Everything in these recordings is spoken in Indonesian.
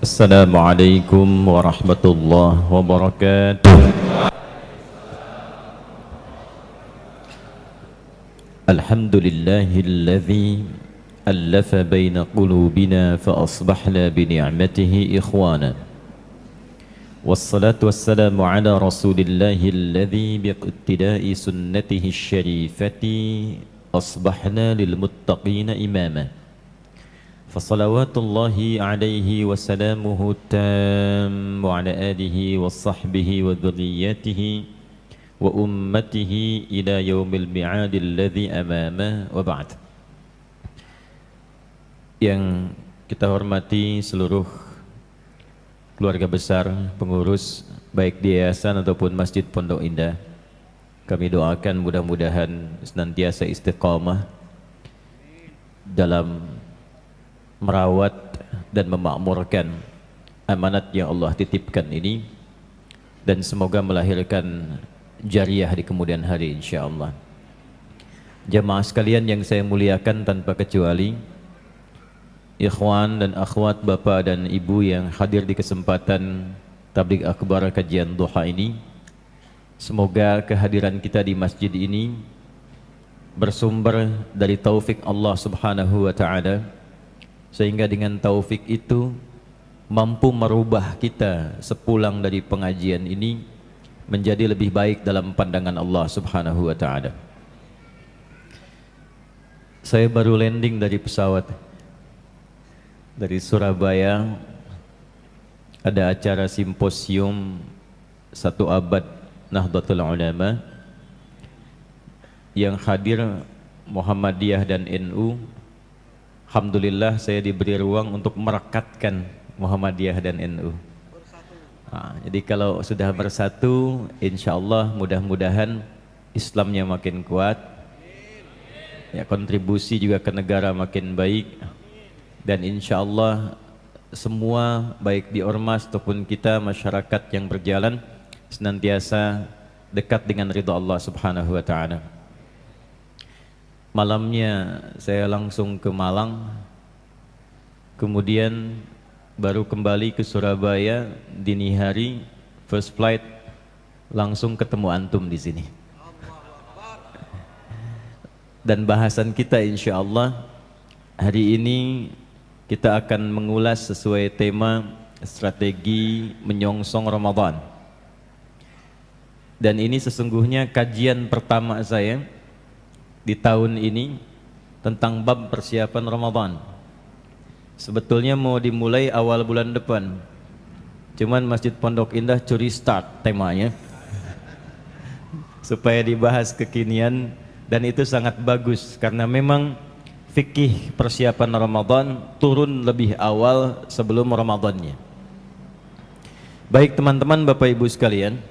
Assalamualaikum warahmatullahi wabarakatuh. Alhamdulillahilladzi allafa baina qulubina fa asbahna bi ni'matihi ikhwana. Wassalatu wassalamu ala rasulillahilladzi biiqtida'i sunnatihi syarifati asbahna lil muttaqina imama. Fasalawatullahi alaihi wa salamuhu tam wa ala alihi wa sahbihi wa dhurriyyatihi wa ummatihi ila yaumil mi'ad alladhi amama wa ba'd. Yang kita hormati seluruh keluarga besar pengurus baik di yayasan ataupun Masjid Pondok Indah, kami doakan mudah-mudahan senantiasa istiqamah dalam merawat dan memakmurkan amanat yang Allah titipkan ini, dan semoga melahirkan jariah di kemudian hari insyaallah. Jamaah sekalian yang saya muliakan tanpa kecuali, ikhwan dan akhwat, bapak dan ibu yang hadir di kesempatan tabligh akbar kajian duha ini, semoga kehadiran kita di masjid ini bersumber dari taufik Allah Subhanahu wa ta'ala, sehingga dengan taufik itu mampu merubah kita sepulang dari pengajian ini menjadi lebih baik dalam pandangan Allah Subhanahu wa ta'ala. Saya baru landing dari pesawat dari Surabaya, ada acara simposium 1 abad Nahdlatul Ulama yang hadir Muhammadiyah dan NU. Alhamdulillah saya diberi ruang untuk merekatkan Muhammadiyah dan NU. Jadi kalau sudah bersatu, insya Allah mudah-mudahan Islamnya makin kuat, ya, kontribusi juga ke negara makin baik, dan insya Allah semua baik di ormas ataupun kita masyarakat yang berjalan senantiasa dekat dengan ridha Allah Subhanahu wa ta'ala. Malamnya saya langsung ke Malang, kemudian baru kembali ke Surabaya dini hari, first flight langsung ketemu antum di sini. Dan bahasan kita insya Allah hari ini kita akan mengulas sesuai tema strategi menyongsong Ramadan. Dan ini sesungguhnya kajian pertama saya di tahun ini tentang bab persiapan Ramadan. Sebetulnya mau dimulai awal bulan depan, cuman Masjid Pondok Indah curi start temanya supaya dibahas kekinian, dan itu sangat bagus karena memang fikih persiapan Ramadan turun lebih awal sebelum Ramadannya. Baik teman-teman, Bapak Ibu sekalian,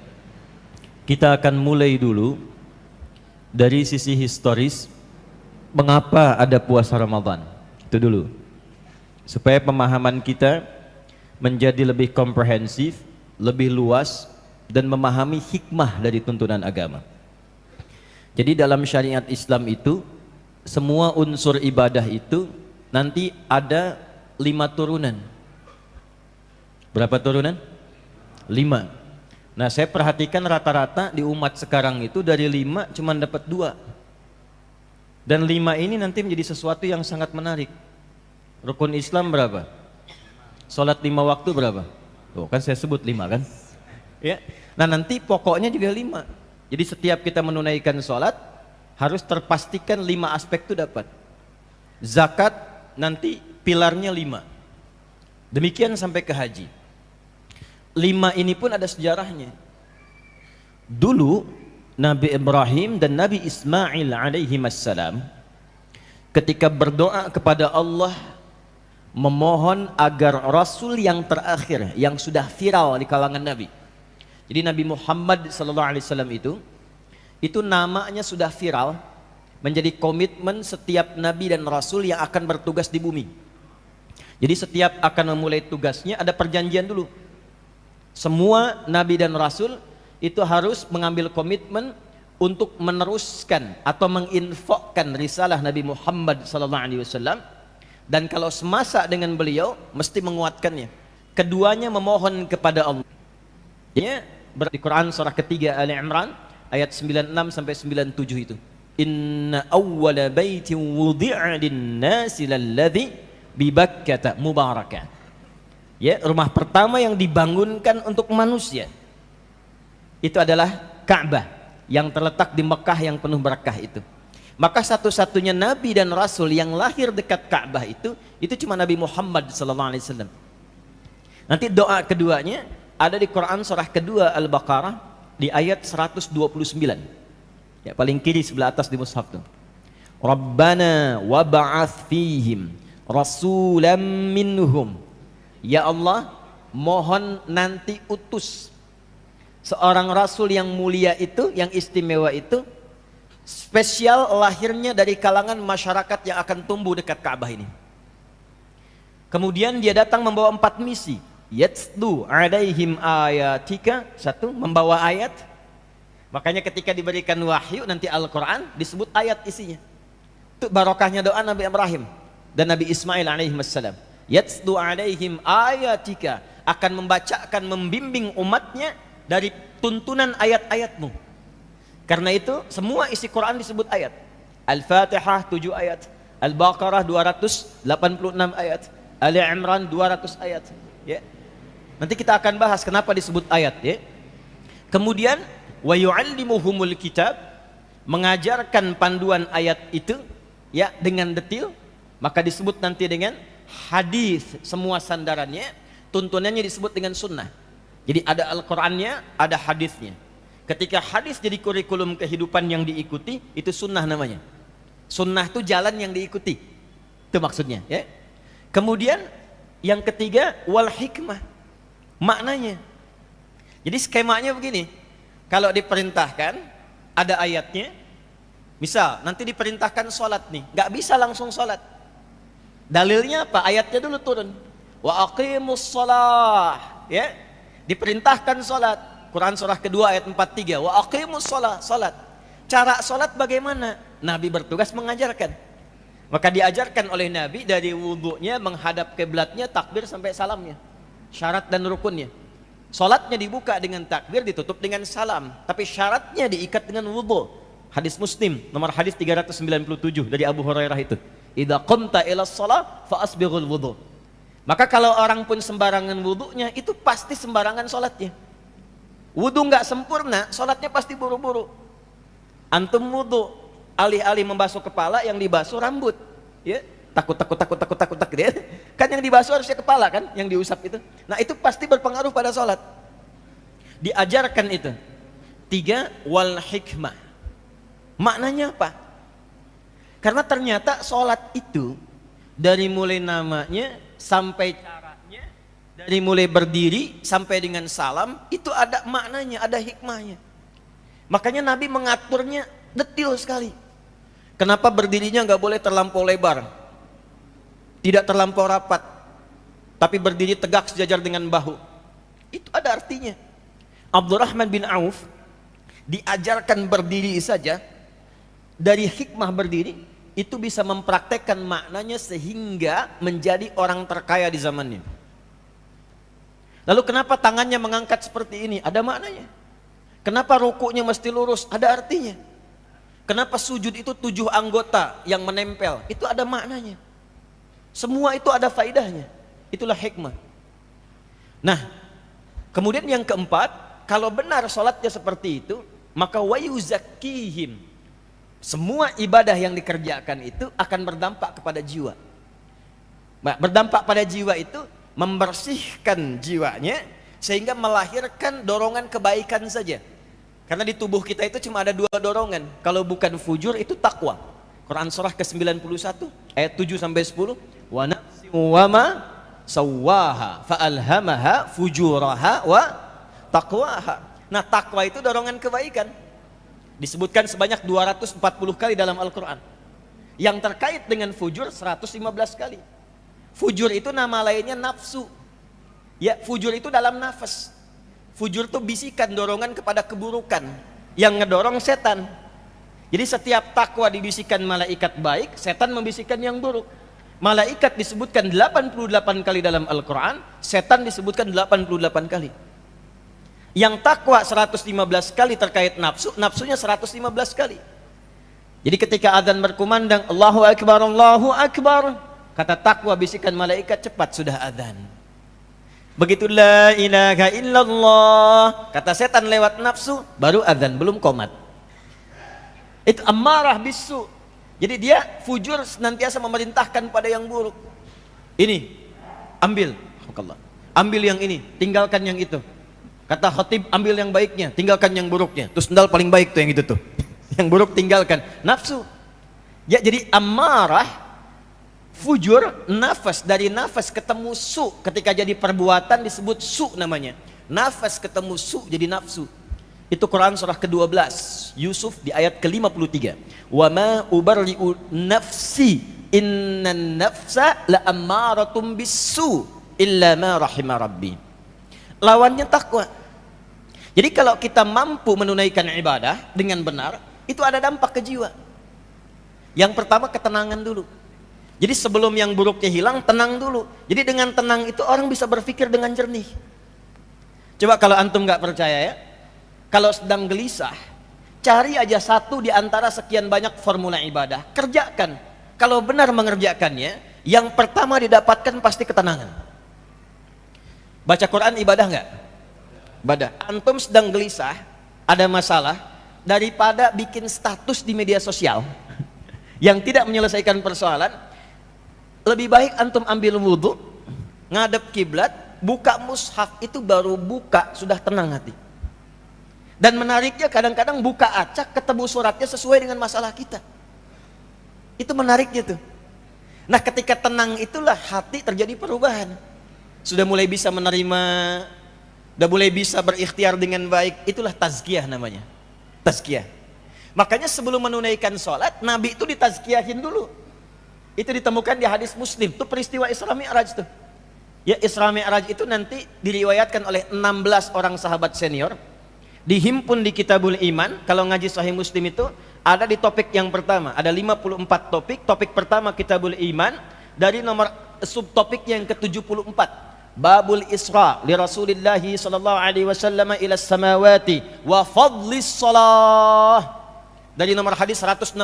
kita akan mulai dulu dari sisi historis, mengapa ada puasa Ramadan, itu dulu, supaya pemahaman kita menjadi lebih komprehensif, lebih luas, dan memahami hikmah dari tuntunan agama. Jadi dalam syariat Islam itu, semua unsur ibadah itu nanti ada 5 turunan. Berapa turunan? 5. Nah, saya perhatikan rata-rata di umat sekarang itu dari 5 cuma dapat 2. Dan 5 ini nanti menjadi sesuatu yang sangat menarik. Rukun Islam berapa? Salat 5 waktu berapa? Tuh, kan saya sebut 5 kan? Ya. Nah, nanti pokoknya juga 5. Jadi setiap kita menunaikan salat harus terpastikan 5 aspek itu dapat. Zakat nanti pilarnya 5. Demikian sampai ke haji. 5 ini pun ada sejarahnya. Dulu Nabi Ibrahim dan Nabi Ismail alaihimassalam ketika berdoa kepada Allah memohon agar Rasul yang terakhir yang sudah viral di kalangan Nabi. Jadi Nabi Muhammad SAW itu namanya sudah viral, menjadi komitmen setiap Nabi dan Rasul yang akan bertugas di bumi. Jadi setiap akan memulai tugasnya ada perjanjian dulu. Semua Nabi dan Rasul itu harus mengambil komitmen untuk meneruskan atau menginfokkan risalah Nabi Muhammad SAW, dan kalau semasa dengan beliau mesti menguatkannya. keduanya memohon kepada Allah. Ya, di Quran surah ketiga Ali Imran ayat 96 sampai 97 itu. Inna awwala baitin wudi'a lin-nasi lalladzi bi Bakkah mubarakah. Ya, rumah pertama yang dibangunkan untuk manusia itu adalah Ka'bah yang terletak di Mekah yang penuh berkah itu. Maka satu-satunya nabi dan rasul yang lahir dekat Ka'bah itu cuma Nabi Muhammad sallallahu alaihi wasallam. Nanti doa keduanya ada di Quran surah kedua Al-Baqarah di ayat 129. Ya, paling kiri sebelah atas di mushaf tuh. Rabbana wab'ats fihim rasulam minhum. Ya Allah, mohon nanti utus seorang rasul yang mulia itu, yang istimewa itu, spesial lahirnya dari kalangan masyarakat yang akan tumbuh dekat Ka'bah ini. Kemudian dia datang membawa 4 misi. Yatsdu alaihim ayatika, 1, membawa ayat. Makanya ketika diberikan wahyu nanti Al-Quran disebut ayat isinya. Itu barokahnya doa Nabi Ibrahim dan Nabi Ismail alaihissalam. Yatsdu alaihim ayatika, akan membacakan, membimbing umatnya dari tuntunan ayat-ayatmu. Karena itu semua isi Quran disebut ayat. Al-Fatihah 7 ayat, Al-Baqarah 286 ayat, Ali Imran 200 ayat. Ya. Nanti kita akan bahas kenapa disebut ayat. Ya. Kemudian wa yu'allimuhumul kitab, mengajarkan panduan ayat itu ya dengan detail, maka disebut nanti dengan hadis, semua sandarannya, tuntunannya disebut dengan sunnah. Jadi ada Al-Qur'annya, ada hadisnya. Ketika hadis jadi kurikulum kehidupan yang diikuti, itu sunnah namanya. Sunnah itu jalan yang diikuti. Itu maksudnya, ya. Kemudian yang ketiga wal hikmah, maknanya. Jadi skemanya begini. Kalau diperintahkan ada ayatnya, misal nanti diperintahkan sholat nih, nggak bisa langsung sholat. Dalilnya apa? Ayatnya dulu turun. Wa aqimus sholah, ya, diperintahkan sholat. Quran surah kedua ayat 43. Wa aqimus sholah, sholat. Cara sholat bagaimana? Nabi bertugas mengajarkan. Maka diajarkan oleh Nabi dari wudhunya, menghadap kiblatnya, takbir sampai salamnya, syarat dan rukunnya. Sholatnya dibuka dengan takbir, ditutup dengan salam, tapi syaratnya diikat dengan wudhu. Hadis Muslim nomor hadis 397 dari Abu Hurairah itu. Idza qumta ila shalah fa asbighul wudhu. Maka kalau orang pun sembarangan wudhunya, itu pasti sembarangan sholatnya. Wudhu nggak sempurna, sholatnya pasti buru-buru. Antum wudhu, alih-alih membasuh kepala, yang dibasuh rambut, ya, takut ya. Kan yang dibasuh harusnya kepala kan, yang diusap itu. Nah itu pasti berpengaruh pada sholat. Diajarkan itu. 3 wal hikmah, maknanya apa? Karena ternyata sholat itu dari mulai namanya sampai caranya, dari mulai berdiri sampai dengan salam, itu ada maknanya, ada hikmahnya. Makanya Nabi mengaturnya detail sekali. Kenapa berdirinya nggak boleh terlampau lebar, tidak terlampau rapat, tapi berdiri tegak sejajar dengan bahu. Itu ada artinya. Abdurrahman bin Auf diajarkan berdiri saja, dari hikmah berdiri itu bisa mempraktekkan maknanya sehingga menjadi orang terkaya di zamannya. Lalu kenapa tangannya mengangkat seperti ini? Ada maknanya. Kenapa rukuknya mesti lurus? Ada artinya. Kenapa sujud itu 7 anggota yang menempel? Itu ada maknanya. Semua itu ada faedahnya. Itulah hikmah. Nah, kemudian yang keempat, kalau benar sholatnya seperti itu, maka wayuzakkihim, semua ibadah yang dikerjakan itu akan berdampak kepada jiwa. Berdampak pada jiwa itu membersihkan jiwanya sehingga melahirkan dorongan kebaikan saja. Karena di tubuh kita itu cuma ada 2 dorongan. Kalau bukan fujur itu takwa. Quran surah ke-91 ayat 7 sampai 10. Wa nafsin wa ma sawwaha fa'alhamaha fujuraha wa taqwaha. Nah, takwa itu dorongan kebaikan. Disebutkan sebanyak 240 kali dalam Al-Quran. Yang terkait dengan fujur 115 kali. Fujur itu nama lainnya nafsu. Ya, fujur itu dalam nafas. Fujur itu bisikan, dorongan kepada keburukan yang ngedorong setan. Jadi setiap takwa dibisikkan malaikat baik, setan membisikkan yang buruk. Malaikat disebutkan 88 kali dalam Al-Quran, setan disebutkan 88 kali. Yang takwa 115 kali terkait nafsu, nafsunya 115 kali. Jadi ketika azan berkumandang, Allahu Akbar, Allahu Akbar, kata takwa bisikan malaikat, cepat sudah azan. Begitu la ilaha illallah, kata setan lewat nafsu, baru azan, belum qomat. Itu ammarah bisu. Jadi dia fujur, senantiasa memerintahkan pada yang buruk. Ini ambil, ambil yang ini, tinggalkan yang itu. Kata khatib, ambil yang baiknya, tinggalkan yang buruknya. Terus sendal paling baik tuh yang itu tuh. Yang buruk tinggalkan. Nafsu. Ya, jadi ammarah, fujur, nafas. Dari nafas ketemu su, ketika jadi perbuatan disebut su namanya. Nafas ketemu su jadi nafsu. Itu Quran surah ke-12, Yusuf di ayat ke-53. Wa ma ubarri'u nafsi innan nafsa la'ammaratum bisu illa ma rahima rabbi. Lawannya takwa. Jadi kalau kita mampu menunaikan ibadah dengan benar, itu ada dampak ke jiwa. Yang pertama ketenangan dulu. Jadi sebelum yang buruknya hilang, tenang dulu. Jadi dengan tenang itu orang bisa berpikir dengan jernih. Coba kalau antum nggak percaya ya, kalau sedang gelisah, cari aja satu di antara sekian banyak formula ibadah, kerjakan. Kalau benar mengerjakannya, yang pertama didapatkan pasti ketenangan. Baca Quran ibadah nggak? Ibadah. Antum sedang gelisah, ada masalah, daripada bikin status di media sosial yang tidak menyelesaikan persoalan, lebih baik antum ambil wudhu, ngadep kiblat, buka mushaf, itu baru buka sudah tenang hati. Dan menariknya kadang-kadang buka acak ketemu suratnya sesuai dengan masalah kita. Itu menariknya tuh. Nah ketika tenang itulah hati terjadi perubahan. Sudah mulai bisa menerima, sudah mulai bisa berikhtiar dengan baik. Itulah tazkiyah namanya. Tazkiyah. Makanya sebelum menunaikan sholat, Nabi itu ditazkiyahin dulu. Itu ditemukan di hadis Muslim. Itu peristiwa Isra Mi'raj tuh. Ya, Isra Mi'raj itu nanti diriwayatkan oleh 16 orang sahabat senior. Dihimpun di Kitabul Iman. Kalau ngaji Sahih Muslim itu ada di topik yang pertama, ada 54 topik. Topik pertama Kitabul Iman, dari nomor subtopik yang ke-74, Babul Isra li Rasulillahi sallallahu alaihi wasallam ila samawati wa fadlis shalah, dari nomor hadis 162.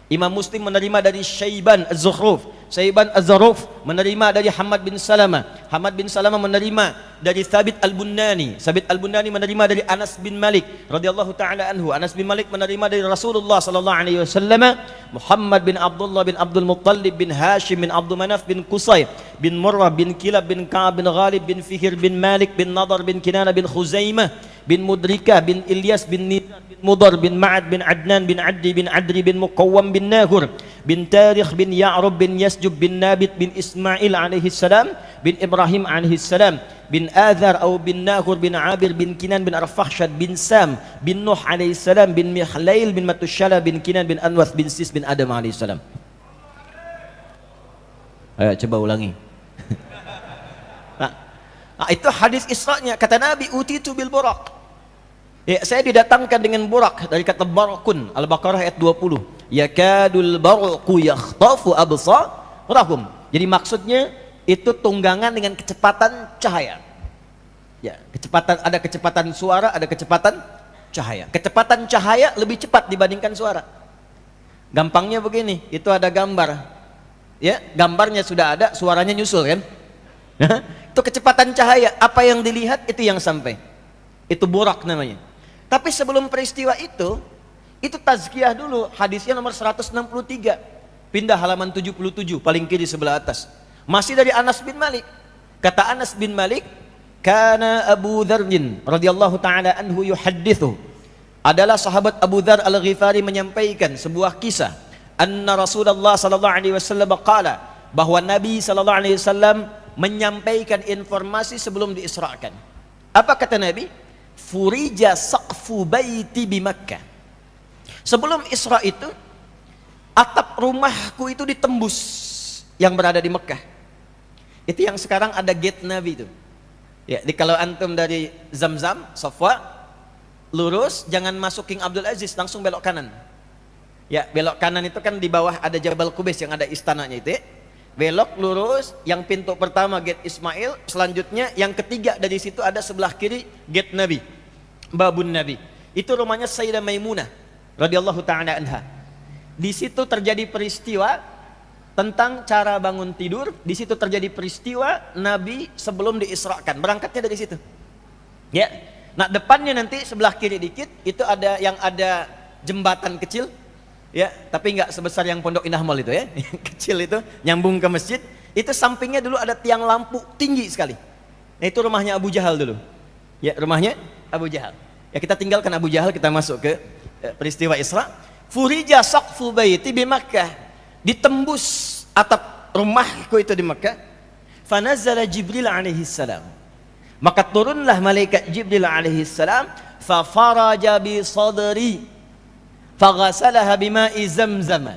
Imam Muslim menerima dari Syaiban Az-Zukhruf, Syaiban Az-Zaruf menerima dari Hamad bin Salama, Hamad bin Salama menerima dari Thabit Al-Bunani, Thabit Al-Bunani menerima dari Anas bin Malik radhiyallahu taala anhu, Anas bin Malik menerima dari Rasulullah sallallahu alaihi wasallam, Muhammad bin Abdullah bin Abdul Muttalib bin Hashim bin Abdul Manaf bin Qusay bin Murrah bin Kilab bin Ka'ab bin Ghalib bin Fihir bin Malik bin Nadar bin Kinana bin Khuzaimah bin Mudrika bin Ilyas bin Nizar bin Mudar bin Ma'ad bin Adnan bin Addi bin Adri bin Muqawwam bin Nahur bin Tarikh bin Ya'rub bin Yasjub bin Nabit bin Ismail alaihi salam bin Ibrahim alaihi salam bin Azar atau bin Nahur bin Abir bin Kinan bin Arfakhshad bin Sam bin Nuh alaihi salam bin Mihlail bin Matushala bin Kinan bin Anwath bin Sis bin Adam alaihi salam. Ayo coba ulangi. Nah, itu hadis Isra-nya. Kata Nabi, utitu bil buraq. Ya, saya didatangkan dengan burak, dari kata barakun, Al-Baqarah ayat 20. Yakadul barqu yakhtafu absarahum. Jadi maksudnya itu tunggangan dengan kecepatan cahaya. Ya, kecepatan, ada kecepatan suara, ada kecepatan cahaya. Kecepatan cahaya lebih cepat dibandingkan suara. Gampangnya begini, itu ada gambar. Ya, gambarnya sudah ada, suaranya nyusul kan? Itu kecepatan cahaya, apa yang dilihat itu yang sampai. Itu burak namanya. Tapi sebelum peristiwa itu tazkiyah dulu. Hadisnya nomor 163. Pindah halaman 77, paling kiri sebelah atas. Masih dari Anas bin Malik. Kata Anas bin Malik, kana Abu Dzarrin radhiyallahu taala anhu yuhaddithu. Adalah sahabat Abu Dzar Al-Ghifari menyampaikan sebuah kisah. Anna Rasulullah sallallahu alaihi wasallam qala, bahwa Nabi sallallahu alaihi wasallam menyampaikan informasi sebelum diisrakan. Apa kata Nabi? Furija saqfu baiti bi Makkah. Sebelum Isra itu, atap rumahku itu ditembus yang berada di Mekah. Itu yang sekarang ada gate Nabi itu. Ya, kalau antum dari Zamzam, Safwa, lurus, jangan masuk King Abdul Aziz, langsung belok kanan. Ya, belok kanan itu kan di bawah ada Jabal Qubais yang ada istananya itu. Ya. belok lurus, yang pintu pertama gate Ismail, selanjutnya yang ketiga dari situ ada sebelah kiri gate Nabi, babun Nabi. Itu rumahnya Sayyidah Maimunah radhiyallahu taala anha. Di situ terjadi peristiwa tentang cara bangun tidur. Di situ terjadi peristiwa Nabi sebelum diisrakan, berangkatnya dari situ. Ya. Nah, depannya nanti sebelah kiri dikit itu ada yang ada jembatan kecil. Ya, tapi nggak sebesar yang Pondok Indah Mall itu ya. Yang kecil itu nyambung ke masjid. Itu sampingnya dulu ada tiang lampu tinggi sekali. Nah, itu rumahnya Abu Jahal dulu. Ya, rumahnya Abu Jahal. Ya, kita tinggalkan Abu Jahal, kita masuk ke peristiwa Isra. Furija saqfu baiti bi Makkah. Ditembus atap rumahku itu di Makkah. Fanazala Jibril alaihi salam. Maka turunlah malaikat Jibril alaihi salam, fa faraja bi sadri faghasalaha bima'i zamzam.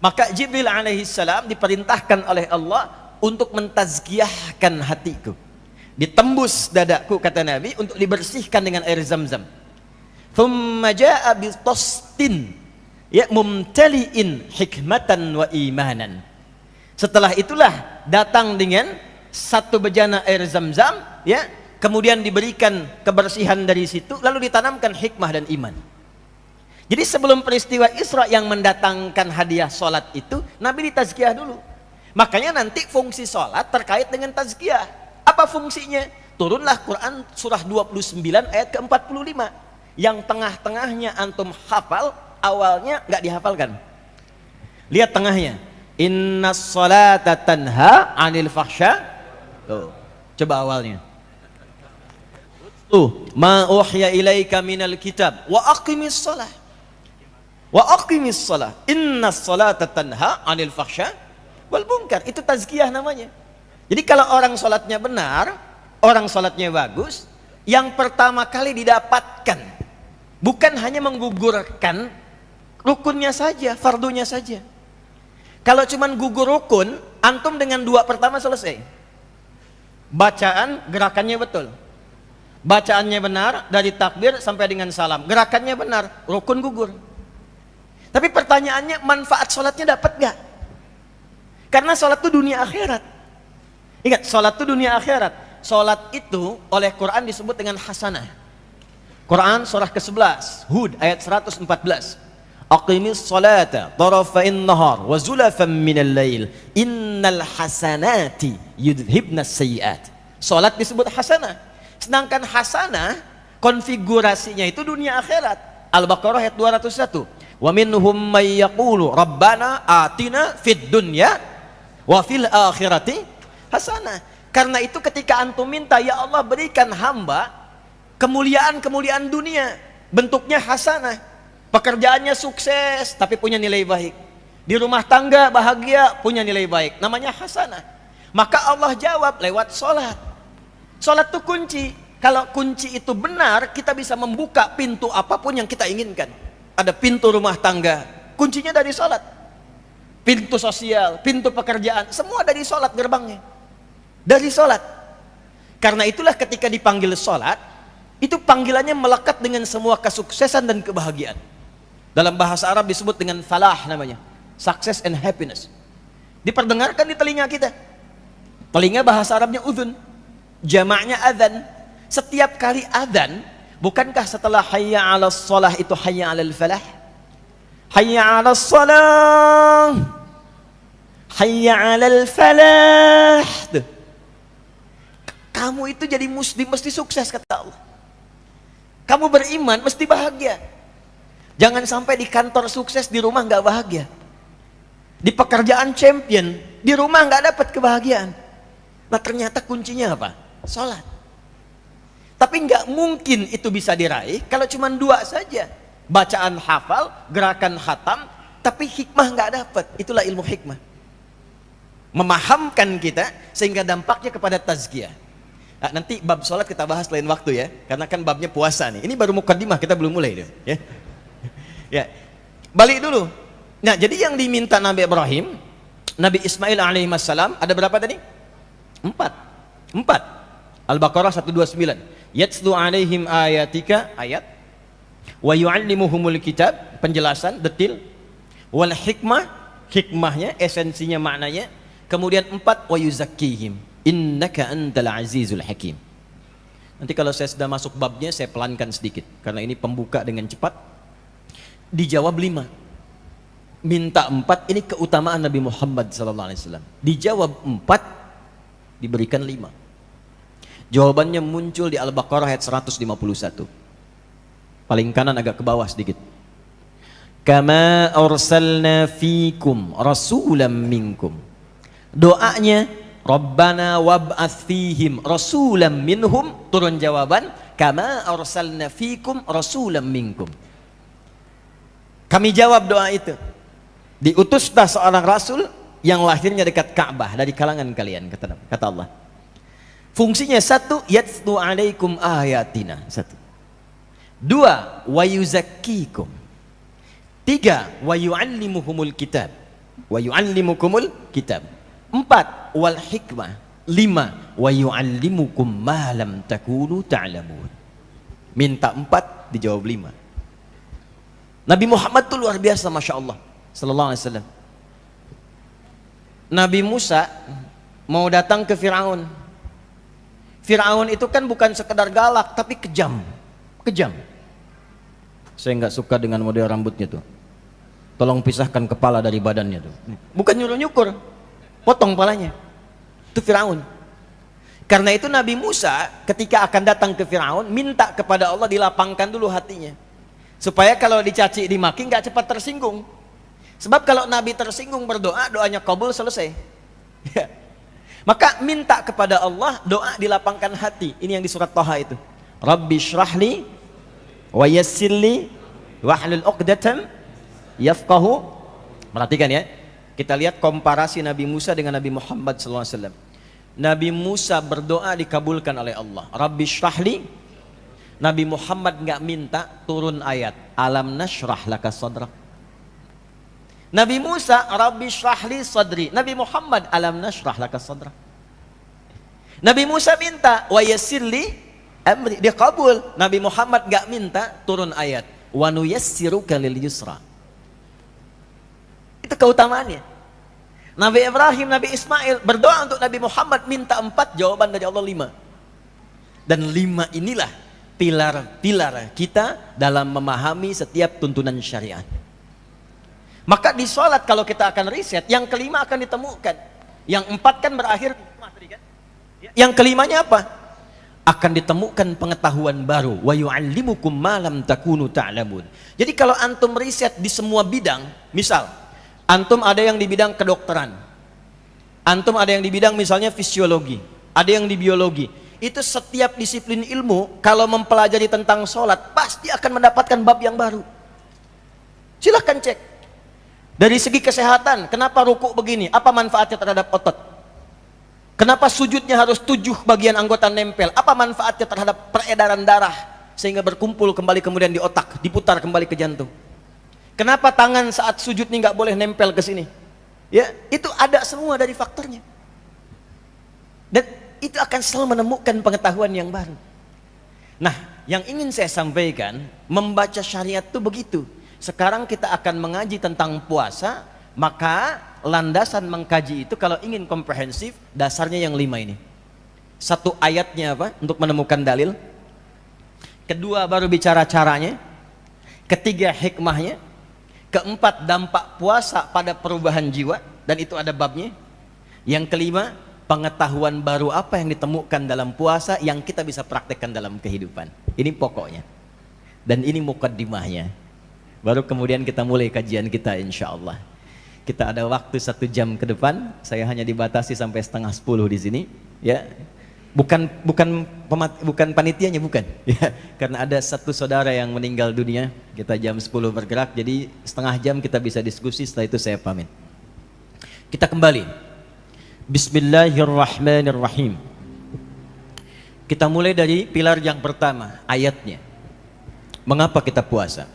Maka Jibril alaihi salam diperintahkan oleh Allah untuk mentazkiyahkan hatiku. Ditembus dadaku, kata Nabi, untuk dibersihkan dengan air Zamzam. Thumma jaa bi tastin ya mumtali'in hikmatan wa imanan. Setelah itulah datang dengan satu bejana air Zamzam, ya, kemudian diberikan kebersihan dari situ, lalu ditanamkan hikmah dan iman. Jadi sebelum peristiwa Isra yang mendatangkan hadiah solat itu, Nabi ditazkiyah dulu. Makanya nanti fungsi solat terkait dengan tazkiyah. Apa fungsinya? Turunlah Quran surah 29 ayat ke-45. Yang tengah-tengahnya antum hafal, awalnya nggak dihafalkan. Lihat tengahnya. Inna sholata tanha anil fahsya. Tuh, coba awalnya. Ma uhya ilaika minal kitab wa aqimis sholah. Wa aqimis shalah inna sholata tanha 'anil fahsya wal munkar. Itu tazkiyah namanya. Jadi kalau orang sholatnya benar, orang sholatnya bagus, yang pertama kali didapatkan bukan hanya menggugurkan rukunnya saja, fardunya saja. Kalau cuman gugur rukun, antum dengan dua pertama selesai. Bacaan gerakannya betul, bacaannya benar dari takbir sampai dengan salam, gerakannya benar, rukun gugur. Tapi pertanyaannya, manfaat sholatnya dapat gak? Karena sholat itu dunia akhirat. Ingat, sholat itu dunia akhirat. Sholat itu oleh Quran disebut dengan hasanah. Quran surah ke-11 Hud ayat 114. Aqimis sholata tarafa'in nahar wa zulafan minal lail innal hasanati yudhibnas sayyiat. Sholat disebut hasanah. Sedangkan hasanah konfigurasinya itu dunia akhirat. Al-Baqarah ayat 201. Wa minhum may yaqulu rabbana atina fid dunya wa fil akhirati hasanah. Karena itu ketika antum minta, ya Allah berikan hamba kemuliaan-kemuliaan dunia, bentuknya hasanah. Pekerjaannya sukses tapi punya nilai baik. Di rumah tangga bahagia, punya nilai baik, namanya hasanah. Maka Allah jawab lewat sholat. Sholat itu kunci. Kalau kunci itu benar, kita bisa membuka pintu apapun yang kita inginkan. Ada pintu rumah tangga, kuncinya dari sholat. Pintu sosial, pintu pekerjaan, semua dari sholat gerbangnya. Dari sholat. Karena itulah ketika dipanggil sholat, itu panggilannya melekat dengan semua kesuksesan dan kebahagiaan. Dalam bahasa Arab disebut dengan falah namanya, success and happiness. Diperdengarkan di telinga kita. Telinga bahasa Arabnya udhun, jamaknya adhan. Setiap kali adhan, bukankah setelah hayya 'alas shalah itu hayya 'alal falah? Hayya 'alas shalah, hayya 'alal falah. Kamu itu jadi muslim mesti sukses, kata Allah. Kamu beriman mesti bahagia. Jangan sampai di kantor sukses, di rumah nggak bahagia. Di pekerjaan champion, di rumah nggak dapat kebahagiaan. Nah, ternyata kuncinya apa? Salat. Tapi nggak mungkin itu bisa diraih kalau cuma dua saja. Bacaan hafal, gerakan khatam, tapi hikmah nggak dapat. Itulah ilmu hikmah. Memahamkan kita sehingga dampaknya kepada tazkiyah. Nah, nanti bab sholat kita bahas lain waktu ya, karena kan babnya puasa nih. Ini baru mukaddimah, kita belum mulai deh. Ya. Ya. Balik dulu. Nah, jadi yang diminta Nabi Ibrahim, Nabi Ismail alaihissalam ada berapa tadi? 4. Al-Baqarah 129. Yatslu alaihim ayatika, ayat. Wa yu'allimuhumul kitab, penjelasan detil. Wal hikmah, hikmahnya, esensinya, maknanya. Kemudian 4, wa yuzakkihim innaka antal azizul hakim. Nanti kalau saya sudah masuk babnya saya pelankan sedikit karena ini pembuka dengan cepat. Dijawab 5. Minta 4, ini keutamaan Nabi Muhammad SAW. Dijawab 4, diberikan 5. Jawabannya muncul di Al-Baqarah ayat 151. Paling kanan agak ke bawah sedikit. Kama arsalna fikum rasulam minkum. Doanya Rabbana wab'ats fihim rasulam minhum, turun jawaban kama arsalna fikum rasulam minkum. Kami jawab doa itu. Diutuslah seorang rasul yang lahirnya dekat Ka'bah dari kalangan kalian, kata Allah. Fungsinya 1, yatlu alaikum ayatina. 1. 2, wa yuzakkikum. 3, wa yu'allimuhumul kitab. Wa yu'allimukumul kitab. 4, wal hikmah. 5, wa yu'allimukum ma lam takunu ta'lamun. Minta 4, dijawab 5. Nabi Muhammad itu luar biasa, Masya Allah Sallallahu Alaihi Wasallam. Nabi Musa mau datang ke Fir'aun. Fir'aun itu kan bukan sekedar galak, tapi kejam. Kejam. Saya nggak suka dengan model rambutnya tuh. Tolong pisahkan kepala dari badannya tuh. Bukan nyuruh-nyukur, potong kepalanya. Itu Fir'aun. Karena itu Nabi Musa ketika akan datang ke Fir'aun minta kepada Allah dilapangkan dulu hatinya, supaya kalau dicaci dimaki nggak cepat tersinggung. Sebab kalau Nabi tersinggung berdoa, doanya kabul, selesai. Ya. Maka minta kepada Allah, doa dilapangkan hati. Ini yang di surat Thaha itu. Rabbi syrahli wa yassirli wahlul 'uqdatam yafqahu. Perhatikan ya. Kita lihat komparasi Nabi Musa dengan Nabi Muhammad SAW. Nabi Musa berdoa dikabulkan oleh Allah. Rabbi syrahli. Nabi Muhammad nggak minta turun ayat alam nashrah laka sadrak. Nabi Musa Rabbi syrahli sadri. Nabi Muhammad alam nashrah laka sadrak. Nabi Musa minta wa yassirli amri, dia kabul. Nabi Muhammad nggak minta turun ayat wa nuyassiruka lil yusra. Itu keutamaannya. Nabi Ibrahim, Nabi Ismail berdoa untuk Nabi Muhammad, minta 4, jawaban dari Allah 5. Dan 5 inilah pilar-pilar kita dalam memahami setiap tuntunan syariat. Maka di sholat kalau kita akan riset, yang kelima akan ditemukan. Yang 4 kan berakhir. Yang kelimanya apa? Akan ditemukan pengetahuan baru. Wa yu'allimukum ma lam takunu ta'lamun. Jadi kalau antum riset di semua bidang, misal antum ada yang di bidang kedokteran, antum ada yang di bidang misalnya fisiologi, ada yang di biologi. Itu setiap disiplin ilmu kalau mempelajari tentang sholat pasti akan mendapatkan bab yang baru. Silahkan cek. Dari segi kesehatan, kenapa rukuk begini? Apa manfaatnya terhadap otot? Kenapa sujudnya harus 7 bagian anggota nempel? Apa manfaatnya terhadap peredaran darah sehingga berkumpul kembali kemudian di otak, diputar kembali ke jantung? Kenapa tangan saat sujud ini nggak boleh nempel ke sini? Ya, itu ada semua dari faktornya. Dan itu akan selalu menemukan pengetahuan yang baru. Nah, yang ingin saya sampaikan, membaca syariat itu begitu. Sekarang kita akan mengaji tentang puasa, maka landasan mengkaji itu kalau ingin komprehensif, dasarnya yang 5 ini. 1 ayatnya apa? Untuk menemukan dalil. 2 baru bicara caranya. 3 hikmahnya. 4 dampak puasa pada perubahan jiwa, dan itu ada babnya. Yang 5 pengetahuan baru apa yang ditemukan dalam puasa yang kita bisa praktekkan dalam kehidupan. Ini pokoknya. Dan ini mukaddimahnya. Baru kemudian kita mulai kajian kita, insya Allah. Kita ada waktu 1 jam ke depan. Saya hanya dibatasi sampai setengah 10 di sini. Ya, bukan panitianya, bukan. Ya, karena ada 1 saudara yang meninggal dunia. Kita jam 10 bergerak, jadi setengah jam kita bisa diskusi. Setelah itu saya pamit. Kita kembali. Bismillahirrahmanirrahim. Kita mulai dari pilar yang pertama, ayatnya. Mengapa kita puasa?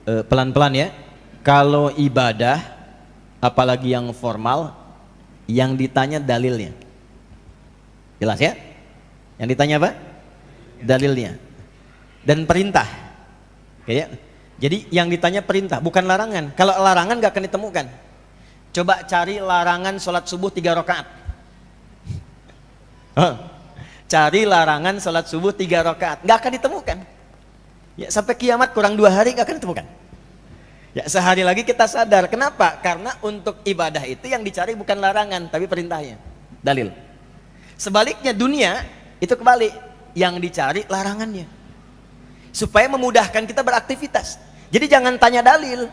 Pelan-pelan ya. Kalau ibadah, apalagi yang formal, yang ditanya dalilnya. Jelas ya? Yang ditanya apa? Dalilnya. Dan perintah. Oke ya? Jadi yang ditanya perintah, bukan larangan. Kalau larangan gak akan ditemukan. Coba cari larangan sholat subuh 3 rakaat. Cari larangan sholat subuh 3 rakaat, nggak akan ditemukan. Ya, sampai kiamat kurang 2 hari nggak akan ditemukan. Ya, sehari lagi kita sadar. Kenapa? Karena untuk ibadah itu yang dicari bukan larangan, tapi perintahnya. Dalil. Sebaliknya dunia itu kebalik, yang dicari larangannya. Supaya memudahkan kita beraktivitas. Jadi jangan tanya dalil.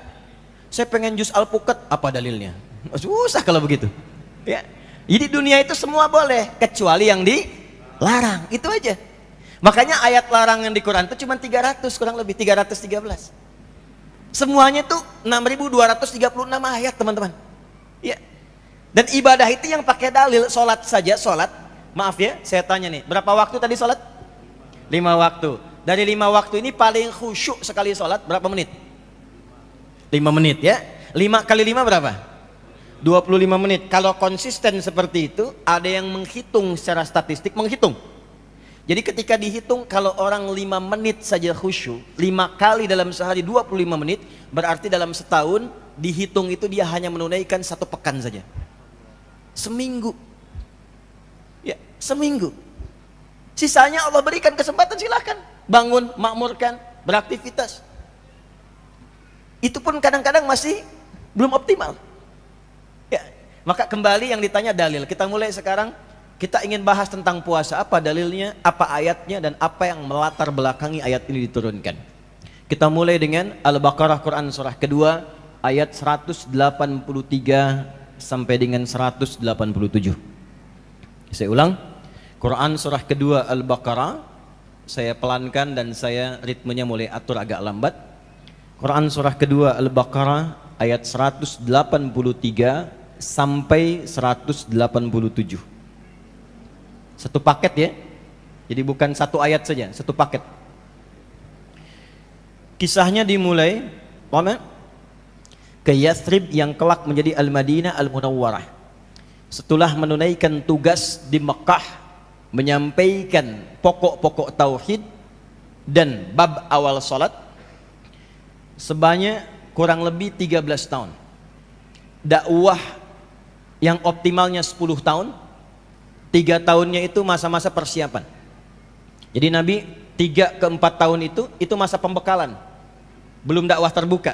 Saya pengen jus alpukat, apa dalilnya? Susah kalau begitu. Ya. Jadi dunia itu semua boleh, kecuali yang dilarang. Itu aja. Makanya ayat larangan di Quran itu cuma 300, kurang lebih 313. Semuanya itu 6.236 ayat, teman-teman. Ya. Dan ibadah itu yang pakai dalil. Sholat saja, sholat. Maaf ya, saya tanya nih, berapa waktu tadi sholat? 5 waktu. Dari 5 waktu ini paling khusyuk sekali sholat berapa menit? 5 menit ya. 5 kali 5 berapa? 25 menit. Kalau konsisten seperti itu, ada yang menghitung secara statistik, menghitung. Jadi ketika dihitung, kalau orang 5 menit saja khusyuk, 5 kali dalam sehari 25 menit, berarti dalam setahun dihitung itu dia hanya menunaikan 1 pekan saja. Seminggu. Ya, seminggu. Sisanya Allah berikan kesempatan, silakan. Bangun, makmurkan, beraktivitas. Itu pun kadang-kadang masih belum optimal. Ya, maka kembali yang ditanya dalil. Kita mulai sekarang, kita ingin bahas tentang puasa. Apa dalilnya, apa ayatnya, dan apa yang melatar belakangi ayat ini diturunkan. Kita mulai dengan Al-Baqarah Quran surah kedua ayat 183 sampai dengan 187. Saya ulang, Quran surah kedua Al-Baqarah, saya pelankan dan saya ritmenya mulai atur agak lambat. Quran surah kedua Al-Baqarah ayat 183 sampai 187. Satu paket ya. Jadi bukan satu ayat saja, satu paket. Kisahnya dimulai ke Yathrib yang kelak menjadi Al-Madinah Al-Munawwarah. Setelah menunaikan tugas di Mekah, menyampaikan pokok-pokok tauhid dan bab awal salat sebanyak kurang lebih 13 tahun. Dakwah yang optimalnya 10 tahun, 3 tahunnya itu masa-masa persiapan. Jadi Nabi 3 ke 4 tahun itu masa pembekalan, belum dakwah terbuka.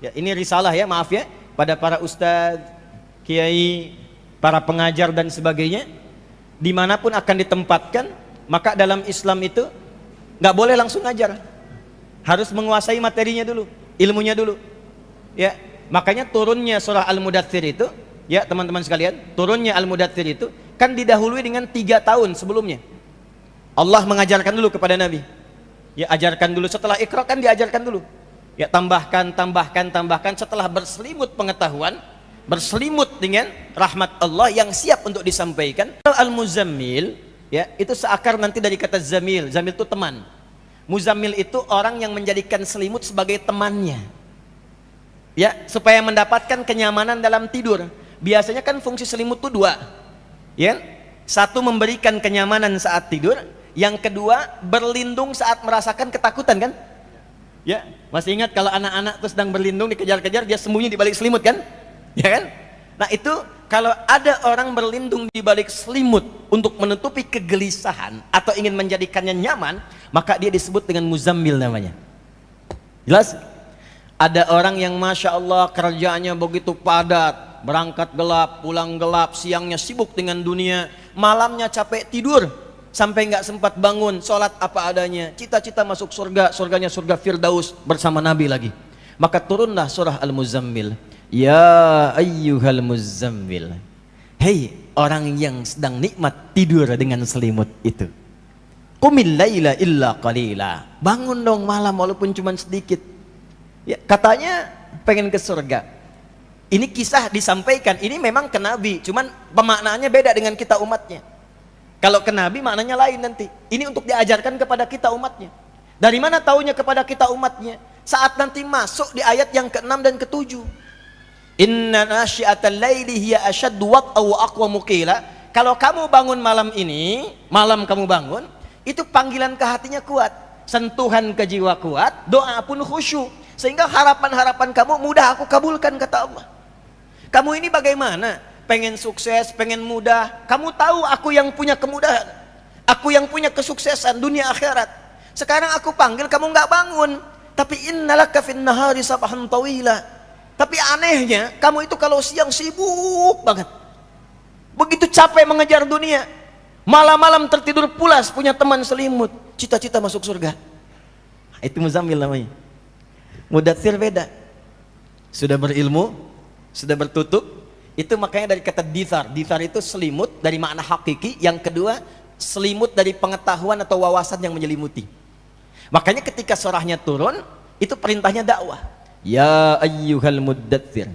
Ya, ini risalah ya, maaf ya, pada para ustadz, kiai, para pengajar dan sebagainya, dimanapun akan ditempatkan, maka dalam Islam itu nggak boleh langsung ngajar, harus menguasai materinya dulu, ilmunya dulu. Ya, makanya turunnya surah Al-Mudaththir itu, ya teman-teman sekalian, turunnya Al-Mudaththir itu kan didahului dengan 3 tahun sebelumnya. Allah mengajarkan dulu kepada Nabi. Ya, ajarkan dulu, setelah Iqra kan diajarkan dulu. Ya, tambahkan setelah berselimut pengetahuan, berselimut dengan rahmat Allah yang siap untuk disampaikan. Al-Muzammil, ya, itu seakar nanti dari kata zamil. Zamil itu teman. Muzammil itu orang yang menjadikan selimut sebagai temannya. Ya, supaya mendapatkan kenyamanan dalam tidur. Biasanya kan fungsi selimut itu 2. Ya. Satu memberikan kenyamanan saat tidur, yang kedua berlindung saat merasakan ketakutan kan? Ya, masih ingat kalau anak-anak terus sedang berlindung dikejar-kejar, dia sembunyi di balik selimut kan? Ya kan? Nah, itu kalau ada orang berlindung di balik selimut untuk menutupi kegelisahan atau ingin menjadikannya nyaman, maka dia disebut dengan muzammil namanya. Jelas? Ada orang yang Masya Allah kerjaannya begitu padat, berangkat gelap, pulang gelap, siangnya sibuk dengan dunia, malamnya capek tidur sampai nggak sempat bangun, sholat apa adanya, cita-cita masuk surga, surganya surga Firdaus bersama Nabi lagi. Maka turunlah surah Al-Muzammil. Ya ayyuhal muzammil, hei orang yang sedang nikmat tidur dengan selimut itu, qumil laila illa qalila, bangun dong malam walaupun cuma sedikit. Ya, katanya pengen ke surga. Ini kisah disampaikan, ini memang ke Nabi, cuman pemaknaannya beda dengan kita umatnya. Kalau ke Nabi maknanya lain nanti. Ini untuk diajarkan kepada kita umatnya. Dari mana taunya kepada kita umatnya? Saat nanti masuk di ayat yang ke-6 dan ke-7. Inna nasyi'atal laili hiya asyaddu wat'aw wa aqwamu qila. Kalau kamu bangun malam ini, malam kamu bangun, itu panggilan ke hatinya kuat, sentuhan ke jiwa kuat, doa pun khusyuk, sehingga harapan-harapan kamu mudah aku kabulkan, kata Allah. Kamu ini bagaimana? Pengen sukses, pengen mudah. Kamu tahu aku yang punya kemudahan. Aku yang punya kesuksesan dunia akhirat. Sekarang aku panggil kamu nggak bangun. Tapi innalaka fin nahari sabahan tawila. Tapi anehnya, kamu itu kalau siang sibuk banget. Begitu capek mengejar dunia. Malam-malam tertidur pulas, punya teman selimut. Cita-cita masuk surga. Itu Muzammil namanya. Mudaththir beda. Sudah berilmu, sudah bertutup. Itu makanya dari kata dithar. Dithar itu selimut dari makna hakiki. Yang kedua, selimut dari pengetahuan atau wawasan yang menyelimuti. Makanya ketika surahnya turun, itu perintahnya dakwah. Ya ayyuhal muddaththir.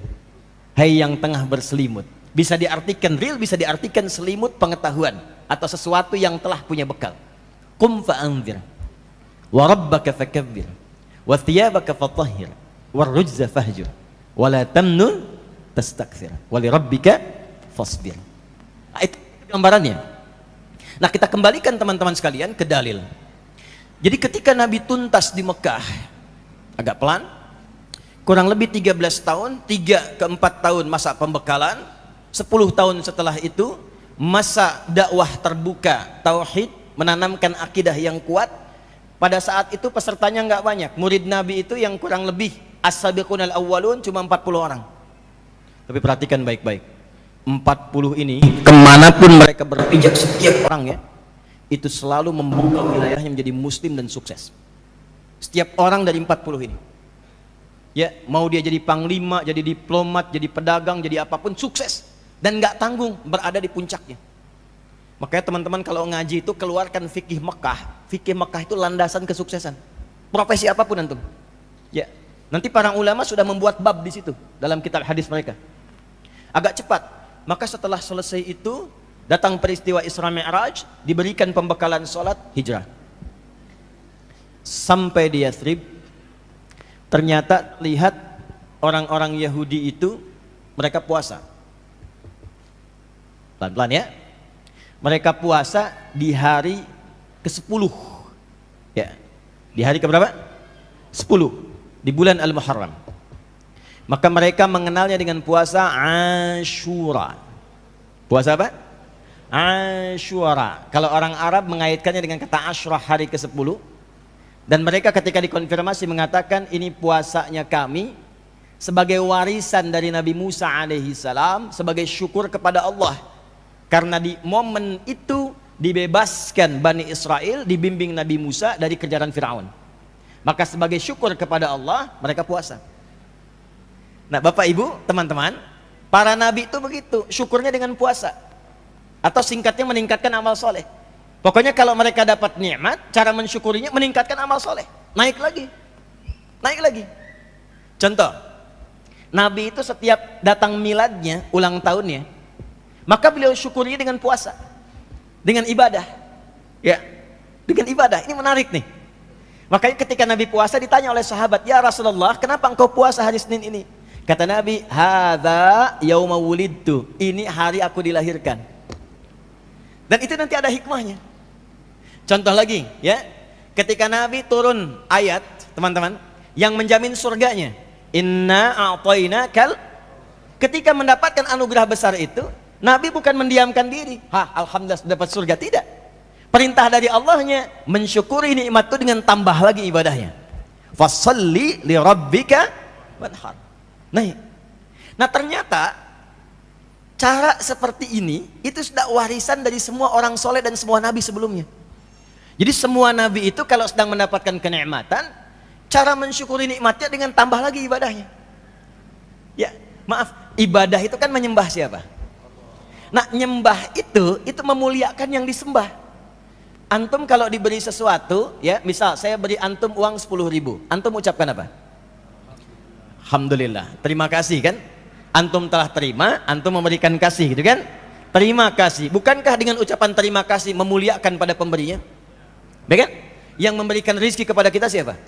Hai yang tengah berselimut. Bisa diartikan real, bisa diartikan selimut pengetahuan atau sesuatu yang telah punya bekal. Qum fa'anzir. Wa rabbaka fakabbir. Wa thiyabaka fatahhir. Wa rujza fahjur. Wa la tamnun tastakthir. Wa li rabbika fasbir. Nah, itu gambarannya. Nah, kita kembalikan teman-teman sekalian ke dalil. Jadi ketika Nabi tuntas di Mekah, agak pelan, kurang lebih 13 tahun, 3 ke 4 tahun masa pembekalan, 10 tahun setelah itu, masa dakwah terbuka, tauhid, menanamkan akidah yang kuat. Pada saat itu pesertanya nggak banyak, murid Nabi itu yang kurang lebih as-sabiqunal awwalun cuma 40 orang. Tapi perhatikan baik-baik, 40 ini kemanapun mereka berpijak, setiap orang ya, itu selalu membuka wilayahnya menjadi muslim dan sukses. Setiap orang dari 40 ini, ya, mau dia jadi panglima, jadi diplomat, jadi pedagang, jadi apapun, sukses dan nggak tanggung berada di puncaknya. Makanya teman-teman kalau ngaji itu keluarkan fikih Mekah. Fikih Mekah itu landasan kesuksesan. Profesi apapun antum. Ya, nanti para ulama sudah membuat bab di situ dalam kitab hadis mereka. Agak cepat. Maka setelah selesai itu datang peristiwa Isra Mi'raj, diberikan pembekalan sholat hijrah. Sampai di Yathrib, ternyata lihat orang-orang Yahudi itu mereka puasa. Pelan-pelan ya. Mereka puasa di hari ke-10. Ya. Di hari ke-berapa? 10. Di bulan Al-Muharram. Maka mereka mengenalnya dengan puasa Ashura. Puasa apa? Ashura. Kalau orang Arab mengaitkannya dengan kata Ashura, hari ke-10. Dan mereka ketika dikonfirmasi mengatakan ini puasanya kami sebagai warisan dari Nabi Musa alaihi salam, sebagai syukur kepada Allah. Karena di momen itu dibebaskan Bani Israel, dibimbing Nabi Musa dari kejaran Fir'aun. Maka sebagai syukur kepada Allah, mereka puasa. Nah Bapak Ibu, teman-teman, para Nabi itu begitu, syukurnya dengan puasa. Atau singkatnya meningkatkan amal soleh. Pokoknya kalau mereka dapat nikmat, cara mensyukurinya meningkatkan amal soleh. Naik lagi. Naik lagi. Contoh, Nabi itu setiap datang miladnya, ulang tahunnya, maka beliau syukurinya dengan puasa, dengan ibadah. Ya, dengan ibadah. Ini menarik nih. Makanya ketika Nabi puasa ditanya oleh sahabat, ya Rasulullah, kenapa engkau puasa hari Senin ini? Kata Nabi, hadza yauma wulidtu. Ini hari aku dilahirkan. Dan itu nanti ada hikmahnya. Contoh lagi, ya. Ketika Nabi turun ayat, teman-teman, yang menjamin surganya. Inna a'tainakal. Ketika mendapatkan anugerah besar itu, Nabi bukan mendiamkan diri. Alhamdulillah sudah dapat surga. Tidak. Perintah dari Allahnya mensyukuri nikmat itu dengan tambah lagi ibadahnya. Fasholli li rabbika wanhar. Nah ternyata cara seperti ini itu sudah warisan dari semua orang soleh dan semua nabi sebelumnya. Jadi semua nabi itu kalau sedang mendapatkan kenikmatan, cara mensyukuri nikmatnya dengan tambah lagi ibadahnya. Ya, maaf, ibadah itu kan menyembah siapa? Nah, nyembah itu memuliakan yang disembah. Antum kalau diberi sesuatu, ya, misal saya beri antum uang 10.000, antum ucapkan apa? Alhamdulillah, terima kasih kan? Antum telah terima, antum memberikan kasih, gitu kan? Terima kasih. Bukankah dengan ucapan terima kasih memuliakan pada pemberinya? Baik kan? Yang memberikan rezeki kepada kita siapa?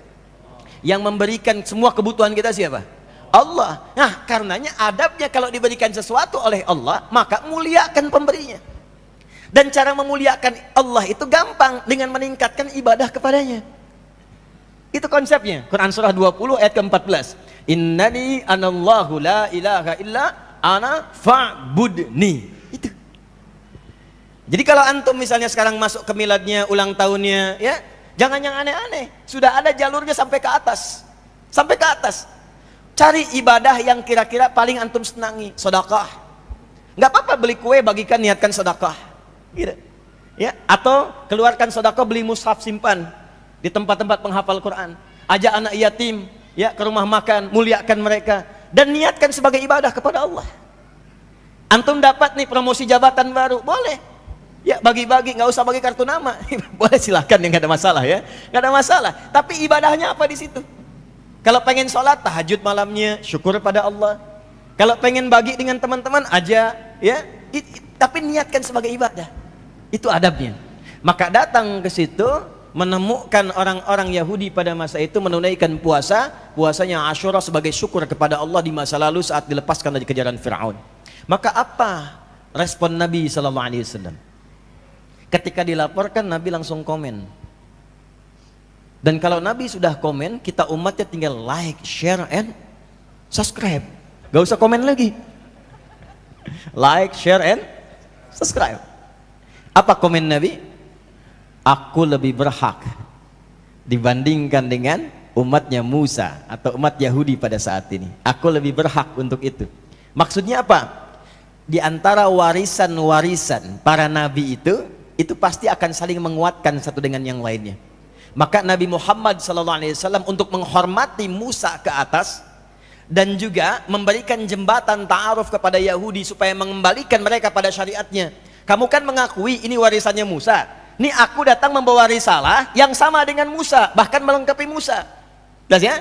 Yang memberikan semua kebutuhan kita siapa? Allah. Nah, karenanya adabnya kalau diberikan sesuatu oleh Allah, maka muliakan pemberinya. Dan cara memuliakan Allah itu gampang dengan meningkatkan ibadah kepadanya. Itu konsepnya. Quran surah 20 ayat ke-14. Innani anallahu la ilaha illa ana fa'budni. Itu. Jadi kalau antum misalnya sekarang masuk ke miladnya, ulang tahunnya, ya, jangan yang aneh-aneh. Sudah ada jalurnya sampai ke atas. Sampai ke atas. Cari ibadah yang kira-kira paling antum senangi, sedekah. Enggak apa-apa beli kue, bagikan, niatkan sedekah. Gitu. Ya, atau keluarkan sedekah, beli mushaf, simpan di tempat-tempat penghafal Quran. Ajak anak yatim, ya, ke rumah makan, muliakan mereka dan niatkan sebagai ibadah kepada Allah. Antum dapat nih promosi jabatan baru, boleh. Ya, bagi-bagi, nggak usah bagi kartu nama. Boleh, silahkan, ya, nggak ada masalah, ya, nggak ada masalah. Tapi ibadahnya apa di situ? Kalau pengen sholat, tahajud malamnya, syukur pada Allah. Kalau pengen bagi dengan teman-teman aja, ya, tapi niatkan sebagai ibadah. Itu adabnya. Maka datang ke situ, menemukan orang-orang Yahudi pada masa itu menunaikan puasanya Asyura sebagai syukur kepada Allah di masa lalu saat dilepaskan dari kejaran Fir'aun. Maka apa respon Nabi SAW? Ketika dilaporkan, Nabi langsung komen. Dan kalau Nabi sudah komen, kita umatnya tinggal like, share, and subscribe. Gak usah komen lagi. Like, share, and subscribe. Apa komen Nabi? Aku lebih berhak dibandingkan dengan umatnya Musa atau umat Yahudi pada saat ini. Aku lebih berhak untuk itu. Maksudnya apa? Di antara warisan-warisan para nabi itu pasti akan saling menguatkan satu dengan yang lainnya. Maka Nabi Muhammad SAW untuk menghormati Musa ke atas dan juga memberikan jembatan ta'aruf kepada Yahudi supaya mengembalikan mereka pada syariatnya. Kamu kan mengakui ini warisannya Musa. Nih aku datang membawa risalah yang sama dengan Musa, bahkan melengkapi Musa. Jelas ya?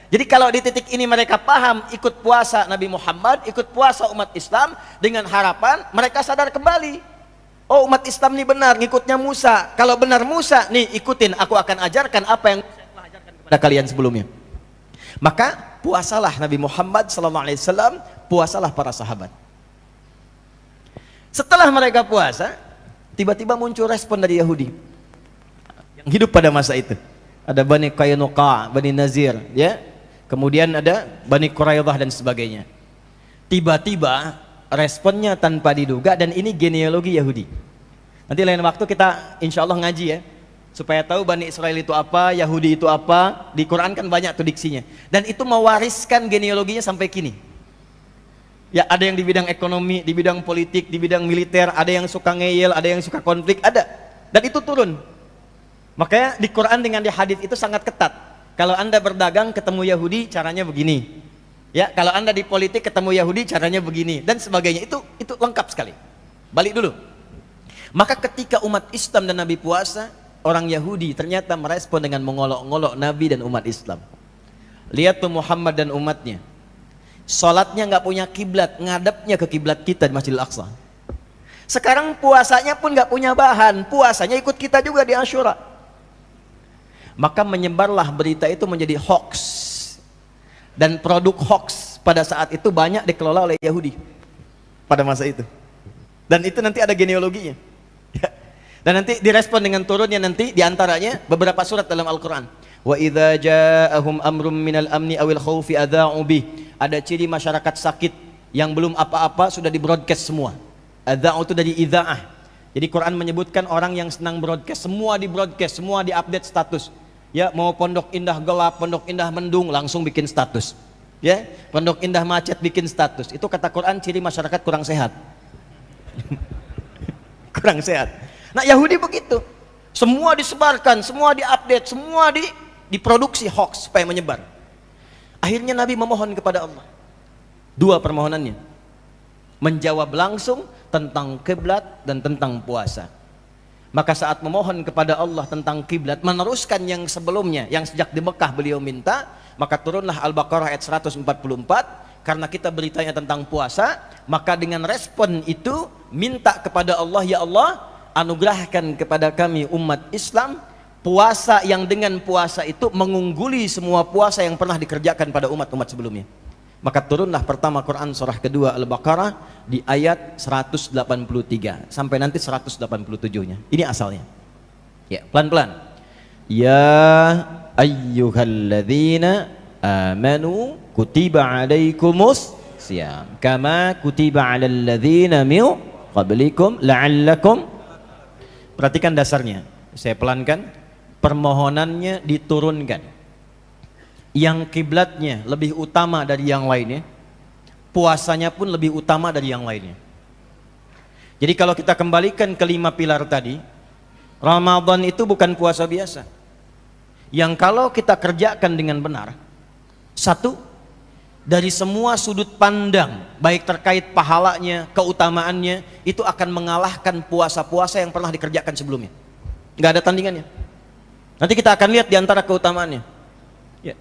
Jadi kalau di titik ini mereka paham, ikut puasa Nabi Muhammad, ikut puasa umat Islam dengan harapan mereka sadar kembali. Oh, umat Islam ini benar, ngikutnya Musa. Kalau benar Musa, nih ikutin, aku akan ajarkan apa yang Musa telah ajarkan kepada kalian sebelumnya. Maka puasalah Nabi Muhammad SAW, puasalah para sahabat. Setelah mereka puasa, tiba-tiba muncul respon dari Yahudi yang hidup pada masa itu. Ada Bani Qainuqa, Bani Nazir, ya. Kemudian ada Bani Quraidah dan sebagainya. Tiba-tiba responnya tanpa diduga, dan ini genealogi Yahudi. Nanti lain waktu kita insya Allah ngaji, ya, supaya tahu Bani Israel itu apa, Yahudi itu apa. Di Quran kan banyak tuh diksinya, dan itu mewariskan genealoginya sampai kini. Ya, ada yang di bidang ekonomi, di bidang politik, di bidang militer, ada yang suka ngeyel, ada yang suka konflik, ada, dan itu turun. Makanya di Quran dengan di hadis itu sangat ketat. Kalau anda berdagang ketemu Yahudi, caranya begini. Ya, kalau anda di politik ketemu Yahudi, caranya begini, dan sebagainya. Itu lengkap sekali. Balik dulu. Maka ketika umat Islam dan Nabi puasa, orang Yahudi ternyata merespon dengan mengolok-ngolok Nabi dan umat Islam. Lihat tuh Muhammad dan umatnya. Sholatnya nggak punya kiblat, ngadepnya ke kiblat kita di Masjidil Aqsa. Sekarang puasanya pun nggak punya bahan, puasanya ikut kita juga di Asyura. Maka menyebarlah berita itu menjadi hoax. Dan produk hoax pada saat itu banyak dikelola oleh Yahudi pada masa itu. Dan itu nanti ada genealoginya. Dan nanti direspon dengan turunnya nanti diantaranya beberapa surat dalam Al-Quran. Wa idza ja'ahum amrum minal amni awil khawfi adha'u bih. Ada ciri masyarakat sakit yang belum apa-apa sudah di broadcast semua. Adha'u itu dari idza'ah. Jadi Quran menyebutkan orang yang senang broadcast, semua di broadcast, semua di update status. Ya, mau Pondok Indah gelap, Pondok Indah mendung, langsung bikin status. Ya, Pondok Indah macet, bikin status. Itu kata Quran ciri masyarakat kurang sehat. Kurang sehat. Nah, Yahudi begitu. Semua disebarkan, semua diupdate, semua diproduksi hoax supaya menyebar. Akhirnya Nabi memohon kepada Allah. Dua permohonannya. Menjawab langsung tentang kiblat dan tentang puasa. Maka saat memohon kepada Allah tentang kiblat, meneruskan yang sebelumnya, yang sejak di Mekah beliau minta, maka turunlah Al-Baqarah ayat 144. Karena kita beritanya tentang puasa, maka dengan respon itu minta kepada Allah, ya Allah, anugerahkan kepada kami umat Islam puasa yang dengan puasa itu mengungguli semua puasa yang pernah dikerjakan pada umat-umat sebelumnya. Maka turunlah pertama Quran surah kedua Al-Baqarah di ayat 183 sampai nanti 187-nya. Ini asalnya. Ya, pelan-pelan. Ya ayyuhalladzina amanu kutiba alaikumus siyam kama kutiba 'alal ladzina min qablikum la'allakum. Perhatikan dasarnya, saya pelankan. Permohonannya diturunkan yang kiblatnya lebih utama dari yang lainnya, puasanya pun lebih utama dari yang lainnya. Jadi kalau kita kembalikan ke 5 pilar tadi, Ramadan itu bukan puasa biasa yang kalau kita kerjakan dengan benar, satu, dari semua sudut pandang, baik terkait pahalanya, keutamaannya, itu akan mengalahkan puasa-puasa yang pernah dikerjakan sebelumnya. Nggak ada tandingannya. Nanti kita akan lihat diantara keutamaannya. Ya.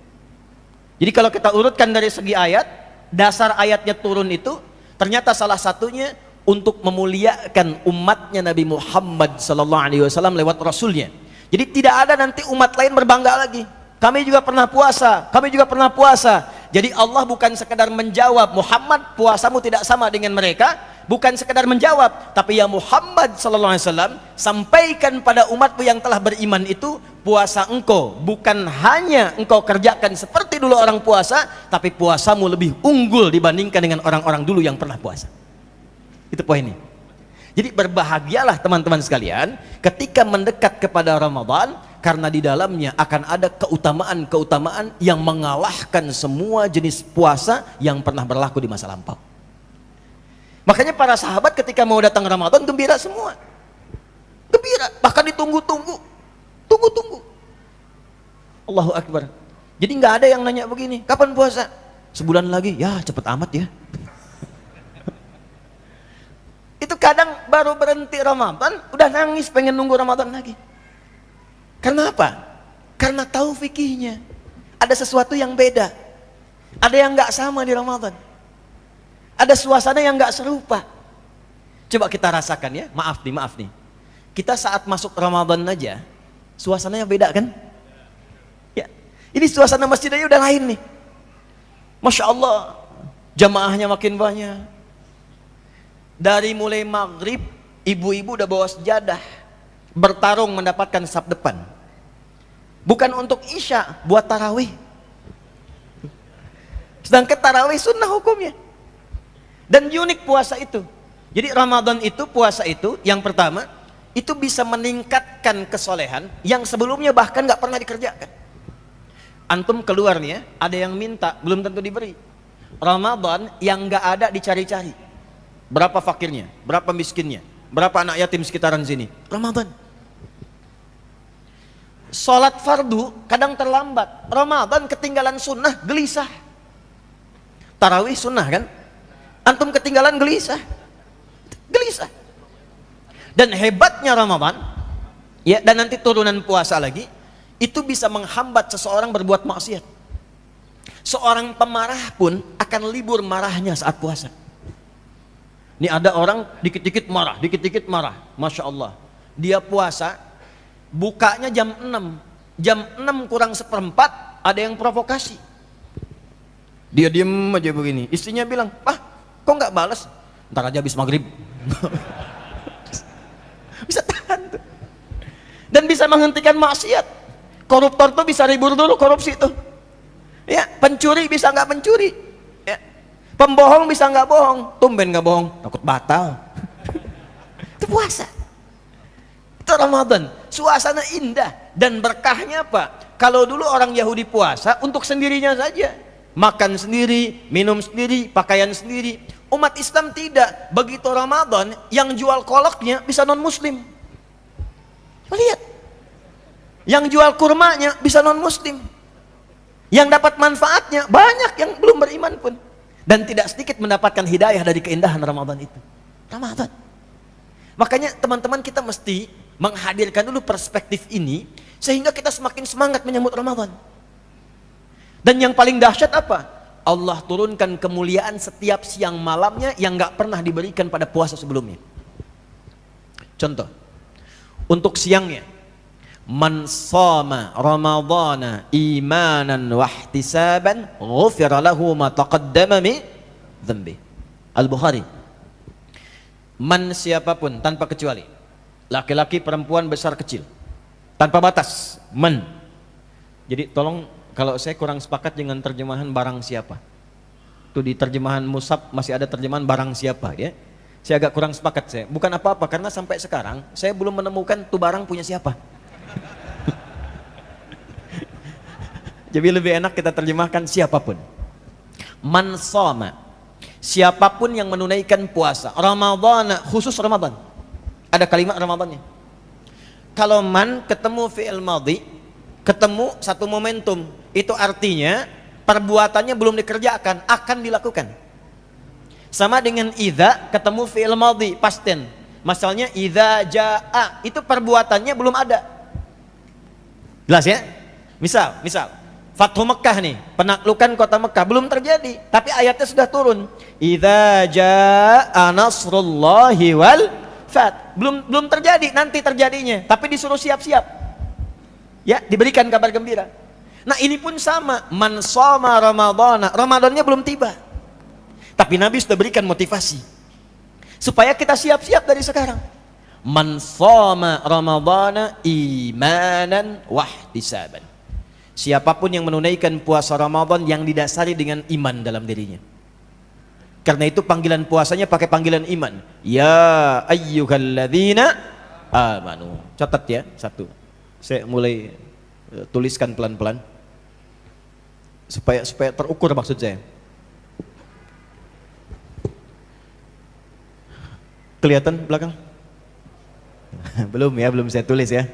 Jadi kalau kita urutkan dari segi ayat, dasar ayatnya turun itu ternyata salah satunya untuk memuliakan umatnya Nabi Muhammad SAW lewat Rasulnya. Jadi tidak ada nanti umat lain berbangga lagi. Kami juga pernah puasa, kami juga pernah puasa. Jadi Allah bukan sekedar menjawab, Muhammad puasamu tidak sama dengan mereka, bukan sekedar menjawab, tapi ya Muhammad SAW sampaikan pada umatmu yang telah beriman itu, puasa engkau bukan hanya engkau kerjakan seperti dulu orang puasa, tapi puasamu lebih unggul dibandingkan dengan orang-orang dulu yang pernah puasa. Itu poinnya. Jadi berbahagialah teman-teman sekalian ketika mendekat kepada Ramadan, karena di dalamnya akan ada keutamaan-keutamaan yang mengalahkan semua jenis puasa yang pernah berlaku di masa lampau. Makanya para sahabat ketika mau datang Ramadan gembira semua. Gembira, bahkan ditunggu-tunggu. Tunggu-tunggu. Allahu Akbar. Jadi nggak ada yang nanya begini, kapan puasa? Sebulan lagi, ya cepet amat ya. Itu kadang baru berhenti Ramadan, udah nangis pengen nunggu Ramadan lagi. Karena apa? Karena tahu fikihnya. Ada sesuatu yang beda. Ada yang nggak sama di Ramadan. Ada suasana yang nggak serupa. Coba kita rasakan ya. Maaf nih. Kita saat masuk Ramadan aja, suasananya beda kan? Ya. Ini suasana masjidnya udah lain nih. Masya Allah, jamaahnya makin banyak. Dari mulai maghrib, ibu-ibu udah bawa sejadah, bertarung mendapatkan saf depan. Bukan untuk isya, buat tarawih. Sedangkan tarawih sunnah hukumnya. Dan unik puasa itu. Jadi Ramadan itu, puasa itu, yang pertama, itu bisa meningkatkan kesolehan yang sebelumnya bahkan gak pernah dikerjakan. Antum keluar nih ya, ada yang minta, belum tentu diberi. Ramadan yang gak ada dicari-cari. Berapa fakirnya, berapa miskinnya, berapa anak yatim sekitaran sini. Ramadan. Sholat fardu kadang terlambat. Ramadan ketinggalan sunnah, gelisah. Tarawih sunnah kan? Antum ketinggalan gelisah. Gelisah. Dan hebatnya Ramadan, ya, dan nanti turunan puasa lagi, itu bisa menghambat seseorang berbuat maksiat. Seorang pemarah pun akan libur marahnya saat puasa. Ini ada orang dikit-dikit marah. Masya Allah. Dia puasa, bukanya jam 6. Jam 6 kurang seperempat, ada yang provokasi. Dia diem aja begini. Istrinya bilang, "Pak, kok nggak balas? Ntar aja habis maghrib." Bisa tahan tuh. Dan bisa menghentikan maksiat. Koruptor tuh bisa libur dulu korupsi tuh. Ya, pencuri bisa nggak mencuri. Ya. Pembohong bisa nggak bohong. Tumben nggak bohong, takut batal. Itu puasa. Itu Ramadan. Suasana indah dan berkahnya apa? Kalau dulu orang Yahudi puasa untuk sendirinya saja, makan sendiri, minum sendiri, pakaian sendiri. Umat Islam tidak. Begitu Ramadan, yang jual kolaknya bisa non muslim. Lihat, yang jual kurmanya bisa non muslim. Yang dapat manfaatnya banyak yang belum beriman pun, dan tidak sedikit mendapatkan hidayah dari keindahan Ramadan itu. Ramadan. Makanya teman-teman, kita mesti menghadirkan dulu perspektif ini sehingga kita semakin semangat menyambut Ramadan. Dan yang paling dahsyat apa? Allah turunkan kemuliaan setiap siang malamnya yang gak pernah diberikan pada puasa sebelumnya. Contoh, untuk siangnya, man shama ramadhana imanan wahtisaban ghufira lahu ma taqaddama min dhanbi. Al-Bukhari. Man, siapapun tanpa kecuali, laki-laki, perempuan, besar, kecil, tanpa batas. Man. Jadi tolong, kalau saya kurang sepakat dengan terjemahan barang siapa. Tuh di terjemahan Musab masih ada terjemahan barang siapa ya. Saya agak kurang sepakat saya. Bukan apa-apa karena sampai sekarang saya belum menemukan tuh barang punya siapa. Jadi lebih enak kita terjemahkan siapapun. Man shoma, siapapun yang menunaikan puasa Ramadan, khusus Ramadan. Ada kalimat Ramadannya. Kalau man ketemu fi'il madhi, ketemu satu momentum, itu artinya perbuatannya belum dikerjakan, akan dilakukan. Sama dengan idza ketemu fi'il madhi, past tense. Misalnya idza jaa, itu perbuatannya belum ada. Jelas ya? Misal Fathu Mekah nih, penaklukan kota Mekah belum terjadi, tapi ayatnya sudah turun. Idza jaa nasrullahi wal fath. Belum terjadi, nanti terjadinya, tapi disuruh siap-siap. Ya, diberikan kabar gembira. Nah, ini pun sama, man shoma ramadhana, Ramadannya belum tiba. Tapi Nabi sudah berikan motivasi supaya kita siap-siap dari sekarang. Man shoma ramadhana imanan wahtisaban. Siapapun yang menunaikan puasa Ramadan yang didasari dengan iman dalam dirinya. Karena itu panggilan puasanya pakai panggilan iman. Ya ayyuhalladzina amanu. Catat ya, satu. Saya mulai tuliskan pelan-pelan supaya terukur maksud saya. Kelihatan belakang? belum saya tulis ya.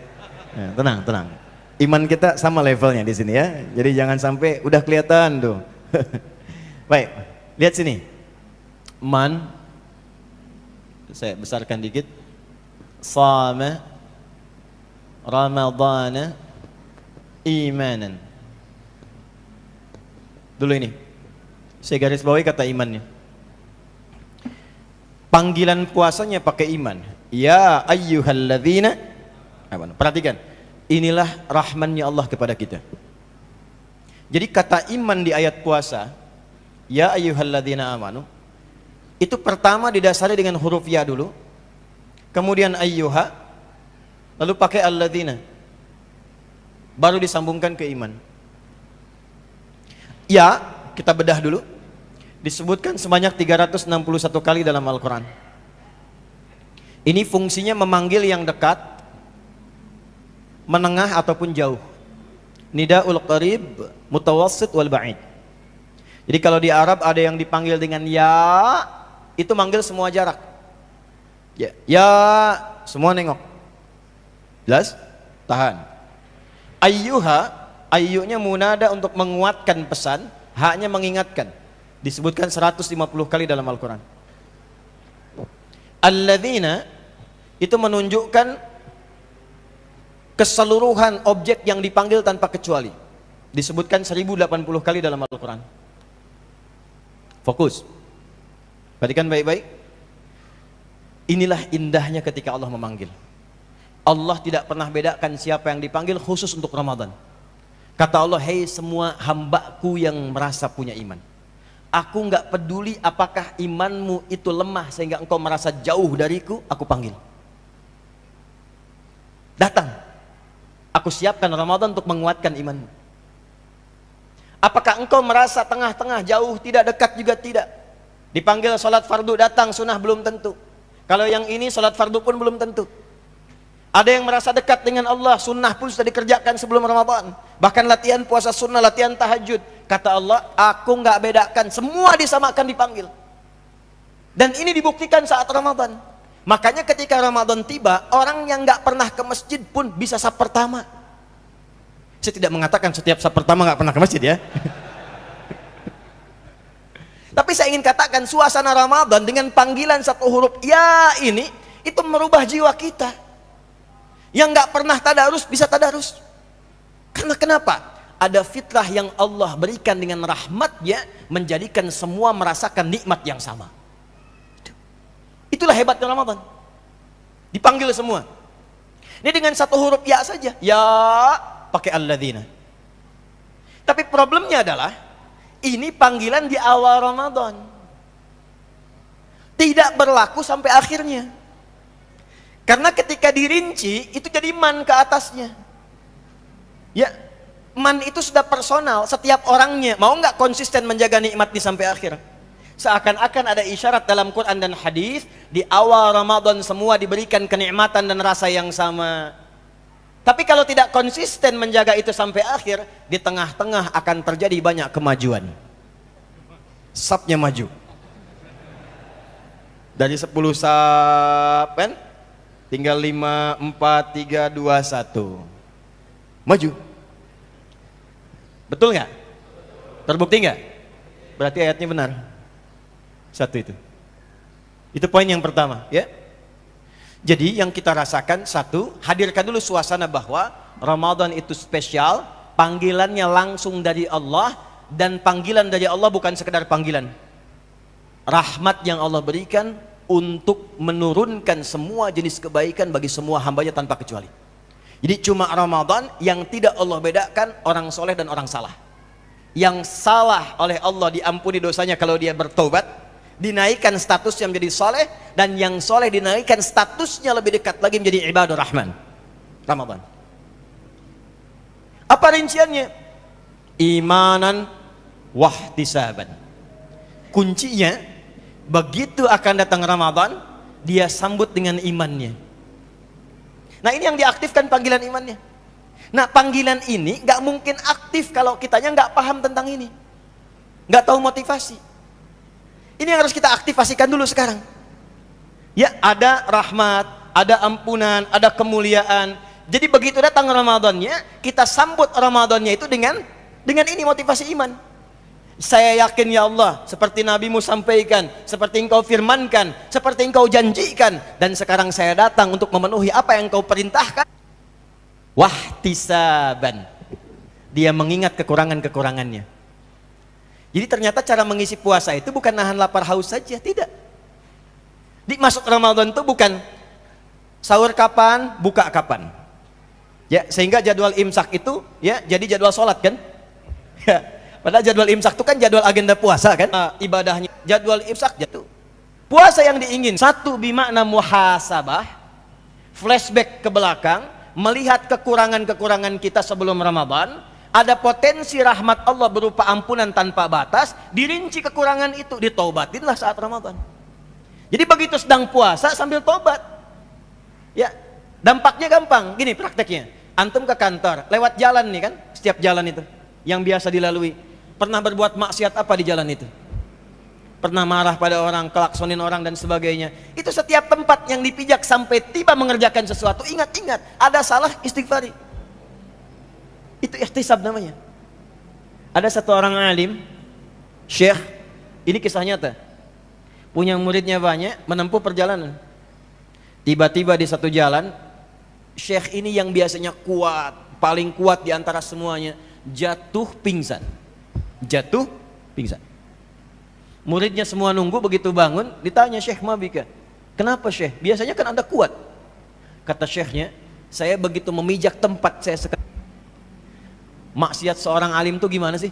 Nah, tenang. Iman kita sama levelnya di sini ya. Jadi jangan sampai udah kelihatan tuh. Baik, lihat sini. Man, saya besarkan dikit. Shama Ramadhana imanan. Dulu ini. Saya garis bawahi kata imannya. Panggilan puasanya pakai iman. Ya ayyuhalladzina amanu. Perhatikan. Inilah rahmannya Allah kepada kita. Jadi kata iman di ayat puasa, ya ayyuhalladzina amanu, itu pertama didasari dengan huruf ya dulu, kemudian ayyuha, lalu pakai alladzina, baru disambungkan ke iman. Ya, kita bedah dulu, disebutkan sebanyak 361 kali dalam Al-Quran. Ini fungsinya memanggil yang dekat, menengah ataupun jauh. Nidaul qarib, mutawassit wal ba'id. Jadi kalau di Arab ada yang dipanggil dengan ya, itu manggil semua jarak. Ya, semua nengok. Jelas? Tahan. Ayyuha, ayyunya munada untuk menguatkan pesan, haknya mengingatkan. Disebutkan 150 kali dalam Al-Quran. Alladzina itu menunjukkan keseluruhan objek yang dipanggil tanpa kecuali. Disebutkan 1080 kali dalam Al-Quran. Fokus. Perhatikan baik-baik. Inilah indahnya ketika Allah memanggil. Allah tidak pernah bedakan siapa yang dipanggil khusus untuk Ramadan. Kata Allah, hei semua hambaku yang merasa punya iman. Aku nggak peduli apakah imanmu itu lemah sehingga engkau merasa jauh dariku, aku panggil. Datang. Aku siapkan Ramadan untuk menguatkan imanmu. Apakah engkau merasa tengah-tengah, jauh, tidak, dekat juga tidak? Dipanggil sholat fardu datang, sunnah belum tentu. Kalau yang ini sholat fardu pun belum tentu. Ada yang merasa dekat dengan Allah, sunnah pun sudah dikerjakan sebelum Ramadan. Bahkan latihan puasa sunnah, latihan tahajud. Kata Allah, aku nggak bedakan, semua disamakan dipanggil. Dan ini dibuktikan saat Ramadan. Makanya ketika Ramadan tiba, orang yang nggak pernah ke masjid pun bisa saf pertama. Saya tidak mengatakan setiap saf pertama nggak pernah ke masjid ya. Tapi saya ingin katakan suasana Ramadan dengan panggilan satu huruf ya ini, itu merubah jiwa kita. Yang nggak pernah tadarus bisa tadarus. Karena kenapa? Ada fitrah yang Allah berikan dengan rahmatnya menjadikan semua merasakan nikmat yang sama. Itulah hebatnya Ramadan. Dipanggil semua. Ini dengan satu huruf ya saja. Ya, pakai alladzina. Tapi problemnya adalah ini panggilan di awal Ramadan. Tidak berlaku sampai akhirnya. Karena ketika dirinci itu jadi man ke atasnya. Ya, Man itu sudah personal, setiap orangnya. Mau nggak konsisten menjaga nikmat ini sampai akhir? Seakan-akan ada isyarat dalam Quran dan hadis, di awal Ramadan semua diberikan kenikmatan dan rasa yang sama. Tapi kalau tidak konsisten menjaga itu sampai akhir, di tengah-tengah akan terjadi banyak kemajuan. Sapnya maju. Dari 10 sap kan? Tinggal 5, 4, 3, 2, 1. Maju. Betul nggak? Terbukti nggak? Berarti ayatnya benar. Satu itu poin yang pertama, ya. Jadi yang kita rasakan, satu, hadirkan dulu suasana bahwa Ramadan itu spesial, panggilannya langsung dari Allah, dan panggilan dari Allah bukan sekedar panggilan, rahmat yang Allah berikan untuk menurunkan semua jenis kebaikan bagi semua hambanya tanpa kecuali. Jadi cuma Ramadan yang tidak Allah bedakan orang soleh dan orang salah. Yang salah oleh Allah diampuni dosanya kalau dia bertobat, dinaikkan statusnya menjadi soleh, dan yang soleh dinaikkan statusnya lebih dekat lagi menjadi ibadur rahman. Ramadan. Apa rinciannya? Imanan wahtisaban. Kuncinya, begitu akan datang Ramadan, dia sambut dengan imannya. Nah, ini yang diaktifkan panggilan imannya. Nah, panggilan ini gak mungkin aktif kalau kitanya gak paham tentang ini, gak tahu motivasi. Ini yang harus kita aktifasikan dulu sekarang. Ya, ada rahmat, ada ampunan, ada kemuliaan. Jadi begitu datang Ramadannya, kita sambut Ramadannya itu dengan ini motivasi iman. Saya yakin ya Allah, seperti Nabi-Mu sampaikan, seperti Engkau firmankan, seperti Engkau janjikan, dan sekarang saya datang untuk memenuhi apa yang Engkau perintahkan. Wahtisaban. Dia mengingat kekurangan-kekurangannya. Jadi ternyata cara mengisi puasa itu bukan nahan lapar haus saja, tidak. Di masuk Ramadan itu bukan sahur kapan, buka kapan. Ya, sehingga jadwal imsak itu ya jadi jadwal sholat kan? Ya, padahal jadwal imsak itu kan jadwal agenda puasa kan? Ibadahnya jadwal imsak jatuh. Puasa yang diingin, satu bimakna muhasabah, flashback ke belakang, melihat kekurangan-kekurangan kita sebelum Ramadan. Ada potensi rahmat Allah berupa ampunan tanpa batas, dirinci kekurangan itu, ditaubatinlah saat Ramadan. Jadi begitu sedang puasa sambil tobat. Ya, dampaknya gampang. Gini prakteknya. Antum ke kantor, lewat jalan nih kan, setiap jalan itu yang biasa dilalui. Pernah berbuat maksiat apa di jalan itu? Pernah marah pada orang, kelaksonin orang dan sebagainya. Itu setiap tempat yang dipijak sampai tiba mengerjakan sesuatu, ingat-ingat, ada salah, istighfari. Itu ihtisab namanya. Ada satu orang alim, syekh, ini kisah nyata. Punya muridnya banyak, menempuh perjalanan. Tiba-tiba di satu jalan, syekh ini yang biasanya kuat, paling kuat di antara semuanya, jatuh pingsan. Jatuh pingsan. Muridnya semua nunggu, begitu bangun, ditanya, Syekh mabika, kenapa Syekh? Biasanya kan Anda kuat. Kata syekhnya, saya begitu memijak tempat saya sekarang. Maksiat seorang alim itu gimana sih?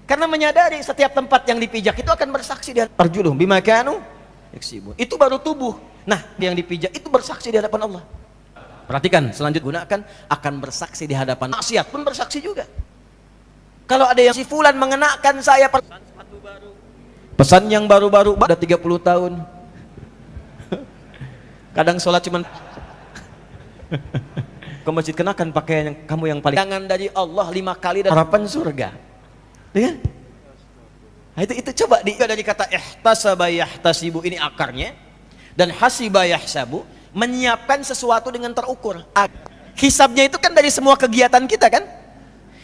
Karena menyadari setiap tempat yang dipijak itu akan bersaksi di hadapan Arjuluhum bima kanu yaksibun. Itu baru tubuh. Nah, yang dipijak itu bersaksi di hadapan Allah. Perhatikan, selanjutnya gunakan akan bersaksi di hadapan maksiat pun bersaksi juga. Kalau ada yang si fulan mengenakan saya pesan sepatu baru. Pesan yang baru-baru udah 30 tahun. Kadang sholat cuman ke masjid, kenakan pakaian yang kamu yang paling jangan dari Allah 5 kali dan harapan surga. Ya? Nah, itu coba dari kata ihtasaba yahtasibu, ini akarnya, dan hasiba yahsabu, menyiapkan sesuatu dengan terukur. Hisabnya itu kan dari semua kegiatan kita kan?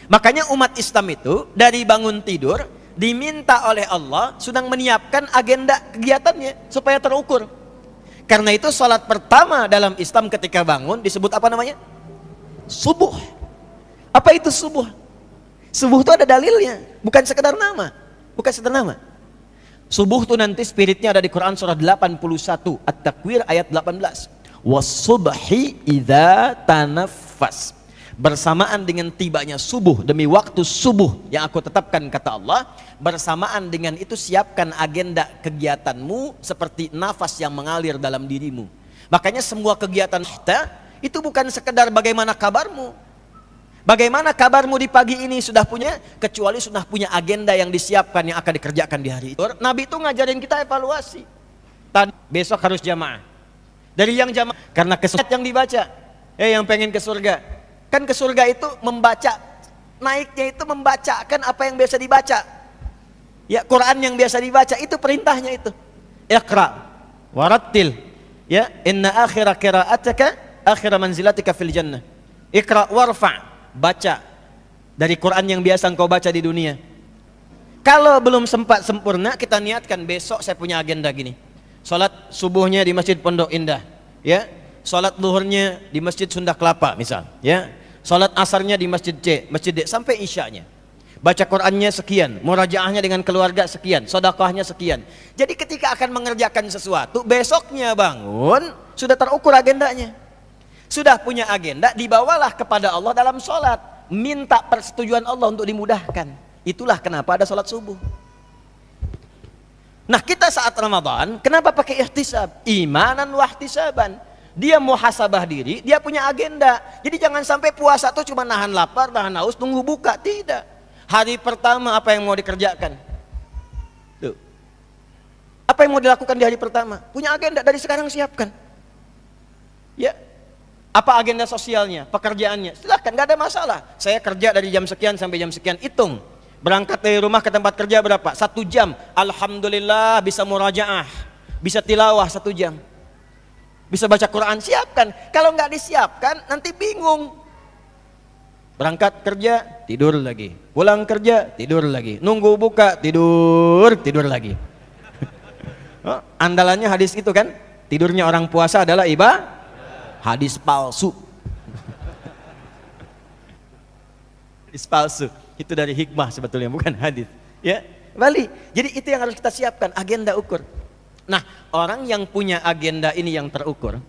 Makanya umat Islam itu dari bangun tidur diminta oleh Allah sedang menyiapkan agenda kegiatannya supaya terukur. Karena itu salat pertama dalam Islam ketika bangun disebut apa namanya? Subuh. Apa itu subuh? Subuh itu ada dalilnya, bukan sekedar nama. Bukan sekedar nama. Subuh itu nanti spiritnya ada di Quran surah 81 At-Takwir ayat 18. Was-subhi idza tanaffas. Bersamaan dengan tibanya subuh, demi waktu subuh yang aku tetapkan kata Allah, bersamaan dengan itu siapkan agenda kegiatanmu seperti nafas yang mengalir dalam dirimu. Makanya semua kegiatan kita itu bukan sekedar bagaimana kabarmu, Bagaimana kabarmu di pagi ini? Sudah punya? Kecuali sudah punya agenda yang disiapkan yang akan dikerjakan di hari itu. Nabi itu ngajarin kita evaluasi. Tadi, besok harus jamaah. Dari yang jamaah, karena kesulitan yang dibaca. Yang pengen ke surga. Kan ke surga itu membaca, naiknya itu membacakan apa yang biasa dibaca. Ya, Quran yang biasa dibaca, itu perintahnya itu. Iqra, warattil. Ya, inna akhira qira'ataka, akhira manzilatika fil jannah. Iqra warfa'. Baca dari Quran yang biasa engkau baca di dunia. Kalau belum sempat sempurna, kita niatkan besok saya punya agenda gini. Salat subuhnya di Masjid Pondok Indah, ya. Salat zuhurnya di Masjid Sunda Kelapa misal, ya. Salat asarnya di Masjid C, Masjid D sampai isyanya. Baca Qurannya sekian, murajaahnya dengan keluarga sekian, sedekahnya sekian. Jadi ketika akan mengerjakan sesuatu, besoknya bangun sudah terukur agendanya. Sudah punya agenda, dibawalah kepada Allah dalam sholat. Minta persetujuan Allah untuk dimudahkan. Itulah kenapa ada sholat subuh. Nah, kita saat Ramadan, kenapa pakai ihtisab? Imanan wa ihtisaban. Dia muhasabah diri, dia punya agenda. Jadi jangan sampai puasa itu cuma nahan lapar, nahan haus, tunggu buka. Tidak. Hari pertama apa yang mau dikerjakan? Tuh. Apa yang mau dilakukan di hari pertama? Punya agenda, dari sekarang siapkan. Ya. Apa agenda sosialnya, pekerjaannya? Silahkan, gak ada masalah. Saya kerja dari jam sekian sampai jam sekian, hitung. Berangkat dari rumah ke tempat kerja berapa? 1 jam. Alhamdulillah bisa murajaah, bisa tilawah 1 jam. Bisa baca Quran, siapkan. Kalau nggak disiapkan, nanti bingung. Berangkat kerja, tidur lagi. Pulang kerja, tidur lagi. Nunggu buka, tidur lagi. Andalannya hadis itu kan? Tidurnya orang puasa adalah ibadah. Hadis palsu. Hadis palsu. Itu dari hikmah sebetulnya, bukan hadis. Ya, balik. Jadi itu yang harus kita siapkan, agenda ukur. Nah, orang yang punya agenda ini yang terukur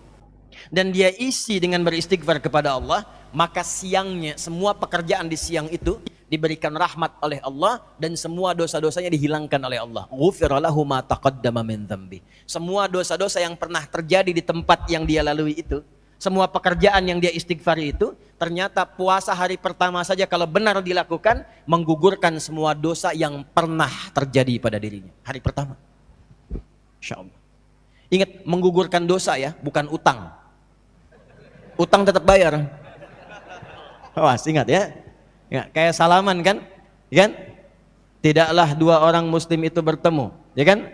dan dia isi dengan beristighfar kepada Allah, maka siangnya semua pekerjaan di siang itu diberikan rahmat oleh Allah dan semua dosa-dosanya dihilangkan oleh Allah. Ghufira lahu ma taqaddama min dzambi. Semua dosa-dosa yang pernah terjadi di tempat yang dia lalui itu, semua pekerjaan yang dia istighfari itu, ternyata puasa hari pertama saja kalau benar dilakukan, menggugurkan semua dosa yang pernah terjadi pada dirinya. Hari pertama. Insya Allah. Ingat, menggugurkan dosa ya, bukan utang. Utang tetap bayar. Awas, ingat ya. Ya, kayak salaman kan? Ya kan? Tidaklah 2 orang muslim itu bertemu, ya kan?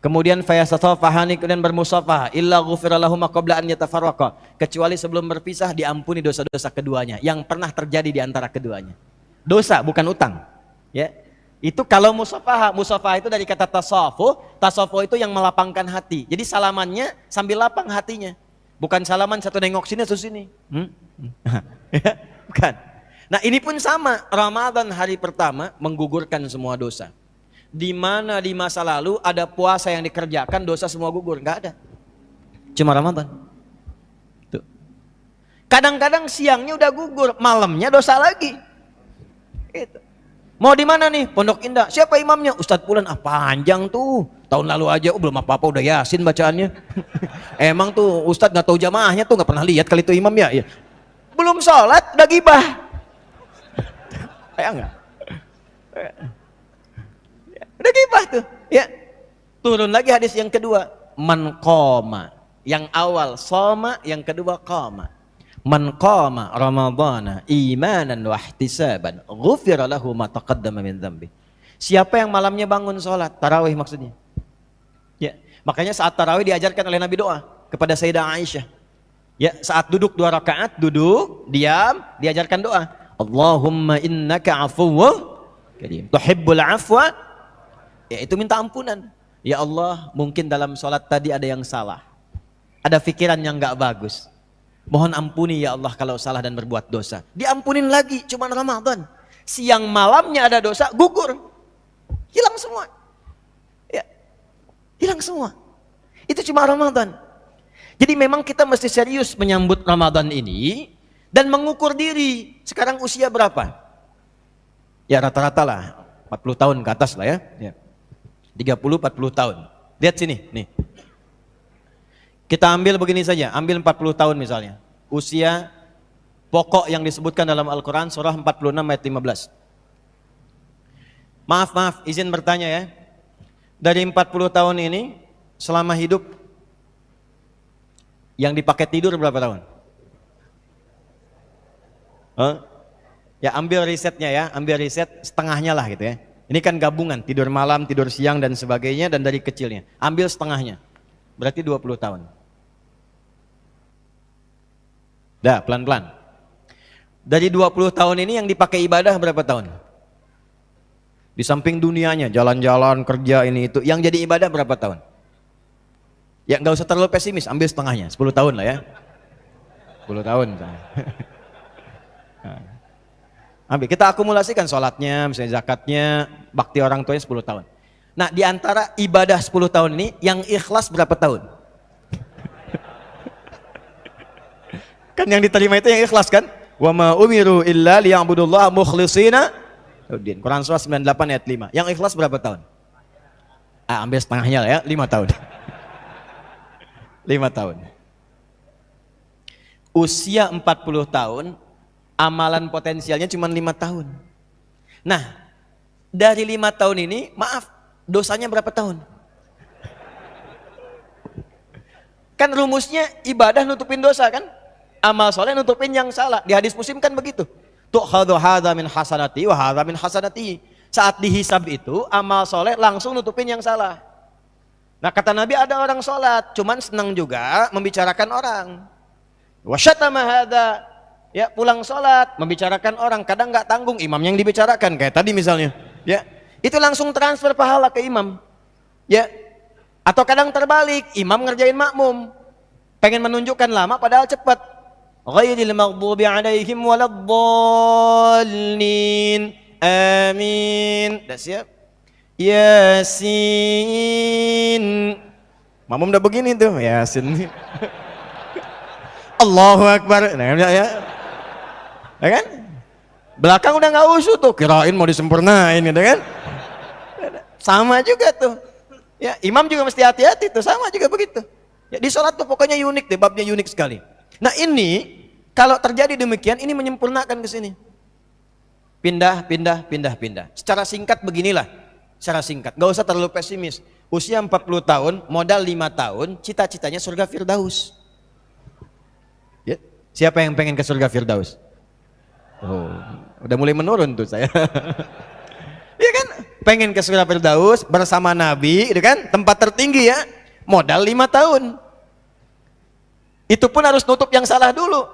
Kemudian fayasatafahani, kemudian bermusafah, illa ghufira lahum qabla an yatafarraqa, kecuali sebelum berpisah diampuni dosa-dosa keduanya yang pernah terjadi di antara keduanya. Dosa bukan utang. Ya. Itu kalau musafah, musafah itu dari kata tasafuh, tasafuh itu yang melapangkan hati. Jadi salamannya sambil lapang hatinya. Bukan salaman satu nengok sini satu sini. Ya, bukan. Nah, ini pun sama, Ramadan hari pertama menggugurkan semua dosa. Di mana di masa lalu ada puasa yang dikerjakan, dosa semua gugur, nggak ada. Cuma Ramadan. Tuh. Kadang-kadang siangnya udah gugur, malamnya dosa lagi. Itu. Mau di mana nih? Pondok Indah. Siapa imamnya? Ustadz Pulan. Ah, panjang tuh. Tahun lalu aja belum apa-apa udah Yasin bacaannya. Emang tuh Ustadz nggak tahu jamaahnya tuh, nggak pernah lihat kali itu imamnya. Ya. Belum sholat udah gibah. Kayak enggak? Udah gibah tuh, ya. Turun lagi hadis yang kedua, man qama. Yang awal shoma, yang kedua qama. Man qama ramadhana imanan wa ihtisaban, ghufira lahu ma taqaddama min dzambi. Siapa yang malamnya bangun salat, tarawih maksudnya. Ya, makanya saat tarawih diajarkan oleh Nabi doa kepada Sayyidah Aisyah. Ya, saat duduk 2 rakaat, duduk, diam, diajarkan doa. Allahumma innaka afuwwun karim, tuhibbul afwa. Ya, itu minta ampunan. Ya Allah, mungkin dalam sholat tadi ada yang salah, ada pikiran yang gak bagus, mohon ampuni ya Allah kalau salah dan berbuat dosa. Diampunin lagi, cuma Ramadan. Siang malamnya ada dosa, gugur, hilang semua. Ya, hilang semua. Itu cuma Ramadan. Jadi memang kita mesti serius menyambut Ramadan ini dan mengukur diri. Sekarang usia berapa? Ya rata-rata lah 40 tahun ke atas lah ya. 30-40 tahun. Lihat sini, nih. Kita ambil begini saja, ambil 40 tahun misalnya. Usia pokok yang disebutkan dalam Al-Quran surah 46 ayat 15. Maaf, izin bertanya ya. Dari 40 tahun ini, selama hidup, yang dipakai tidur berapa tahun? Ya ambil risetnya ya, ambil riset setengahnya lah gitu ya. Ini kan gabungan, tidur malam, tidur siang dan sebagainya, dan dari kecilnya. Ambil setengahnya, berarti 20 tahun. Dah, pelan-pelan. Dari 20 tahun ini yang dipakai ibadah berapa tahun? Di samping dunianya, jalan-jalan, kerja ini itu, yang jadi ibadah berapa tahun? Ya nggak usah terlalu pesimis, ambil setengahnya, 10 tahun lah ya. 10 tahun. Ambil, kita akumulasikan sholatnya, misalnya zakatnya, bakti orang tuanya 10 tahun. Nah, di antara ibadah 10 tahun ini, yang ikhlas berapa tahun? Kan yang diterima itu yang ikhlas kan? Wa ma umiru illa liya'budullaha mukhlishina lahud-din. Quran surah 98 ayat 5. Yang ikhlas berapa tahun? Ambil setengahnya lah ya, 5 tahun. 5 tahun. Usia 40 tahun, amalan potensialnya cuma 5 tahun. Nah, dari 5 tahun ini, maaf, dosanya berapa tahun? Kan rumusnya ibadah nutupin dosa kan? Amal soleh nutupin yang salah. Di hadis Muslim kan begitu. Tu'khadhu hadza min hasanati wa hadza min hasanati. Saat dihisab itu, amal soleh langsung nutupin yang salah. Nah kata Nabi, ada orang sholat, cuman senang juga membicarakan orang. Wa syatama hadza, ya pulang sholat, membicarakan orang, kadang nggak tanggung imam yang dibicarakan, kayak tadi misalnya. Ya, itu langsung transfer pahala ke imam. Ya, atau kadang terbalik, imam ngerjain makmum, pengen menunjukkan lama padahal cepat. Ghairil maghdubi alaihim waladdallin. Amin. Udah siap? Yasin. Makmum udah begini tuh, Yasin. Allahu Akbar. Nah, ya kan? Belakang udah nggak usuh tuh, kirain mau disempurnain gitu kan? Sama juga tuh. Ya, imam juga mesti hati-hati tuh, sama juga begitu. Ya, di sholat tuh pokoknya unik deh, babnya unik sekali. Nah ini, kalau terjadi demikian, ini menyempurnakan ke sini. Pindah. Secara singkat beginilah, secara singkat, gak usah terlalu pesimis. Usia 40 tahun, modal 5 tahun, cita-citanya surga Firdaus. Ya, siapa yang pengen ke surga Firdaus? Oh, udah mulai menurun tuh saya. Iya kan? Pengen ke surga Firdaus bersama Nabi, itu kan? Tempat tertinggi ya. Modal 5 tahun. Itu pun harus nutup yang salah dulu.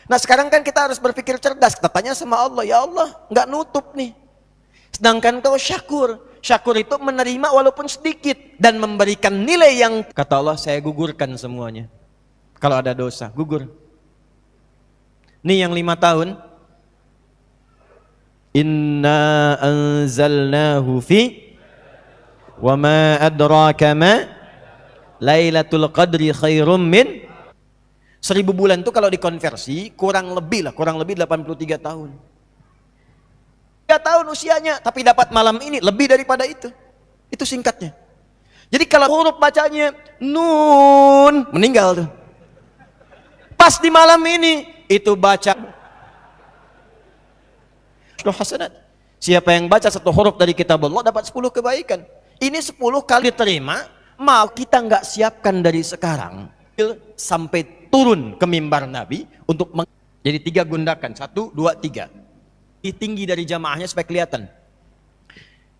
Nah sekarang kan kita harus berpikir cerdas. Kita tanya sama Allah, ya Allah, nggak nutup nih. Sedangkan kau syakur. Syakur itu menerima walaupun sedikit dan memberikan nilai yang, kata Allah, saya gugurkan semuanya. Kalau ada dosa, gugur. Nih yang 5 tahun. Inna anzalnahu fi wa ma adraka ma Lailatul Qadri khairum min 1000 bulan itu kalau dikonversi kurang lebih 83 tahun. 3 tahun usianya tapi dapat malam ini lebih daripada itu. Itu singkatnya. Jadi kalau huruf bacanya nun, meninggal tuh. Pas di malam ini itu baca hasanat. Siapa yang baca 1 huruf dari kitab Allah dapat 10 kebaikan. Ini 10 kali diterima, mau kita nggak siapkan dari sekarang sampai turun ke mimbar Nabi untuk jadi 3 gundakan, 1, 2, 3. Tinggi dari jamaahnya supaya kelihatan.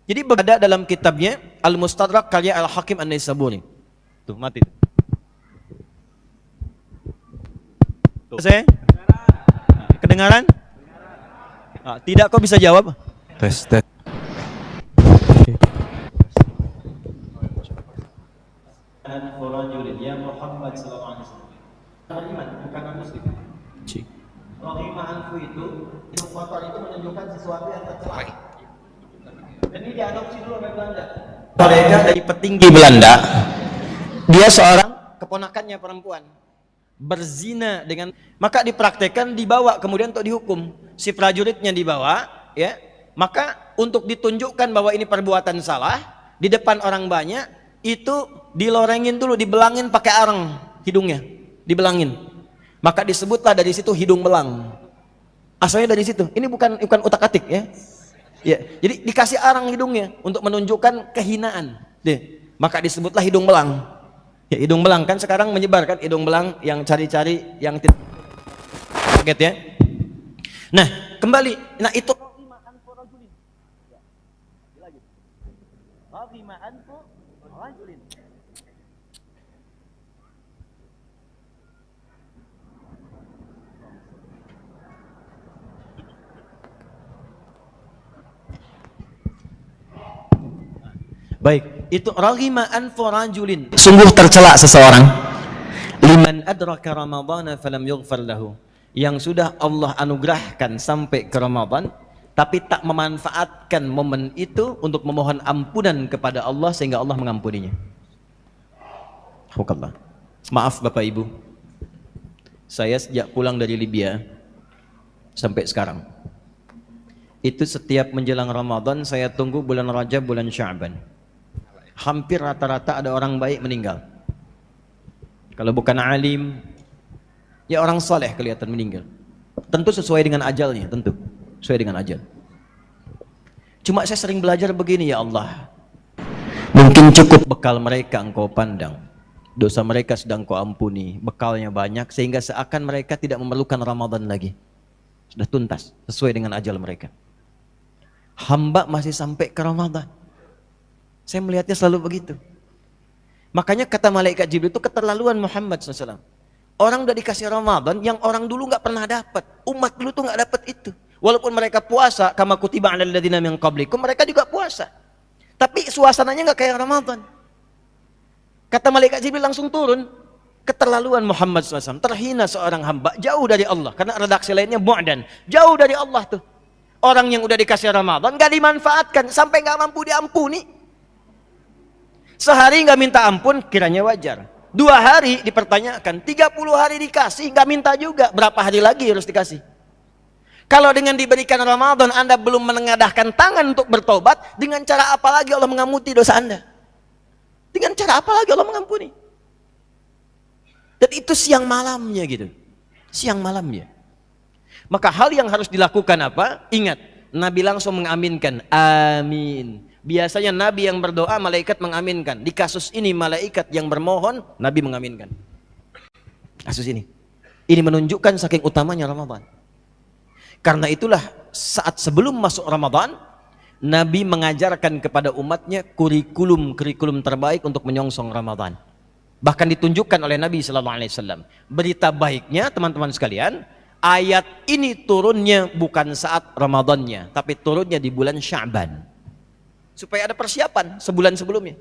Jadi berada dalam kitabnya Al-Mustadrak karya Al-Hakim An-Naisaburi. Tuh mati. Tuh. Saya? Kedengaran? Tidak, kau bisa jawab? Tes. Ya Muhammad sallallahu alaihi wasallam. Beriman bukan muslim. Rahimah anfu itu kotor itu menunjukkan sesuatu yang tercela. Dan ini diadopsi dulu oleh Belanda. Kolega dari petinggi Belanda. Dia seorang keponakannya perempuan. Berzina dengan, maka dipraktekkan, dibawa kemudian untuk dihukum. Si prajuritnya dibawa, ya. Maka untuk ditunjukkan bahwa ini perbuatan salah di depan orang banyak, itu dilorengin dulu, dibelangin pakai arang hidungnya, dibelangin. Maka disebutlah dari situ hidung belang. Asalnya dari situ. Ini bukan utak-atik ya. Ya, jadi dikasih arang hidungnya untuk menunjukkan kehinaan. Deh, maka disebutlah hidung belang. Ya, hidung belang kan sekarang menyebar kan, hidung belang yang cari-cari yang tidak kaget ya. Nah, kembali. Nah, itu baik, itu raghima anfu rajulin. Sungguh tercela seseorang. Liman adraka ramadhana falam yughfar lahu. Yang sudah Allah anugerahkan sampai ke Ramadan tapi tak memanfaatkan momen itu untuk memohon ampunan kepada Allah sehingga Allah mengampuninya. Alhamdulillah. Maaf Bapak Ibu. Saya sejak pulang dari Libya sampai sekarang. Itu setiap menjelang Ramadan saya tunggu bulan Rajab, bulan Sya'ban. Hampir rata-rata ada orang baik meninggal. Kalau bukan alim, ya orang saleh kelihatan meninggal. Tentu sesuai dengan ajalnya, tentu sesuai dengan ajal. Cuma saya sering belajar begini, ya Allah, mungkin cukup bekal mereka engkau pandang, dosa mereka sedang kau ampuni, bekalnya banyak sehingga seakan mereka tidak memerlukan Ramadan lagi. Sudah tuntas sesuai dengan ajal mereka. Hamba masih sampai ke Ramadan. Saya melihatnya selalu begitu. Makanya kata malaikat Jibril itu keterlaluan Muhammad SAW. Orang udah dikasih Ramadan yang orang dulu nggak pernah dapat. Umat dulu tuh nggak dapat itu. Walaupun mereka puasa, kama kutiba 'alal ladzina min qablikum, mereka juga puasa. Tapi suasananya nggak kayak Ramadan. Kata malaikat Jibril langsung turun. Keterlaluan Muhammad SAW. Terhina seorang hamba, jauh dari Allah. Karena redaksi lainnya bu'dan, jauh dari Allah tuh. Orang yang udah dikasih Ramadan nggak dimanfaatkan sampai nggak mampu diampuni. Sehari nggak minta ampun kiranya wajar. 2 hari dipertanyakan, 30 hari dikasih nggak minta juga. Berapa hari lagi harus dikasih? Kalau dengan diberikan Ramadan Anda belum menengadahkan tangan untuk bertobat, dengan cara apa lagi Allah mengampuni dosa Anda? Dengan cara apa lagi Allah mengampuni? Dan itu siang malamnya gitu. Siang malamnya. Maka hal yang harus dilakukan apa? Ingat, Nabi langsung mengaminkan. Amin. Biasanya Nabi yang berdoa, malaikat mengaminkan. Di kasus ini malaikat yang bermohon, Nabi mengaminkan. Kasus ini. Ini menunjukkan saking utamanya Ramadan. Karena itulah saat sebelum masuk Ramadan, Nabi mengajarkan kepada umatnya kurikulum terbaik untuk menyongsong Ramadan. Bahkan ditunjukkan oleh Nabi SAW. Berita baiknya teman-teman sekalian, ayat ini turunnya bukan saat Ramadannya, tapi turunnya di bulan Sya'ban. Supaya ada persiapan sebulan sebelumnya.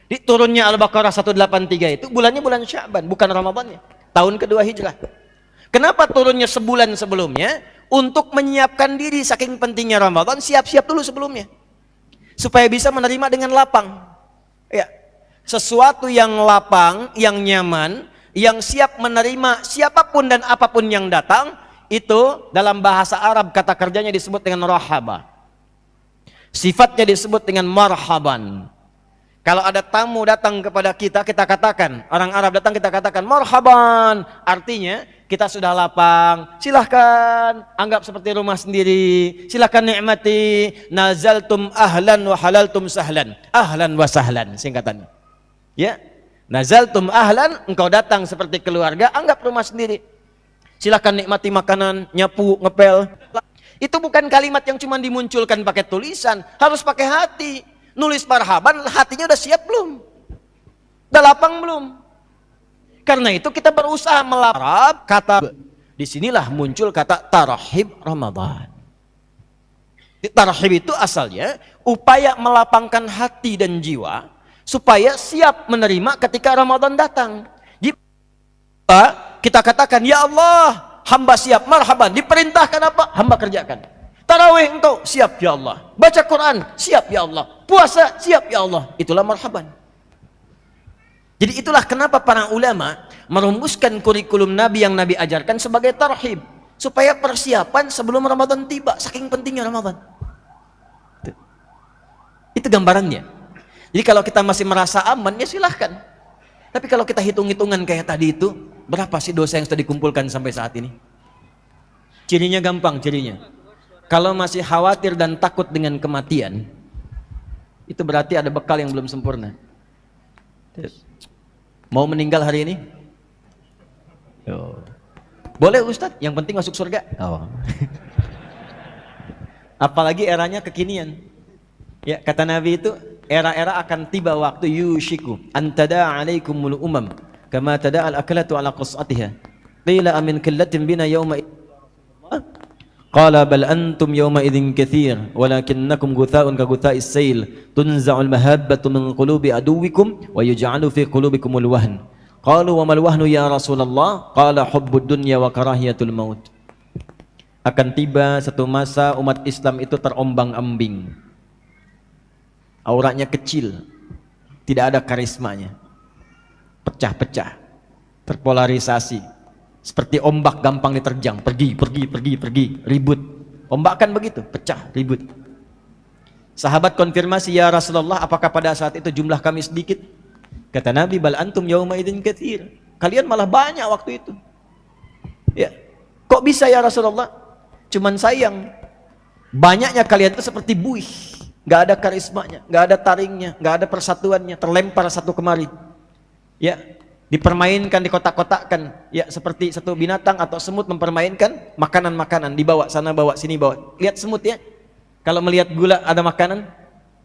Di turunnya Al-Baqarah 183 itu bulannya bulan Sya'ban, bukan Ramadannya. Tahun kedua Hijrah. Kenapa turunnya sebulan sebelumnya? Untuk menyiapkan diri, saking pentingnya Ramadan, siap-siap dulu sebelumnya. Supaya bisa menerima dengan lapang. Ya. Sesuatu yang lapang, yang nyaman, yang siap menerima siapapun dan apapun yang datang, itu dalam bahasa Arab kata kerjanya disebut dengan rahaba. Sifatnya disebut dengan marhaban. Kalau ada tamu datang kepada kita, kita katakan, orang Arab datang kita katakan marhaban. Artinya kita sudah lapang, silahkan anggap seperti rumah sendiri, silahkan nikmati. Nazaltum ahlan wa halaltum sahlan. Ahlan wa sahlan singkatannya. Ya, nazaltum ahlan, engkau datang seperti keluarga, anggap rumah sendiri. Silahkan nikmati makanan, nyapu, ngepel. Itu bukan kalimat yang cuma dimunculkan pakai tulisan, harus pakai hati. Nulis marhaban, hatinya udah siap belum? Udah lapang belum? Karena itu kita berusaha melarap kata. Disinilah muncul kata tarhib Ramadan. Tarhib itu asalnya upaya melapangkan hati dan jiwa supaya siap menerima ketika Ramadan datang. Kita katakan, ya Allah, hamba siap, marhaban. Diperintahkan apa? Hamba kerjakan. Tarawih engkau, siap ya Allah. Baca Quran, siap ya Allah. Puasa, siap ya Allah. Itulah marhaban. Jadi itulah kenapa para ulama merumuskan kurikulum Nabi yang Nabi ajarkan sebagai tarhib. Supaya persiapan sebelum Ramadan tiba. Saking pentingnya Ramadan. Itu gambarannya. Jadi kalau kita masih merasa aman, ya silahkan. Tapi kalau kita hitung-hitungan kayak tadi itu, berapa sih dosa yang sudah dikumpulkan sampai saat ini? Cirinya gampang, cirinya. Kalau masih khawatir dan takut dengan kematian, itu berarti ada bekal yang belum sempurna. Mau meninggal hari ini? Boleh Ustadz, yang penting masuk surga. Apalagi eranya kekinian. Ya, kata Nabi itu, era-era akan tiba waktu yushiku antada alaikumul umam kama tada al-aklatu ala qas'atiha. Qila amin killatin bina yawma qala bal antum yawma idzin katsir walakinnakum gutha'un ka gutha'is sayl tunza'ul mahabbatu min qulubi aduwikum wa yuj'alu fi qulubikumul wahn. Qalu wa mal wahnu ya Rasulullah? Qala hubbud dunya wa karahiyatul maut. Akan tiba satu masa umat Islam itu terombang-ambing. Auranya kecil, tidak ada karismanya. Pecah-pecah, terpolarisasi. Seperti ombak gampang diterjang, pergi, ribut. Ombak kan begitu, pecah, ribut. Sahabat konfirmasi, ya Rasulullah, apakah pada saat itu jumlah kami sedikit? Kata Nabi, bal antum yauma idzin katsir. Kalian malah banyak waktu itu. Ya. Kok bisa ya Rasulullah? Cuman sayang, banyaknya kalian itu seperti buih, nggak ada karismanya, nggak ada taringnya, nggak ada persatuannya, terlempar satu kemari. Ya, dipermainkan, dikotak-kotakkan, ya seperti satu binatang atau semut mempermainkan makanan-makanan, dibawa sana bawa sini bawa. Lihat semut ya, kalau melihat gula ada makanan,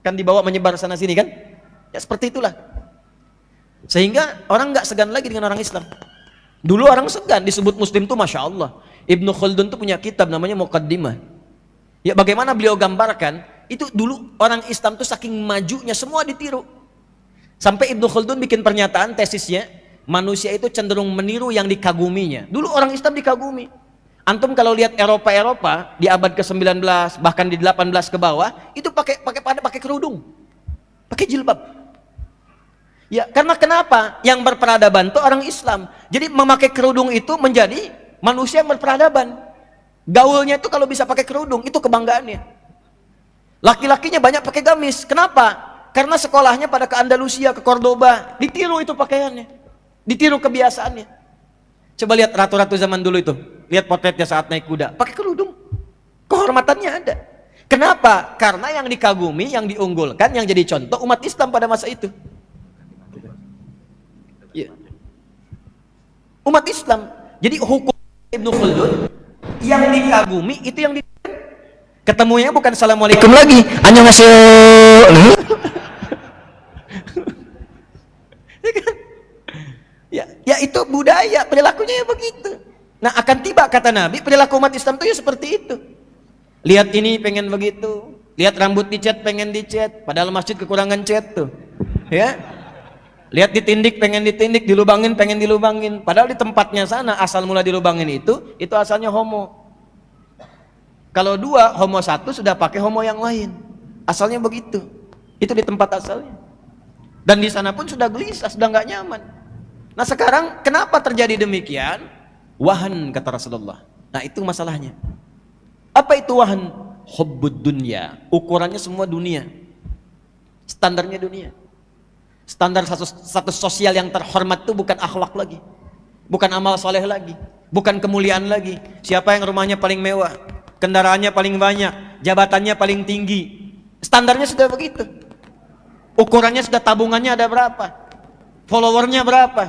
kan dibawa menyebar sana sini kan? Ya seperti itulah. Sehingga orang nggak segan lagi dengan orang Islam. Dulu orang segan disebut Muslim tuh masya Allah. Ibnu Khaldun tuh punya kitab namanya Muqaddimah. Ya bagaimana beliau gambarkan itu dulu orang Islam tuh saking majunya semua ditiru. Sampai Ibnu Khaldun bikin pernyataan tesisnya, manusia itu cenderung meniru yang dikaguminya. Dulu orang Islam dikagumi. Antum kalau lihat Eropa di abad ke-19 bahkan di 18 ke bawah itu pakai kerudung. Pakai jilbab. Ya, karena kenapa? Yang berperadaban itu orang Islam. Jadi memakai kerudung itu menjadi manusia yang berperadaban. Gaulnya itu kalau bisa pakai kerudung, itu kebanggaannya. Laki-lakinya banyak pakai gamis. Kenapa? Karena sekolahnya pada ke Andalusia, ke Cordoba, ditiru itu pakaiannya. Ditiru kebiasaannya. Coba lihat ratu-ratu zaman dulu itu. Lihat potretnya saat naik kuda, pakai kerudung. Kehormatannya ada. Kenapa? Karena yang dikagumi, yang diunggulkan, yang jadi contoh umat Islam pada masa itu. Ya. Umat Islam. Jadi hukum Ibnu Khaldun yang dikagumi itu yang ketemunya bukan assalamualaikum lagi, annyeonghaseyo. Ya itu budaya, perilakunya ya begitu. Nah akan tiba kata Nabi, perilaku umat Islam itu ya seperti itu. Lihat ini pengen begitu, lihat rambut dicat pengen dicat, padahal masjid kekurangan cat tuh. Ya. Lihat ditindik pengen ditindik, dilubangin pengen dilubangin, padahal di tempatnya sana asal mula dilubangin itu asalnya homo. Kalau dua, homo satu sudah pakai homo yang lain. Asalnya begitu. Itu di tempat asalnya. Dan di sana pun sudah gelisah, sudah nggak nyaman. Nah sekarang kenapa terjadi demikian? Wahan kata Rasulullah. Nah itu masalahnya. Apa itu wahan? Hubbud dunya. Ukurannya semua dunia. Standarnya dunia. Standar status sosial yang terhormat itu bukan akhlak lagi, bukan amal soleh lagi, bukan kemuliaan lagi. Siapa yang rumahnya paling mewah, kendaraannya paling banyak, jabatannya paling tinggi. Standarnya sudah begitu. Ukurannya sudah, tabungannya ada berapa, followernya berapa,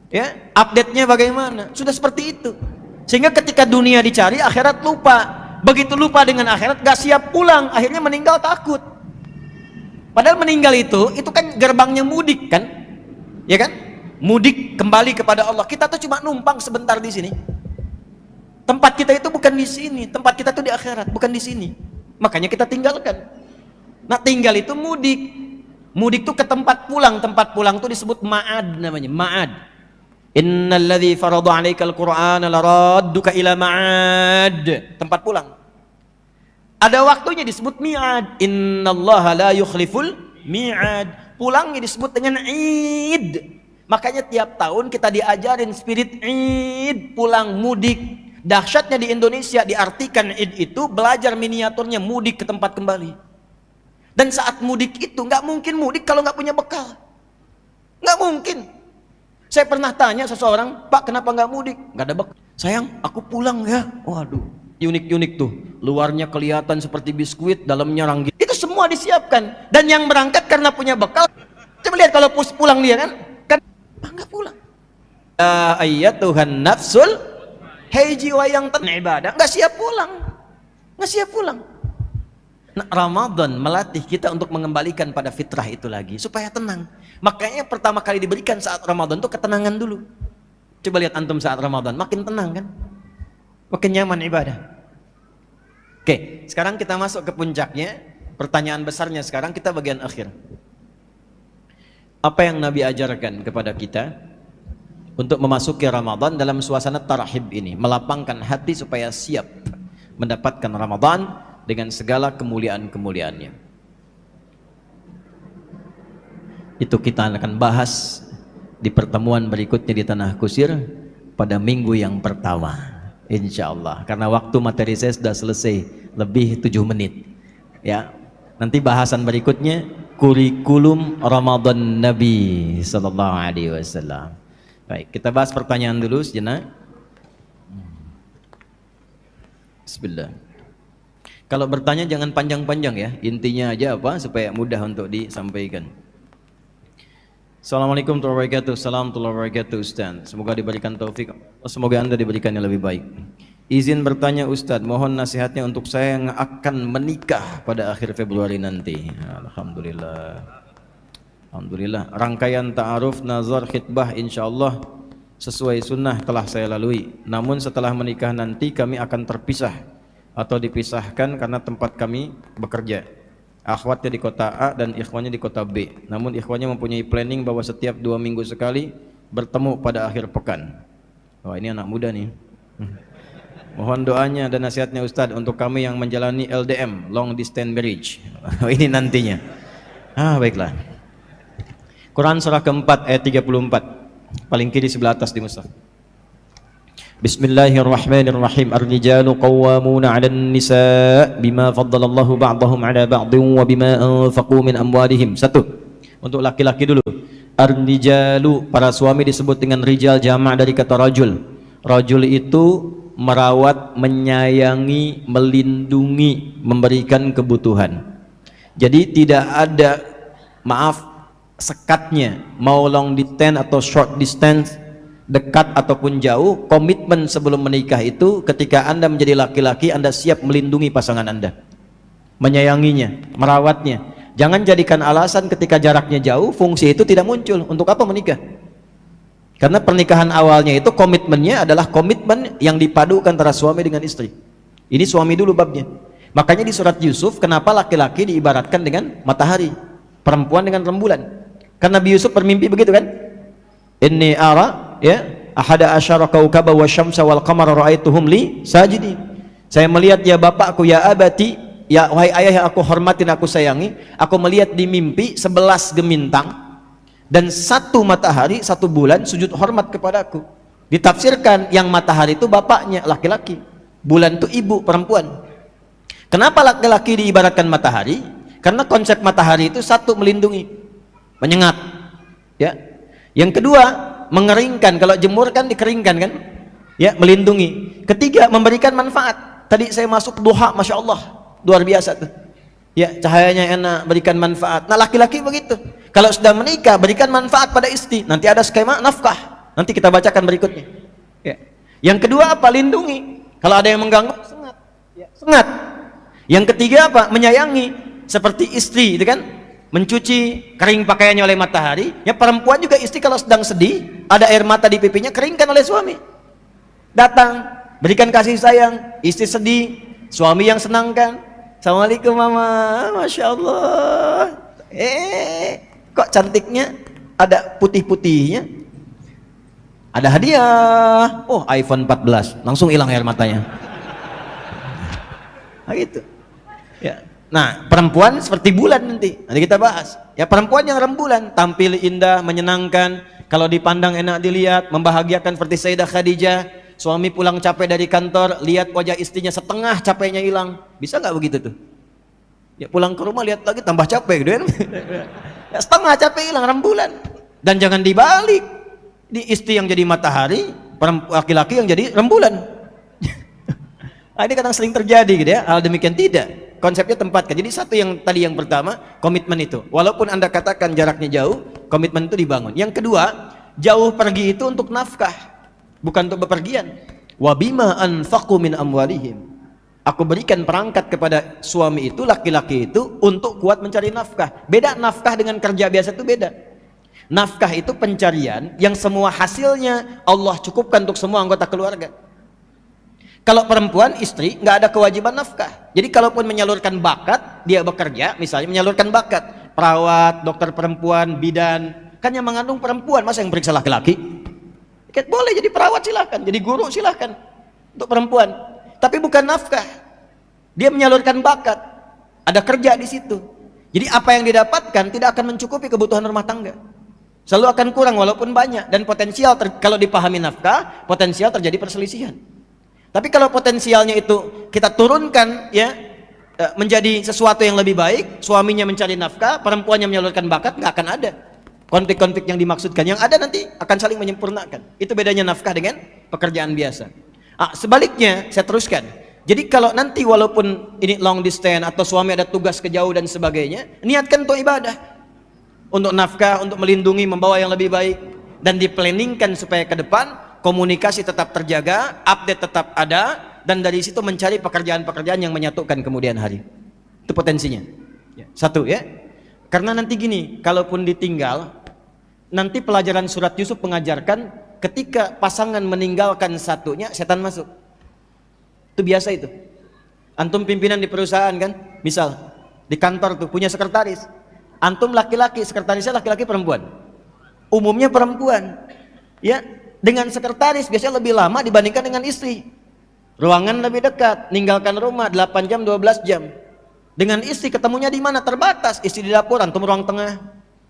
ya, update-nya bagaimana. Sudah seperti itu. Sehingga ketika dunia dicari, akhirat lupa. Begitu lupa dengan akhirat, gak siap pulang, akhirnya meninggal takut. Padahal meninggal itu kan gerbangnya mudik kan, ya kan? Mudik kembali kepada Allah. Kita tuh cuma numpang sebentar di sini. Tempat kita itu bukan di sini, tempat kita tuh di akhirat, bukan di sini. Makanya kita tinggalkan. Nah tinggal itu mudik. Mudik tuh ke tempat pulang tuh disebut ma'ad namanya, ma'ad. Innal ladzi farada 'alaikal Qur'ana laradduka ila ma'ad, tempat pulang. Ada waktunya disebut mi'ad. Innallaha la yukhliful mi'ad. Pulangnya disebut dengan id. Makanya tiap tahun kita diajarin spirit id, pulang mudik. Dahsyatnya di Indonesia diartikan id itu belajar miniaturnya, mudik ke tempat kembali. Dan saat mudik itu nggak mungkin mudik kalau nggak punya bekal. Nggak mungkin. Saya pernah tanya seseorang, Pak kenapa nggak mudik? Nggak ada bekal. sayang aku pulang ya. Waduh, unik-unik tuh, luarnya kelihatan seperti biskuit, dalamnya ranggit. Itu semua disiapkan, dan yang berangkat karena punya bekal. Coba lihat kalau pulang dia kan bangga pulang. Ya ayyatuhan nafsul, hei jiwa yang tenang ibadah, nggak siap pulang. Nah, Ramadan melatih kita untuk mengembalikan pada fitrah itu lagi supaya tenang. Makanya pertama kali diberikan saat Ramadan itu ketenangan dulu. Coba lihat antum saat Ramadan, makin tenang kan? Makin nyaman ibadah. Oke, sekarang kita masuk ke puncaknya. Pertanyaan besarnya sekarang kita bagian akhir. Apa yang Nabi ajarkan kepada kita untuk memasuki Ramadan dalam suasana tarhib ini, melapangkan hati supaya siap mendapatkan Ramadan dengan segala kemuliaan-kemuliaannya. Itu kita akan bahas di pertemuan berikutnya di Tanah Kusir pada minggu yang pertama, insya Allah. Karena waktu materi saya sudah selesai lebih 7 menit. Ya, nanti bahasan berikutnya kurikulum Ramadan Nabi Sallallahu Alaihi Wasallam. Baik, kita bahas pertanyaan dulu sejenak. Bismillah. Kalau bertanya jangan panjang-panjang ya, intinya aja apa supaya mudah untuk disampaikan. Assalamualaikum warahmatullahi wabarakatuh. Assalamualaikum warahmatullahi wabarakatuh Ustaz. Semoga diberikan taufik. Semoga Anda diberikan yang lebih baik. Izin bertanya Ustaz, mohon nasihatnya untuk saya yang akan menikah pada akhir Februari nanti. Alhamdulillah. Alhamdulillah. Rangkaian ta'aruf, nazar, khitbah insyaallah sesuai sunnah telah saya lalui. Namun setelah menikah nanti kami akan terpisah atau dipisahkan karena tempat kami bekerja. Akhwatnya di kota A dan ikhwannya di kota B. Namun ikhwannya mempunyai planning bahwa setiap 2 minggu sekali bertemu pada akhir pekan. Wah, ini anak muda nih. Mohon doanya dan nasihatnya Ustadz untuk kami yang menjalani LDM, long distance marriage. Ini nantinya. Baiklah. Quran surah keempat ayat 34. Paling kiri sebelah atas di mushaf. Bismillahirrahmanirrahim. Ar-rijalu qawwamuna 'alan nisa' bima faddalallahu ba'dahum 'ala ba'din wa bima anfaqu min amwalihim. Satu. Untuk laki-laki dulu. Ar-rijalu, para suami disebut dengan rijal, jamak dari kata rajul. Rajul itu merawat, menyayangi, melindungi, memberikan kebutuhan. Jadi tidak ada sekatnya, mau long distance atau short distance, dekat ataupun jauh. Komitmen sebelum menikah itu ketika Anda menjadi laki-laki, Anda siap melindungi pasangan Anda, menyayanginya, merawatnya. Jangan jadikan alasan ketika jaraknya jauh, fungsi itu tidak muncul. Untuk apa menikah? Karena pernikahan awalnya itu komitmennya adalah komitmen yang dipadukan antara suami dengan istri. Ini suami dulu babnya. Makanya di surat Yusuf, kenapa laki-laki diibaratkan dengan matahari, perempuan dengan rembulan? Karena Nabi Yusuf bermimpi begitu kan? Inni ara ya ahada asyara kaukaba wasyamsa wal qamara ra'aituhum li sajidin. Saya melihat ya bapakku, ya abati, ya wahai ayah yang aku hormatin, aku sayangi, aku melihat di mimpi 11 gemintang dan 1 matahari, 1 bulan sujud hormat kepadaku. Ditafsirkan yang matahari itu bapaknya, laki-laki, bulan itu ibu, perempuan. Kenapa laki-laki diibaratkan matahari? Karena konsep matahari itu satu, melindungi, menyengat ya. Yang kedua, mengeringkan, kalau jemur kan dikeringkan kan ya, melindungi. Ketiga, memberikan manfaat. Tadi saya masuk duha, masya Allah, luar biasa tuh ya, cahayanya enak, berikan manfaat. Nah laki-laki begitu, kalau sudah menikah berikan manfaat pada istri. Nanti ada skema nafkah, nanti kita bacakan berikutnya ya. Yang kedua apa? Lindungi. Kalau ada yang mengganggu, sengat ya, sengat. Yang ketiga apa? Menyayangi, seperti istri itu kan, mencuci kering pakaiannya oleh matahari ya. Perempuan juga, istri kalau sedang sedih, ada air mata di pipinya, keringkan oleh suami. Datang, berikan kasih sayang. Istri sedih, suami yang senangkan. Assalamualaikum mama, masya Allah. Kok cantiknya, ada putih-putihnya, ada hadiah. Oh, iPhone 14, langsung hilang air matanya. Nah, gitu ya. Nah, perempuan seperti bulan, nanti kita bahas ya. Perempuan yang rembulan, tampil indah, menyenangkan, kalau dipandang enak dilihat, membahagiakan seperti Sayyidah Khadijah. Suami pulang capek dari kantor, lihat wajah istrinya setengah capeknya hilang. Bisa nggak begitu tuh ya? Pulang ke rumah lihat lagi tambah capek gitu kan. Setengah capek hilang, rembulan. Dan jangan dibalik, di istri yang jadi matahari, laki-laki yang jadi rembulan. Nah, ini kadang sering terjadi gitu ya. Hal demikian tidak. Konsepnya tempatkan. Jadi satu yang tadi yang pertama, komitmen itu. Walaupun Anda katakan jaraknya jauh, komitmen itu dibangun. Yang kedua, jauh pergi itu untuk nafkah, bukan untuk bepergian. Wa bima anfaqu min amwalihim. Aku berikan perangkat kepada suami itu, laki-laki itu untuk kuat mencari nafkah. Beda nafkah dengan kerja biasa itu beda. Nafkah itu pencarian yang semua hasilnya Allah cukupkan untuk semua anggota keluarga. Kalau perempuan, istri, nggak ada kewajiban nafkah. Jadi kalaupun menyalurkan bakat, dia bekerja, misalnya menyalurkan bakat, perawat, dokter perempuan, bidan, kan yang mengandung perempuan, masa yang periksa laki-laki? Boleh jadi perawat silahkan, jadi guru silahkan, untuk perempuan. Tapi bukan nafkah. Dia menyalurkan bakat, ada kerja di situ. Jadi apa yang didapatkan tidak akan mencukupi kebutuhan rumah tangga. Selalu akan kurang walaupun banyak, dan potensial kalau dipahami nafkah, potensial terjadi perselisihan. Tapi kalau potensialnya itu kita turunkan ya menjadi sesuatu yang lebih baik, suaminya mencari nafkah, perempuannya menyalurkan bakat, nggak akan ada konflik-konflik yang dimaksudkan. Yang ada nanti akan saling menyempurnakan. Itu bedanya nafkah dengan pekerjaan biasa. Sebaliknya saya teruskan. Jadi kalau nanti walaupun ini long distance atau suami ada tugas ke jauh dan sebagainya, niatkan untuk ibadah, untuk nafkah, untuk melindungi, membawa yang lebih baik, dan diplanningkan supaya ke depan komunikasi tetap terjaga, update tetap ada, dan dari situ mencari pekerjaan-pekerjaan yang menyatukan kemudian hari. Itu potensinya. Satu ya. Karena nanti gini, kalaupun ditinggal, nanti pelajaran surat Yusuf mengajarkan ketika pasangan meninggalkan satunya, setan masuk. Itu biasa itu. Antum pimpinan di perusahaan kan, misal di kantor tuh punya sekretaris. Antum laki-laki, sekretarisnya laki-laki perempuan. Umumnya perempuan. Ya, dengan sekretaris biasanya lebih lama dibandingkan dengan istri. Ruangan lebih dekat, ninggalkan rumah 8 jam 12 jam. Dengan istri ketemunya di mana? Terbatas. Istri di dapur, antum ruang tengah.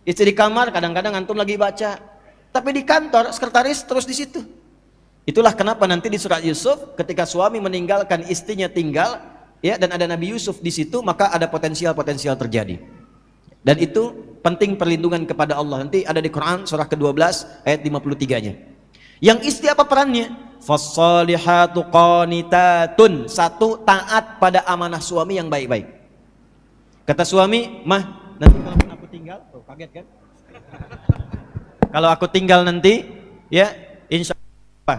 Istri di kamar, kadang-kadang antum lagi baca. Tapi di kantor sekretaris terus di situ. Itulah kenapa nanti di surat Yusuf ketika suami meninggalkan istrinya tinggal ya, dan ada Nabi Yusuf di situ, maka ada potensial-potensial terjadi. Dan itu penting perlindungan kepada Allah. Nanti ada di Quran surah ke-12 ayat 53-nya. Yang istri apa perannya? Fassalihatu qanitatun. Satu, taat pada amanah suami yang baik-baik. Kata suami, mah nanti kalau aku tinggal, tuh kaget kan? Kalau aku tinggal nanti, ya insya Allah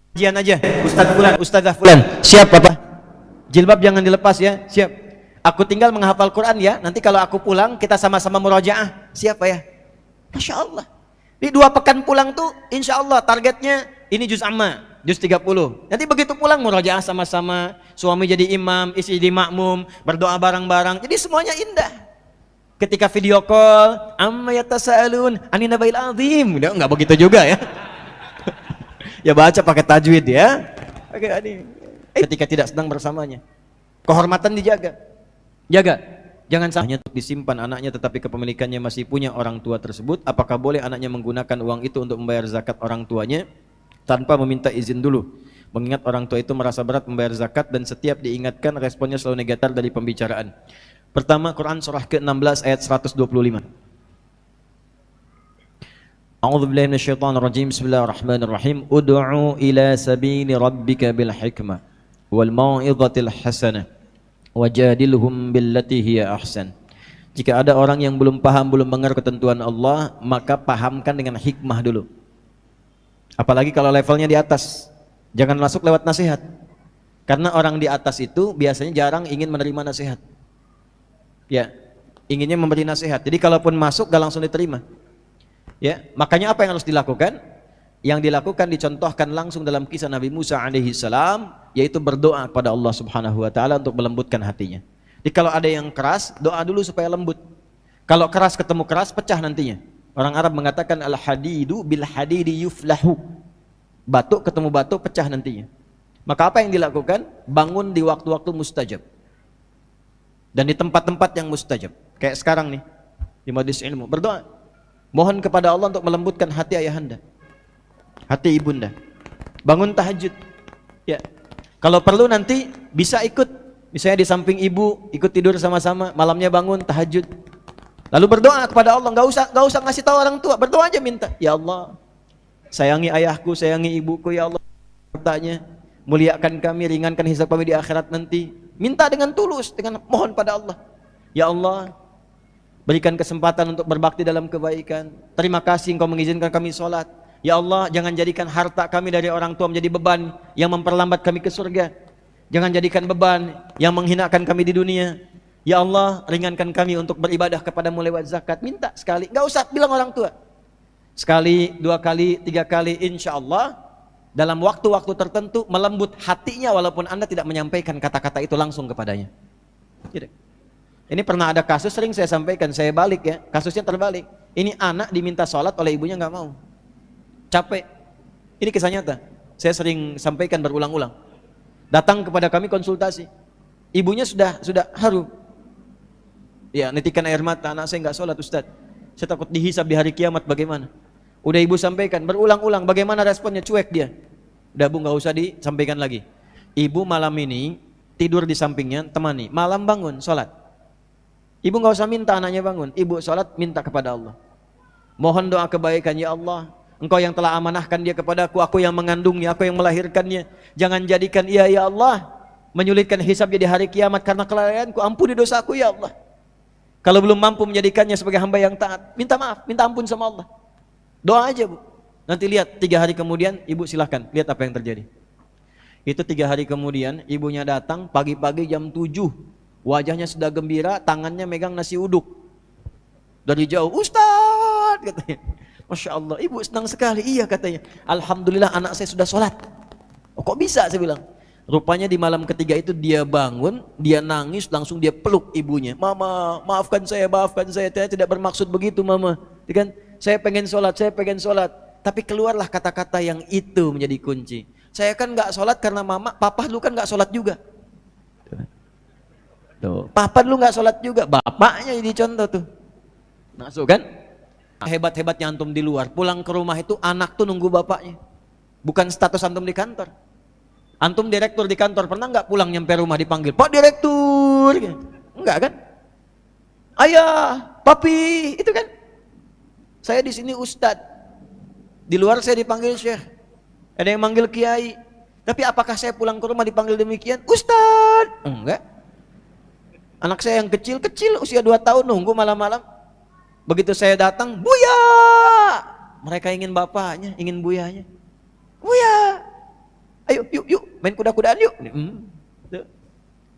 kajian aja. Ustadz Fulan, Ustadzah Fulan, siap Bapak? Jilbab jangan dilepas ya, siap. Aku tinggal menghafal Quran ya. Nanti kalau aku pulang kita sama-sama murojaah, siap Pak ya? Masya Allah. Di 2 pekan pulang tuh, insya Allah targetnya ini juz amma, juz 30. Nanti begitu pulang murojaah sama-sama, suami jadi imam, istri jadi makmum, berdoa bareng-bareng. Jadi semuanya indah. Ketika video call, amma yatasaalun anin nabail azim, enggak begitu juga ya. Ya baca pakai tajwid ya. Ketika tidak sedang bersamanya, kehormatan dijaga. Jaga. Jangan sampai untuk disimpan anaknya tetapi kepemilikannya masih punya orang tua tersebut. Apakah boleh anaknya menggunakan uang itu untuk membayar zakat orang tuanya tanpa meminta izin dulu? Mengingat orang tua itu merasa berat membayar zakat dan setiap diingatkan responnya selalu negatif dari pembicaraan. Pertama, Quran surah ke-16 ayat 125. A'udzubillahi minasyaitonirrajim. Bismillahirrahmanirrahim. Ud'u ila sabili rabbika bil hikmah wal mau'izatil hasanah wajadilhum billati hiya ahsan. Jika ada orang yang belum paham, belum mengerti ketentuan Allah, maka pahamkan dengan hikmah dulu. Apalagi kalau levelnya di atas, jangan masuk lewat nasihat. Karena orang di atas itu biasanya jarang ingin menerima nasihat. Ya, inginnya memberi nasihat. Jadi kalaupun masuk gak langsung diterima. Ya, makanya apa yang harus dilakukan? Yang dilakukan dicontohkan langsung dalam kisah Nabi Musa alaihi salam, yaitu berdoa kepada Allah Subhanahu wa taala untuk melembutkan hatinya. Jadi kalau ada yang keras, doa dulu supaya lembut. Kalau keras ketemu keras, pecah nantinya. Orang Arab mengatakan al-hadidu bil hadidi yuflahu. Batu ketemu batu, pecah nantinya. Maka apa yang dilakukan? Bangun di waktu-waktu mustajab. Dan di tempat-tempat yang mustajab. Kayak sekarang nih, di majelis ilmu, berdoa. Mohon kepada Allah untuk melembutkan hati ayahanda, hati ibunda. Bangun tahajud. Ya. Kalau perlu nanti bisa ikut, misalnya di samping ibu, ikut tidur sama-sama, malamnya bangun tahajud. Lalu berdoa kepada Allah, enggak usah ngasih tahu orang tua, berdoa aja minta, ya Allah, Sayangi ayahku, sayangi ibuku ya Allah. Hartanya, muliakan kami, ringankan hisab kami di akhirat nanti. Minta dengan tulus, dengan mohon pada Allah. Ya Allah, berikan kesempatan untuk berbakti dalam kebaikan. Terima kasih Engkau mengizinkan kami sholat. Ya Allah, jangan jadikan harta kami dari orang tua menjadi beban yang memperlambat kami ke surga. Jangan jadikan beban yang menghinakan kami di dunia. Ya Allah, ringankan kami untuk beribadah kepadamu lewat zakat. Minta sekali, gak usah bilang orang tua. Sekali, 2 kali, 3 kali, insya Allah dalam waktu-waktu tertentu melembut hatinya walaupun Anda tidak menyampaikan kata-kata itu langsung kepadanya. Tidak. Ini pernah ada kasus sering saya sampaikan, saya balik ya, kasusnya terbalik. Ini anak diminta sholat oleh ibunya nggak mau, capek. Ini kisah nyata, saya sering sampaikan berulang-ulang. Datang kepada kami konsultasi, ibunya sudah haru, ya nitikan air mata, anak saya nggak sholat Ustaz, saya takut dihisab di hari kiamat bagaimana. Udah ibu sampaikan berulang-ulang, bagaimana responnya, cuek dia. Udah bu nggak usah disampaikan lagi. Ibu malam ini tidur di sampingnya, temani, malam bangun sholat. Ibu nggak usah minta anaknya bangun, ibu sholat minta kepada Allah. Mohon doa kebaikan, ya Allah, Engkau yang telah amanahkan dia kepadaku, aku yang mengandungnya, aku yang melahirkannya. Jangan jadikan ia ya Allah menyulitkan hisabnya di hari kiamat karena kelalaianku. Ampuni dosaku ya Allah. Kalau belum mampu menjadikannya sebagai hamba yang taat, minta maaf, minta ampun sama Allah. Doa aja bu. Nanti lihat 3 hari kemudian ibu silahkan lihat apa yang terjadi. Itu 3 hari kemudian ibunya datang pagi-pagi jam 7. Wajahnya sudah gembira, tangannya megang nasi uduk. Dari jauh, Ustaz katanya. Masya Allah, ibu senang sekali. Iya katanya, alhamdulillah anak saya sudah sholat. Oh, kok bisa saya bilang. Rupanya di malam ketiga itu dia bangun, dia nangis, langsung dia peluk ibunya. Mama, maafkan saya, saya tidak bermaksud begitu mama. Kan? Saya pengen sholat. Tapi keluarlah kata-kata yang itu menjadi kunci. Saya kan nggak sholat karena mama, papa lu kan nggak sholat juga. Tuh, papa lu nggak sholat juga, bapaknya jadi contoh tuh. Masuk kan? Hebat-hebatnya antum di luar, pulang ke rumah itu anak tuh nunggu bapaknya. Bukan status antum di kantor. Antum direktur di kantor, pernah nggak pulang nyampe rumah dipanggil, Pak Direktur? Enggak kan? Ayah, papi, itu kan? Saya di sini Ustadz, di luar saya dipanggil Syekh, ada yang manggil Kiai. Tapi apakah saya pulang ke rumah dipanggil demikian? Ustadz? Enggak. Anak saya yang kecil usia 2 tahun nunggu malam-malam. Begitu saya datang, Buya! Mereka ingin bapaknya, ingin buyanya. Buya! Ayo, yuk, main kuda-kudaan yuk.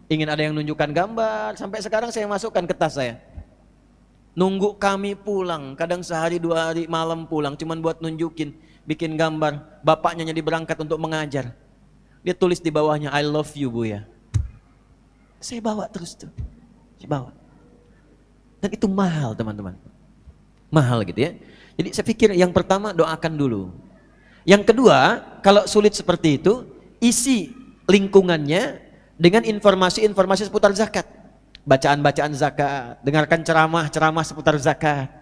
Ingin ada yang nunjukkan gambar, sampai sekarang saya masukkan ke tas saya. Nunggu kami pulang, kadang sehari 2 hari malam pulang, cuman buat nunjukin, bikin gambar, bapaknya jadi berangkat untuk mengajar. Dia tulis di bawahnya, I love you Buya. Saya bawa terus tuh, saya bawa. Dan itu mahal teman-teman, mahal gitu ya. Jadi saya pikir yang pertama doakan dulu. Yang kedua, kalau sulit seperti itu, isi lingkungannya dengan informasi-informasi seputar zakat. Bacaan-bacaan zakat, dengarkan ceramah-ceramah seputar zakat.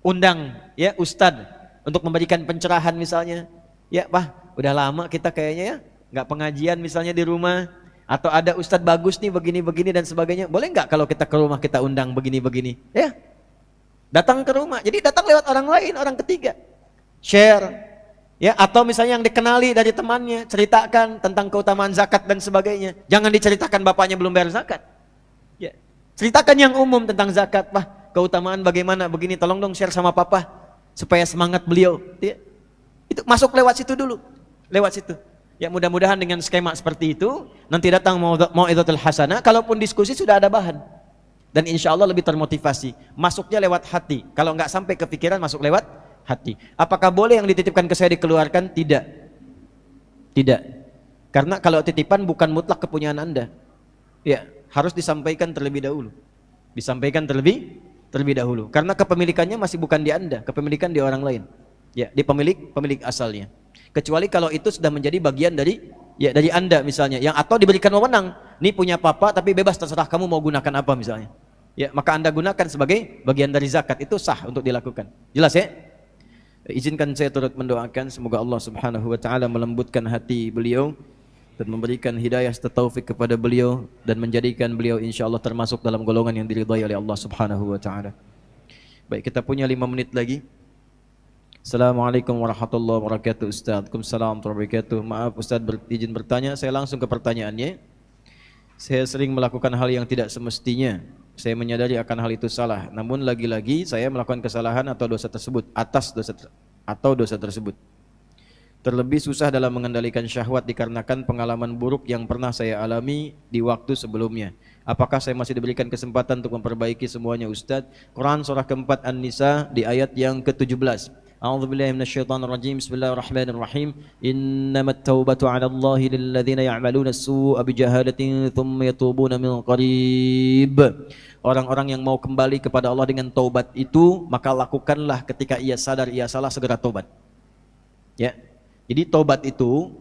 Undang ya ustadz untuk memberikan pencerahan misalnya. Ya Pak, udah lama kita kayaknya ya nggak pengajian misalnya di rumah. Atau ada ustadz bagus nih begini-begini dan sebagainya. Boleh nggak kalau kita ke rumah kita undang begini-begini? Ya, datang ke rumah. Jadi datang lewat orang lain, orang ketiga. Share. Ya, atau misalnya yang dikenali dari temannya, ceritakan tentang keutamaan zakat dan sebagainya. Jangan diceritakan bapaknya belum bayar zakat. Ya, ceritakan yang umum tentang zakat, Pak. Keutamaan bagaimana begini, tolong dong share sama papa supaya semangat beliau. Ya. Itu masuk lewat situ dulu. Lewat situ. Ya, mudah-mudahan dengan skema seperti itu nanti datang mau'izatul hasanah, kalaupun diskusi sudah ada bahan. Dan insya Allah lebih termotivasi. Masuknya lewat hati. Kalau nggak sampai ke pikiran, masuk lewat hati. Apakah boleh yang dititipkan ke saya dikeluarkan? Tidak. Tidak. Karena kalau titipan bukan mutlak kepunyaan Anda. Ya, harus disampaikan terlebih dahulu. Disampaikan terlebih dahulu. Karena kepemilikannya masih bukan di Anda, kepemilikan di orang lain. Ya, di pemilik asalnya. Kecuali kalau itu sudah menjadi bagian dari Anda misalnya, yang atau diberikan wewenang, ini punya papa tapi bebas terserah kamu mau gunakan apa misalnya. Ya, maka Anda gunakan sebagai bagian dari zakat, itu sah untuk dilakukan. Jelas ya? Izinkan saya turut mendoakan semoga Allah Subhanahu wa taala melembutkan hati beliau dan memberikan hidayah serta taufik kepada beliau dan menjadikan beliau insyaallah termasuk dalam golongan yang diridhai oleh Allah Subhanahu wa taala. Baik, kita punya 5 menit lagi. Assalamualaikum warahmatullahi wabarakatuh Ustaz. Waalaikumsalam warahmatullahi wabarakatuh. Maaf Ustaz izin bertanya, saya langsung ke pertanyaannya. Saya sering melakukan hal yang tidak semestinya. Saya menyadari akan hal itu salah. Namun lagi-lagi saya melakukan kesalahan atau dosa tersebut dosa tersebut. Terlebih susah dalam mengendalikan syahwat dikarenakan pengalaman buruk yang pernah saya alami di waktu sebelumnya. Apakah saya masih diberikan kesempatan untuk memperbaiki semuanya Ustaz? Quran surah keempat An-Nisa di ayat yang ke-17. A'udzubillahi minasyaitonirrajim. Bismillahirrahmanirrahim. Innamat taubatu 'ala Allahi lilladzina ya'maluna as-su'a bijahalatin tsumma yatubuna min qarib. Orang-orang yang mau kembali kepada Allah dengan taubat itu, maka lakukanlah ketika ia sadar ia salah, segera taubat. Ya. Jadi taubat itu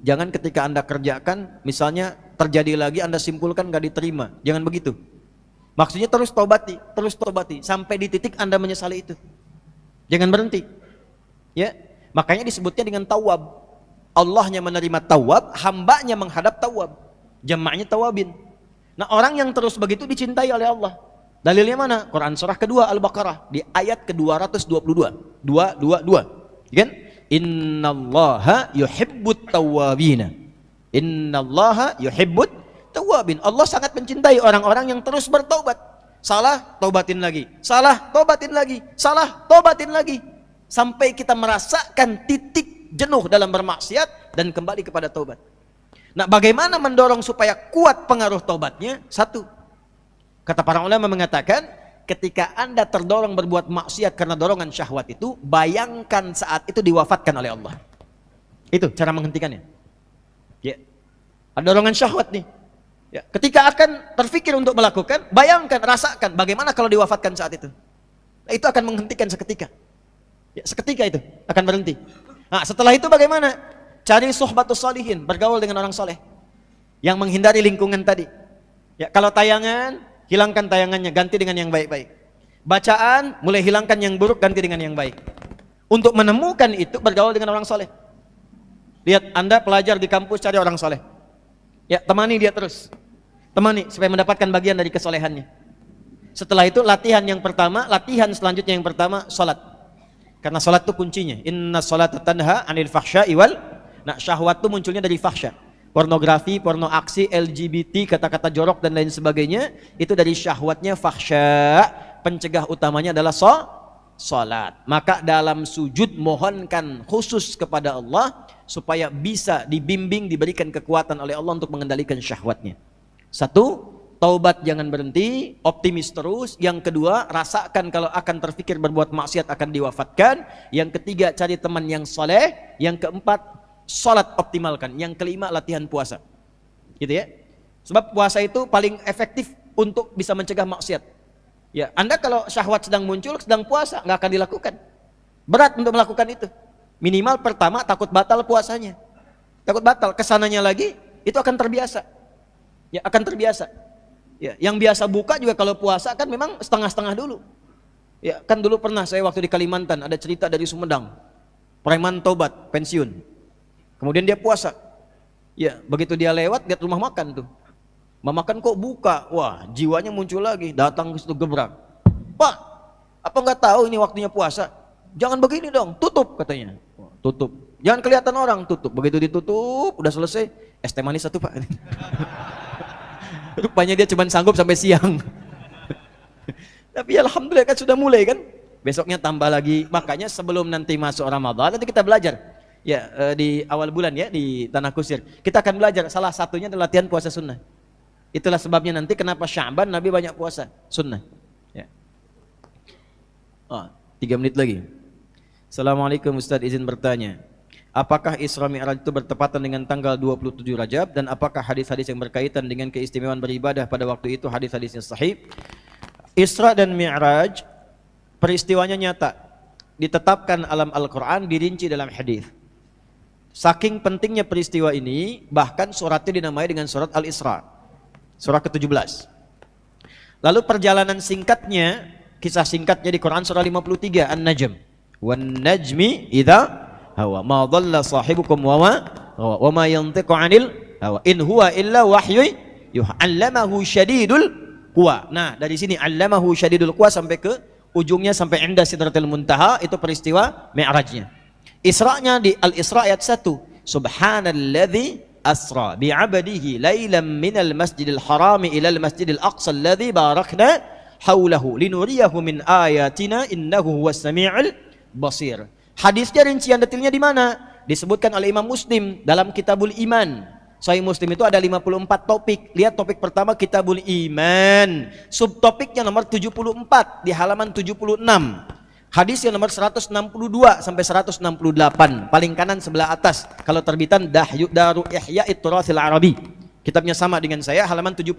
jangan ketika Anda kerjakan, misalnya terjadi lagi Anda simpulkan enggak diterima. Jangan begitu. Maksudnya terus taubati sampai di titik Anda menyesali itu. Jangan berhenti. Ya. Makanya disebutnya dengan tawab. Allahnya menerima tawab, hambanya menghadap tawab. Jamaknya tawabin. Nah, orang yang terus begitu dicintai oleh Allah. Dalilnya mana? Quran surah kedua Al-Baqarah di ayat ke-222. 222. Kan? Innallaha yuhibbut tawwabina. Innallaha yuhibbut tawwabin. Allah sangat mencintai orang-orang yang terus bertaubat. Salah, taubatin lagi. Salah, taubatin lagi. Salah, taubatin lagi. Sampai kita merasakan titik jenuh dalam bermaksiat dan kembali kepada taubat. Nah, bagaimana mendorong supaya kuat pengaruh taubatnya? Satu, kata para ulama mengatakan, ketika Anda terdorong berbuat maksiat karena dorongan syahwat itu, bayangkan saat itu diwafatkan oleh Allah. Itu cara menghentikannya. Ya. Ada dorongan syahwat nih. Ya. Ketika akan terfikir untuk melakukan, bayangkan, rasakan bagaimana kalau diwafatkan saat itu. Nah, itu akan menghentikan seketika. Ya, seketika itu akan berhenti. Nah, setelah itu bagaimana? Cari suhbatus sholihin, bergaul dengan orang soleh yang menghindari lingkungan tadi. Ya, kalau tayangan, hilangkan tayangannya, ganti dengan yang baik-baik. Bacaan, mulai hilangkan yang buruk, ganti dengan yang baik. Untuk menemukan itu, bergaul dengan orang soleh. Lihat, Anda pelajar di kampus, cari orang soleh. Ya, temani dia terus. Temani, supaya mendapatkan bagian dari kesolehannya. Setelah itu, latihan selanjutnya yang pertama, sholat. Karena sholat itu kuncinya. Inna sholata tanha anil fahsya'i wal. Nah, syahwat itu munculnya dari fahsya. Pornografi, porno aksi, LGBT, kata-kata jorok dan lain sebagainya, itu dari syahwatnya fahsya. Pencegah utamanya adalah salat. Maka dalam sujud mohonkan khusus kepada Allah supaya bisa dibimbing, diberikan kekuatan oleh Allah untuk mengendalikan syahwatnya. Satu, taubat jangan berhenti, optimis terus. Yang kedua, rasakan kalau akan terfikir berbuat maksiat akan diwafatkan. Yang ketiga, cari teman yang soleh. Yang keempat, sholat optimalkan. Yang kelima, latihan puasa. Gitu ya. Sebab puasa itu paling efektif untuk bisa mencegah maksiat. Ya, Anda kalau syahwat sedang muncul, sedang puasa, nggak akan dilakukan. Berat untuk melakukan itu. Minimal pertama takut batal puasanya. Takut batal, kesananya lagi itu akan terbiasa. Ya, akan terbiasa. Ya, yang biasa buka juga kalau puasa kan memang setengah-setengah dulu. Ya, kan dulu pernah saya waktu di Kalimantan ada cerita dari Sumedang. Preman tobat, pensiun. Kemudian dia puasa. Ya, begitu dia lewat, lihat rumah makan tuh. Rumah makan kok buka? Wah, jiwanya muncul lagi, datang ke situ gebrak. Pak, apa nggak tahu ini waktunya puasa? Jangan begini dong, tutup katanya. Tutup. Jangan kelihatan orang, tutup. Begitu ditutup, udah selesai, es teh manis satu Pak. Rupanya dia cuma sanggup sampai siang. Tapi alhamdulillah kan sudah mulai kan. Besoknya tambah lagi. Makanya sebelum nanti masuk Ramadan, nanti kita belajar. Ya, di awal bulan ya, di Tanah Kusir. Kita akan belajar, salah satunya adalah latihan puasa sunnah. Itulah sebabnya nanti kenapa Sya'ban Nabi banyak puasa sunnah. Ya. 3 menit lagi. Assalamualaikum Ustaz, izin bertanya. Apakah Isra Mi'raj itu bertepatan dengan tanggal 27 Rajab dan apakah hadis-hadis yang berkaitan dengan keistimewaan beribadah pada waktu itu hadis-hadisnya sahih? Isra dan Mi'raj peristiwanya nyata, ditetapkan alam Al-Qur'an, dirinci dalam hadis. Saking pentingnya peristiwa ini, bahkan suratnya dinamai dengan surat Al-Isra. Surah ke-17. Lalu perjalanan singkatnya, kisah singkatnya di Quran surah 53 An-Najm. Wan najmi idza hawa ma dhalla sahibukum wa ma yantiqu 'anil hawa in huwa illa wahyu yuha 'allamahu syadidul quwa. Nah, dari sini 'allamahu syadidul quwa sampai ke ujungnya sampai inda sidratil muntaha, itu peristiwa Mi'rajnya. Isra'nya di Al-Isra ayat 1. Subhanalladzi asra bi'abdihi lailan minal masjidil harami ilal masjidil aqsa alladzi barakna haulahu linuriyahu min ayatina innahu huwas sami'ul basir. Hadisnya rincian detailnya di mana? Disebutkan oleh Imam Muslim dalam Kitabul Iman. Sahih Muslim itu ada 54 topik. Lihat topik pertama Kitabul Iman. Subtopiknya nomor 74 di halaman 76. Hadis yang nomor 162 sampai 168. Paling kanan sebelah atas. Kalau terbitan Daru Ihya Turathil Arabi. Kitabnya sama dengan saya, halaman 76.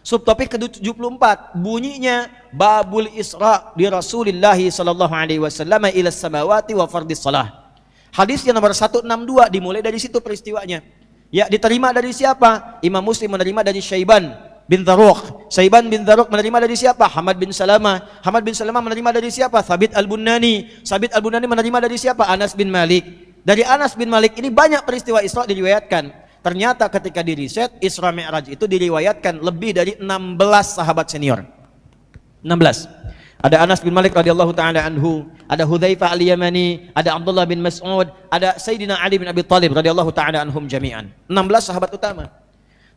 Subtopik ke-74 bunyinya Babul Isra di Rasulullah sallallahu alaihi wasallam ila samawati wa fardhis salah. Hadis yang nomor 162 dimulai dari situ peristiwanya. Ya, diterima dari siapa? Imam Muslim menerima dari Syaiban bin Dharukh. Syaiban bin Dharukh menerima dari siapa? Hamad bin Salamah. Hamad bin Salamah menerima dari siapa? Thabit al-Bunani. Thabit al-Bunani menerima dari siapa? Anas bin Malik. Dari Anas bin Malik ini banyak peristiwa Isra diriwayatkan. Ternyata ketika diriset, Isra Mi'raj itu diriwayatkan lebih dari 16 sahabat senior. 16. Ada Anas bin Malik radhiyallahu taala anhu, ada Hudzaifah al-Yamani, ada Abdullah bin Mas'ud, ada Sayyidina Ali bin Abi Thalib radhiyallahu taala anhum jami'an. 16 sahabat utama.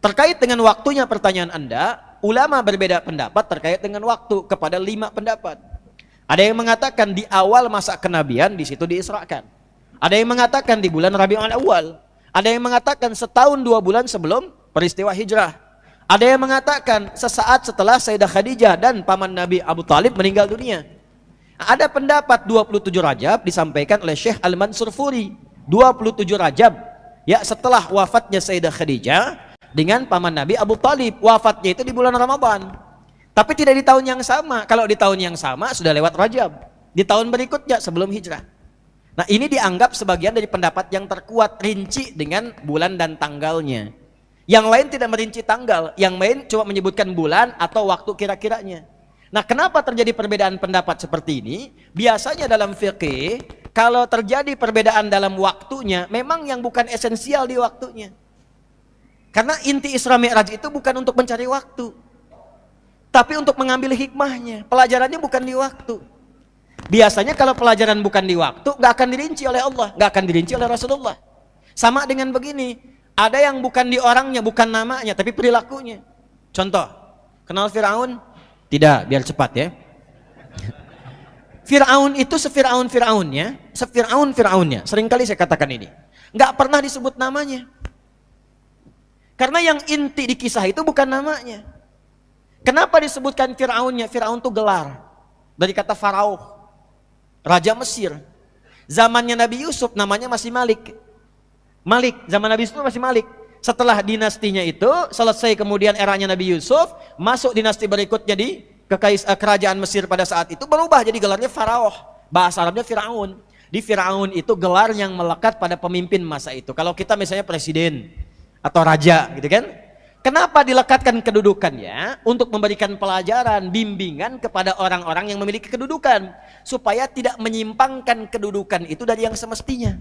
Terkait dengan waktunya pertanyaan Anda, ulama berbeda pendapat terkait dengan waktu kepada 5 pendapat. Ada yang mengatakan di awal masa kenabian di situ diisrakan. Ada yang mengatakan di bulan Rabiul Awal. Ada yang mengatakan setahun 2 bulan sebelum peristiwa hijrah. Ada yang mengatakan sesaat setelah Sayyidah Khadijah dan paman Nabi Abu Talib meninggal dunia. Ada pendapat 27 Rajab disampaikan oleh Syekh Al-Mansur Furi. 27 Rajab ya setelah wafatnya Sayyidah Khadijah dengan paman Nabi Abu Talib. Wafatnya itu di bulan Ramadan. Tapi tidak di tahun yang sama. Kalau di tahun yang sama sudah lewat Rajab. Di tahun berikutnya sebelum hijrah. Nah, ini dianggap sebagian dari pendapat yang terkuat, rinci dengan bulan dan tanggalnya. Yang lain tidak merinci tanggal, yang lain cuma menyebutkan bulan atau waktu kira-kiranya. Nah, kenapa terjadi perbedaan pendapat seperti ini? Biasanya dalam fikih, kalau terjadi perbedaan dalam waktunya, memang yang bukan esensial di waktunya. Karena inti Isra Mi'raj itu bukan untuk mencari waktu, tapi untuk mengambil hikmahnya. Pelajarannya bukan di waktu. Biasanya kalau pelajaran bukan di waktu, nggak akan dirinci oleh Allah, nggak akan dirinci oleh Rasulullah. Sama dengan begini. Ada yang bukan di orangnya, bukan namanya, tapi perilakunya. Contoh, kenal Fir'aun? Tidak, biar cepat ya. Fir'aun itu Fir'aunnya. Seringkali saya katakan ini. Nggak pernah disebut namanya. Karena yang inti di kisah itu bukan namanya. Kenapa disebutkan Fir'aunnya? Fir'aun itu gelar. Dari kata Farao, Raja Mesir. Zamannya Nabi Yusuf namanya masih Malik. Zaman Nabi Yusuf masih Malik. Setelah dinastinya itu selesai, kemudian eranya Nabi Yusuf, masuk dinasti berikutnya di kerajaan Mesir pada saat itu berubah jadi gelarnya Farao. Bahasa Arabnya Fir'aun. Di Fir'aun itu gelar yang melekat pada pemimpin masa itu. Kalau kita misalnya presiden atau raja gitu kan. Kenapa dilekatkan kedudukannya? Untuk memberikan pelajaran, bimbingan kepada orang-orang yang memiliki kedudukan, supaya tidak menyimpangkan kedudukan itu dari yang semestinya.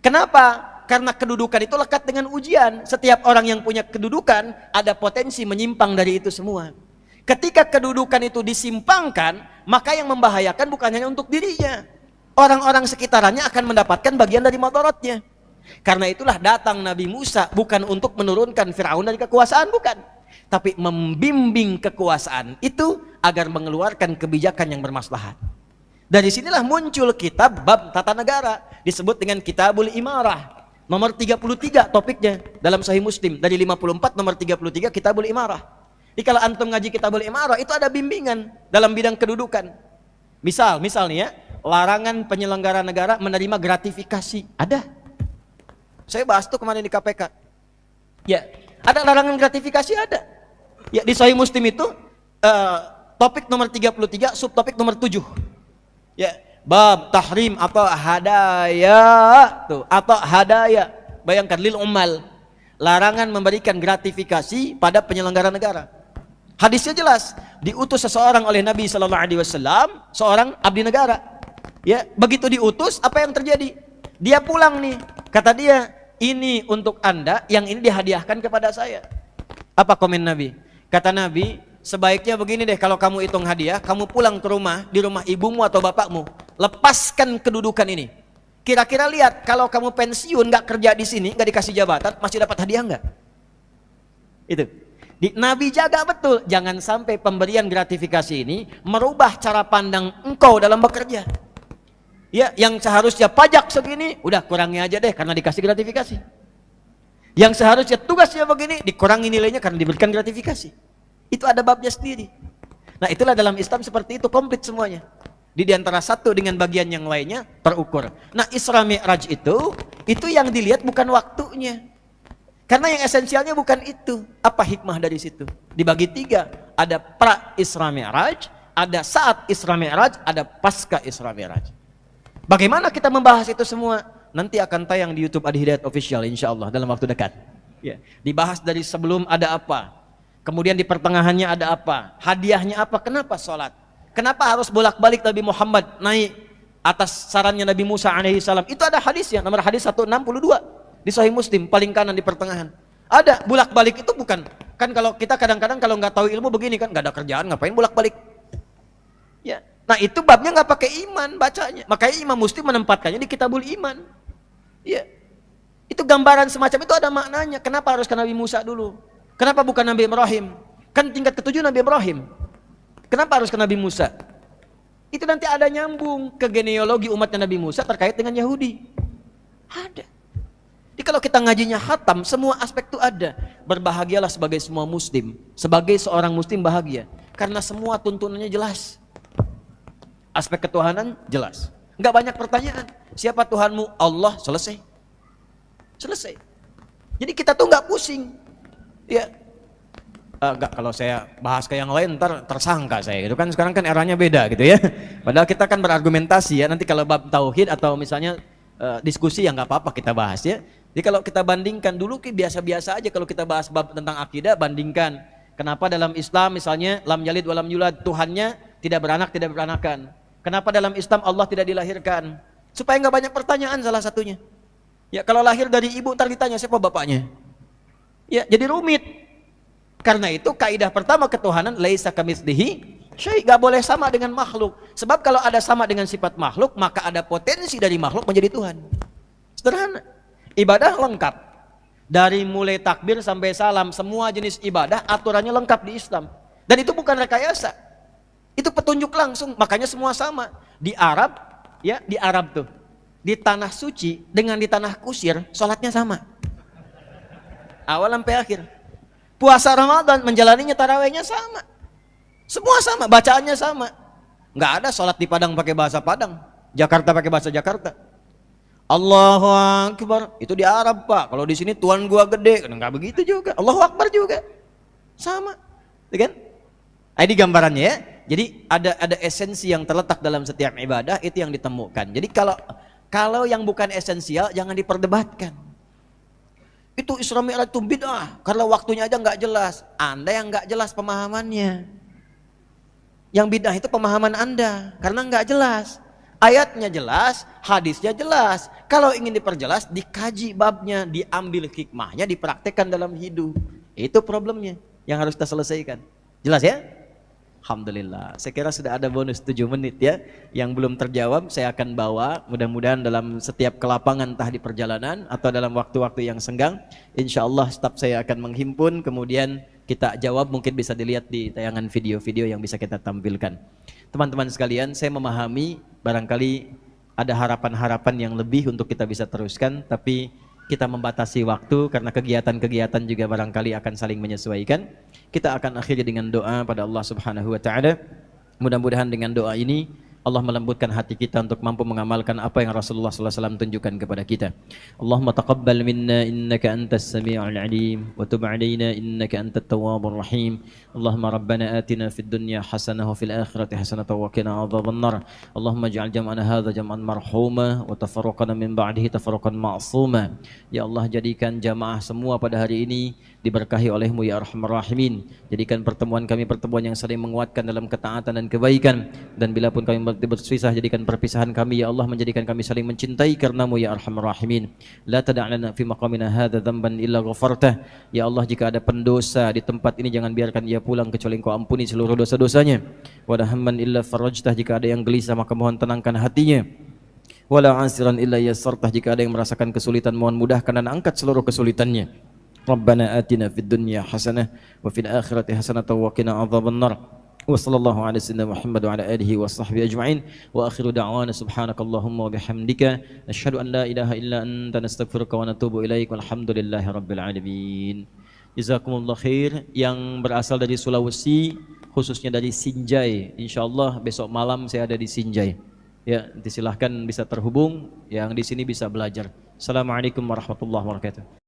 Kenapa? Karena kedudukan itu lekat dengan ujian. Setiap orang yang punya kedudukan ada potensi menyimpang dari itu semua. Ketika kedudukan itu disimpangkan, maka yang membahayakan bukan hanya untuk dirinya. Orang-orang sekitarnya akan mendapatkan bagian dari madaratnya. Karena itulah datang Nabi Musa bukan untuk menurunkan Fir'aun dari kekuasaan, bukan. Tapi membimbing kekuasaan itu agar mengeluarkan kebijakan yang bermaslahat. Dari sinilah muncul kitab bab tata negara, disebut dengan Kitabul Imarah. Nomor 33 topiknya dalam Sahih Muslim. Dari 54 nomor 33 Kitabul Imarah. Jadi kalau antum ngaji Kitabul Imarah itu ada bimbingan dalam bidang kedudukan. Misalnya ya, larangan penyelenggara negara menerima gratifikasi. Ada. Saya bahas tuh kemarin di KPK. Ya, ada larangan gratifikasi, ada. Ya, di Sahih Muslim itu topik nomor 33, subtopik nomor 7. Ya, bab tahrim atau hadaya tuh, atau hadaya. Bayangkan lil ummal, larangan memberikan gratifikasi pada penyelenggara negara. Hadisnya jelas, diutus seseorang oleh Nabi sallallahu alaihi wasallam, seorang abdi negara. Ya, begitu diutus, apa yang terjadi? Dia pulang nih, kata dia, ini untuk Anda, yang ini dihadiahkan kepada saya. Apa komen Nabi? Kata Nabi, sebaiknya begini deh, kalau kamu hitung hadiah, kamu pulang ke rumah, di rumah ibumu atau bapakmu, lepaskan kedudukan ini. Kira-kira lihat, kalau kamu pensiun, nggak kerja di sini, nggak dikasih jabatan, masih dapat hadiah nggak? Itu. Nabi jaga betul, jangan sampai pemberian gratifikasi ini merubah cara pandang engkau dalam bekerja. Ya, yang seharusnya pajak segini, udah kurangi aja deh karena dikasih gratifikasi. Yang seharusnya tugasnya begini, dikurangi nilainya karena diberikan gratifikasi. Itu ada babnya sendiri. Nah, itulah dalam Islam seperti itu, komplit semuanya. Di antara satu dengan bagian yang lainnya terukur. Nah, Isra Mi'raj itu yang dilihat bukan waktunya. Karena yang esensialnya bukan itu. Apa hikmah dari situ? Dibagi 3. Ada pra Isra Mi'raj, ada saat Isra Mi'raj, ada pasca Isra Mi'raj. Bagaimana kita membahas itu semua? Nanti akan tayang di YouTube Adi Hidayat Official insyaallah dalam waktu dekat. Ya, dibahas dari sebelum ada apa, kemudian di pertengahannya ada apa, hadiahnya apa, kenapa sholat, kenapa harus bolak-balik Nabi Muhammad naik atas sarannya Nabi Musa alaihi salam. Itu ada hadisnya, nomor hadis 162 di Sahih Muslim, paling kanan di pertengahan. Ada bolak-balik itu bukan, kan kalau kita kadang-kadang kalau nggak tahu ilmu begini kan, nggak ada kerjaan ngapain bolak-balik. Ya. Nah, itu babnya nggak pakai iman bacanya. Makanya Imam Muslim menempatkannya di Kitabul Iman. Ya. Itu gambaran semacam itu ada maknanya. Kenapa harus ke Nabi Musa dulu? Kenapa bukan Nabi Ibrahim? Kan tingkat ke-7 Nabi Ibrahim. Kenapa harus ke Nabi Musa? Itu nanti ada nyambung ke genealogi umatnya Nabi Musa terkait dengan Yahudi. Ada. Jadi kalau kita ngajinya khatam, semua aspek itu ada. Berbahagialah sebagai semua muslim. Sebagai seorang muslim bahagia. Karena semua tuntunannya jelas. Aspek ketuhanan jelas. Enggak banyak pertanyaan. Siapa Tuhanmu? Allah, selesai. Selesai. Jadi kita tuh enggak pusing. Ya. Enggak, kalau saya bahas ke yang lain ntar tersangka saya gitu kan. Sekarang kan eranya beda gitu ya. Padahal kita kan berargumentasi ya. Nanti kalau bab tauhid atau misalnya diskusi ya enggak apa-apa kita bahas ya. Jadi kalau kita bandingkan dulu biasa-biasa aja kalau kita bahas bab tentang akidah, bandingkan. Kenapa dalam Islam misalnya lam yalid walam yulad, Tuhannya tidak beranak, tidak beranakan. Kenapa dalam Islam Allah tidak dilahirkan? Supaya nggak banyak pertanyaan salah satunya. Ya kalau lahir dari ibu ntar ditanya siapa bapaknya. Ya jadi rumit. Karena itu kaidah pertama ketuhanan laisa kamitslihi syai', nggak boleh sama dengan makhluk. Sebab kalau ada sama dengan sifat makhluk maka ada potensi dari makhluk menjadi Tuhan. Sederhana. Ibadah lengkap. Dari mulai takbir sampai salam semua jenis ibadah aturannya lengkap di Islam. Dan itu bukan rekayasa. Itu petunjuk langsung, makanya semua sama. Di Arab, ya di Arab tuh, di tanah suci dengan di tanah kusir, sholatnya sama. Awal sampai akhir. Puasa Ramadan, menjalaninya tarawihnya sama. Semua sama, bacaannya sama. Nggak ada sholat di Padang pakai bahasa Padang, Jakarta pakai bahasa Jakarta. Allahu Akbar, itu di Arab Pak. Kalau di sini Tuhan gua gede, nggak begitu juga. Allahu Akbar juga, sama, kan? Ini gambarannya ya. Jadi ada esensi yang terletak dalam setiap ibadah itu yang ditemukan. Jadi kalau yang bukan esensial jangan diperdebatkan. Itu Isra Mi'raj itu bid'ah karena waktunya aja nggak jelas. Anda yang nggak jelas pemahamannya. Yang bid'ah itu pemahaman Anda karena nggak jelas. Ayatnya jelas, hadisnya jelas. Kalau ingin diperjelas, dikaji babnya, diambil hikmahnya, dipraktekkan dalam hidup. Itu problemnya yang harus kita selesaikan. Jelas ya? Alhamdulillah, saya kira sudah ada bonus 7 menit ya. Yang belum terjawab saya akan bawa, mudah-mudahan dalam setiap kelapangan entah di perjalanan atau dalam waktu-waktu yang senggang, insya Allah staf saya akan menghimpun, kemudian kita jawab, mungkin bisa dilihat di tayangan video-video yang bisa kita tampilkan. Teman-teman sekalian, saya memahami barangkali ada harapan-harapan yang lebih untuk kita bisa teruskan, tapi kita membatasi waktu karena kegiatan-kegiatan juga barangkali akan saling menyesuaikan. Kita akan akhiri dengan doa pada Allah Subhanahu wa taala. Mudah-mudahan dengan doa ini Allah melembutkan hati kita untuk mampu mengamalkan apa yang Rasulullah sallallahu alaihi wasallam tunjukkan kepada kita. Allahumma taqabbal minna innaka antas sami'ul alim wa tub 'alaina innaka antat tawwabur rahim. Allahumma rabbana atina fid dunya hasanah wa fil akhirati hasanah wa qina adzabannar. Allahumma ij'al jam'ana hadza jam'an marhuma wa tafarraqana min ba'dihi tafarraqan ma'suma. Ya Allah, jadikan jamaah semua pada hari ini diberkahi oleh-Mu ya Arhamar Rahimin. Jadikan pertemuan kami pertemuan yang saling menguatkan dalam ketaatan dan kebaikan, dan bila pun kami waktu berpisah, jadikan perpisahan kami ya Allah menjadikan kami saling mencintai karenamu ya arhamar rahimin. La tada' lana fi maqamina hadza dzamban illa ghafartah. Ya Allah, jika ada pendosa di tempat ini jangan biarkan ia pulang kecuali Engkau ampuni seluruh dosa-dosanya. Wa la hamman illa farajtah, jika ada yang gelisah maka mohon tenangkan hatinya. Wala asiran illa yassartah, jika ada yang merasakan kesulitan mohon mudahkan dan angkat seluruh kesulitannya. Rabbana atina fid dunya hasanah wa fil akhirati hasanah wa qina adzabannar. Wa sallallahu ala sayyidina Muhammad wa ala alihi wa sahbihi ajma'in. Wa akhiru da'wana subhanakallahumma wa bihamdika asyhadu an la ilaha illa anta nastaghfiruka wa natubu ilaik. Walhamdulillahi rabbil alamin. Jazakumullah khair. Yang berasal dari Sulawesi, khususnya dari Sinjai, insyaallah besok malam saya ada di Sinjai. Ya, disilahkan bisa terhubung, yang di sini bisa belajar. Assalamualaikum warahmatullahi wabarakatuh.